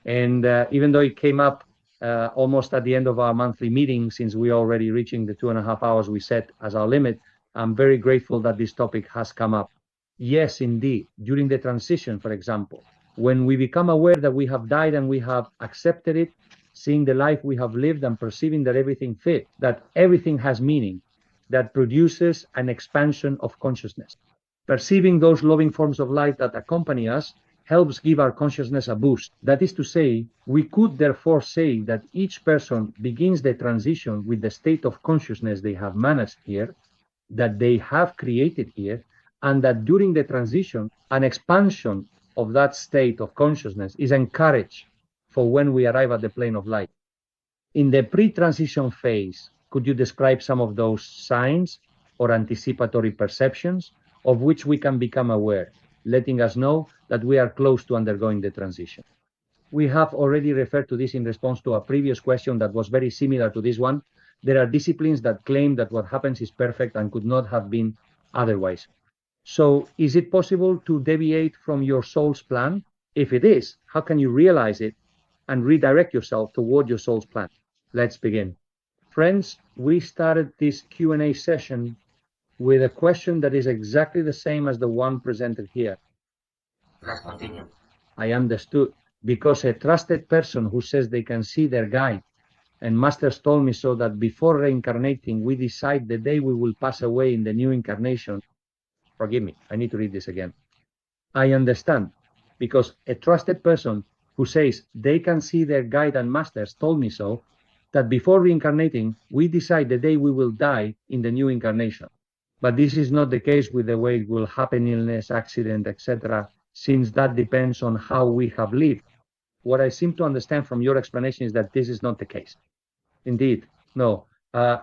And even though it came up almost at the end of our monthly meeting, since we're already reaching the 2.5 hours we set as our limit, I'm very grateful that this topic has come up. Yes, indeed. During the transition, for example, when we become aware that we have died and we have accepted it, seeing the life we have lived and perceiving that everything fits, that everything has meaning, that produces an expansion of consciousness. Perceiving those loving forms of light that accompany us helps give our consciousness a boost. That is to say, we could therefore say that each person begins the transition with the state of consciousness they have managed here, that they have created here, and that during the transition, an expansion of that state of consciousness is encouraged for when we arrive at the plane of light. In the pre-transition phase, could you describe some of those signs or anticipatory perceptions of which we can become aware, letting us know that we are close to undergoing the transition? We have already referred to this in response to a previous question that was very similar to this one. There are disciplines that claim that what happens is perfect and could not have been otherwise. So is it possible to deviate from your soul's plan? If it is, how can you realize it and redirect yourself toward your soul's plan? Let's begin. Friends, we started this Q&A session with a question that is exactly the same as the one presented here. Let's continue. I understood, because a trusted person who says they can see their guide, and Masters told me so that before reincarnating, we decide the day we will pass away in the new incarnation. Forgive me, I need to read this again. I understand, because a trusted person who says they can see their guide and masters told me so, that before reincarnating, we decide the day we will die in the new incarnation. But this is not the case with the way it will happen, illness, accident, etc., since that depends on how we have lived. What I seem to understand from your explanation is that this is not the case. Indeed, no.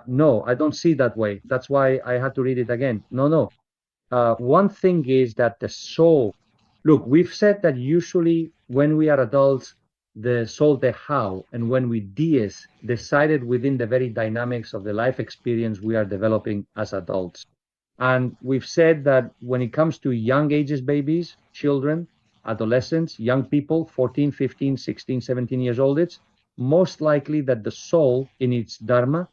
No, I don't see it that way. That's why I had to read it again. No. One thing is that the soul, look, we've said that usually when we are adults, the soul, the how, and when we DS, decided within the very dynamics of the life experience we are developing as adults. And we've said that when it comes to young ages, babies, children, adolescents, young people, 14, 15, 16, 17 years old, it's most likely that the soul in its dharma,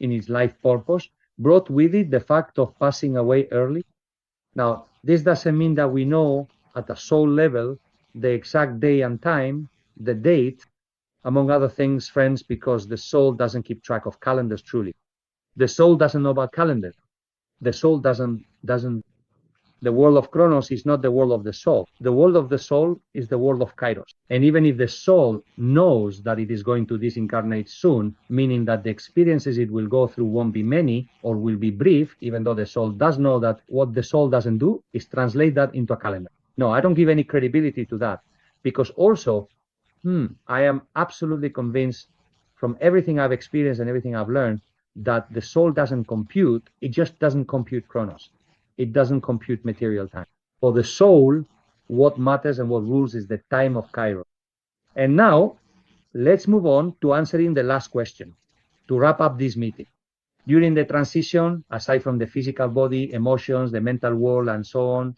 in its life purpose, brought with it the fact of passing away early. Now, this doesn't mean that we know at a soul level the exact day and time, the date, among other things, friends, because the soul doesn't keep track of calendars truly. The soul doesn't know about calendar. The soul doesn't The world of Chronos is not the world of the soul. The world of the soul is the world of Kairos. And even if the soul knows that it is going to disincarnate soon, meaning that the experiences it will go through won't be many or will be brief, even though the soul does know that what the soul doesn't do is translate that into a calendar. No, I don't give any credibility to that, because also, I am absolutely convinced from everything I've experienced and everything I've learned that the soul doesn't compute, it just doesn't compute Chronos. It doesn't compute material time. For the soul, what matters and what rules is the time of Kairos. And now, let's move on to answering the last question to wrap up this meeting. During the transition, aside from the physical body, emotions, the mental world, and so on,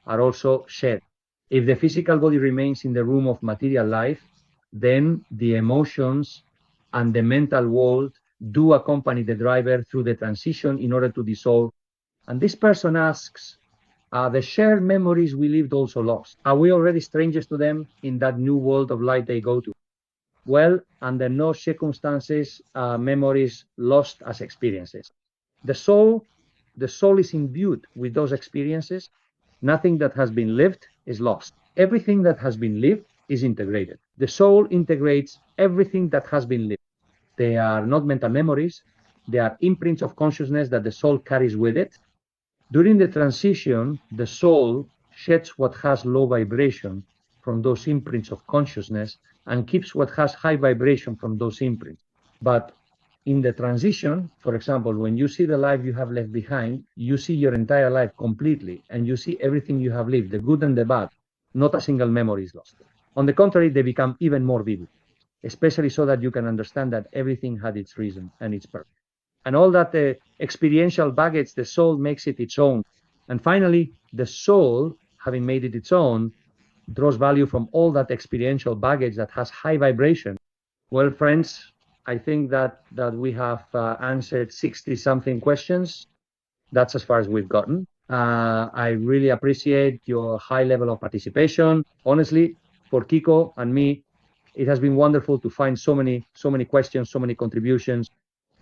are also shed. If the physical body remains in the room of material life, then the emotions and the mental world do accompany the driver through the transition in order to dissolve. And this person asks, are the shared memories we lived also lost? Are we already strangers to them in that new world of light they go to? Well, under no circumstances are memories lost as experiences. The soul is imbued with those experiences. Nothing that has been lived is lost. Everything that has been lived is integrated. The soul integrates everything that has been lived. They are not mental memories. They are imprints of consciousness that the soul carries with it. During the transition, the soul sheds what has low vibration from those imprints of consciousness and keeps what has high vibration from those imprints. But in the transition, for example, when you see the life you have left behind, you see your entire life completely, and you see everything you have lived, the good and the bad. Not a single memory is lost. On the contrary, they become even more vivid, especially so that you can understand that everything had its reason and its purpose. And all that experiential baggage, the soul makes it its own. And finally, the soul, having made it its own, draws value from all that experiential baggage that has high vibration. Well, friends, I think that we have answered 60-something questions. That's as far as we've gotten. I really appreciate your high level of participation. Honestly, for Kiko and me, it has been wonderful to find so many questions, so many contributions.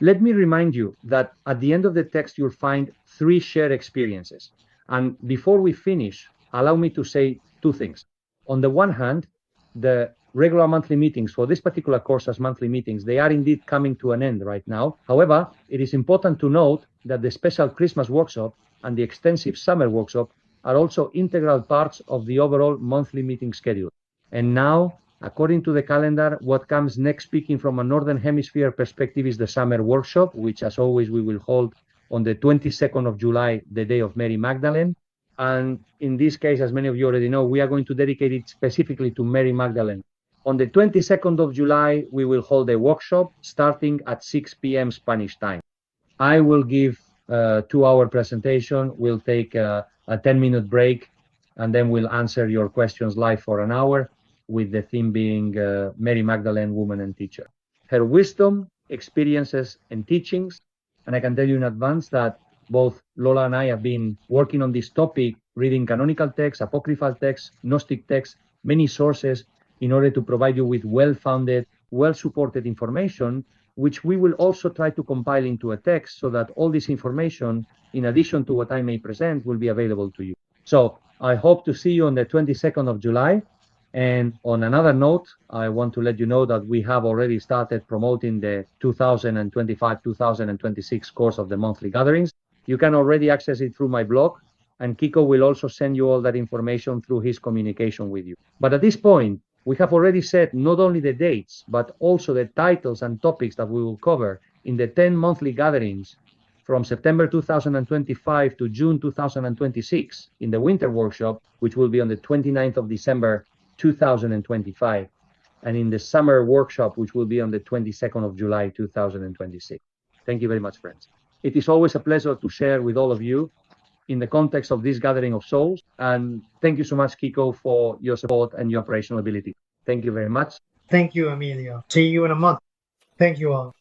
Let me remind you that at the end of the text, you'll find 3 shared experiences. And before we finish, allow me to say 2 things. On the one hand, the regular monthly meetings for this particular course as monthly meetings, they are indeed coming to an end right now. However, it is important to note that the special Christmas workshop and the extensive summer workshop are also integral parts of the overall monthly meeting schedule. And now, according to the calendar, what comes next, speaking from a Northern Hemisphere perspective, is the summer workshop, which as always we will hold on the 22nd of July, the day of Mary Magdalene. And in this case, as many of you already know, we are going to dedicate it specifically to Mary Magdalene. On the 22nd of July, we will hold a workshop starting at 6 p.m. Spanish time. I will give a 2-hour presentation. We'll take a 10-minute break, and then we'll answer your questions live for an hour, with the theme being Mary Magdalene, woman and teacher. Her wisdom, experiences, and teachings. And I can tell you in advance that both Lola and I have been working on this topic, reading canonical texts, apocryphal texts, Gnostic texts, many sources, in order to provide you with well-founded, well-supported information, which we will also try to compile into a text so that all this information, in addition to what I may present, will be available to you. So I hope to see you on the 22nd of July. And on another note, I want to let you know that we have already started promoting the 2025-2026 course of the monthly gatherings. You can already access it through my blog, and Kiko will also send you all that information through his communication with you. But at this point, we have already set not only the dates, but also the titles and topics that we will cover in the 10 monthly gatherings from September 2025 to June 2026 in the winter workshop, which will be on the 29th of December 2025, and in the summer workshop, which will be on the 22nd of July 2026. Thank you very much, friends. It is always a pleasure to share with all of you in the context of this gathering of souls. And thank you so much, Kiko, for your support and your operational ability. Thank you very much. Thank you, Emilio. See you in a month. Thank you all.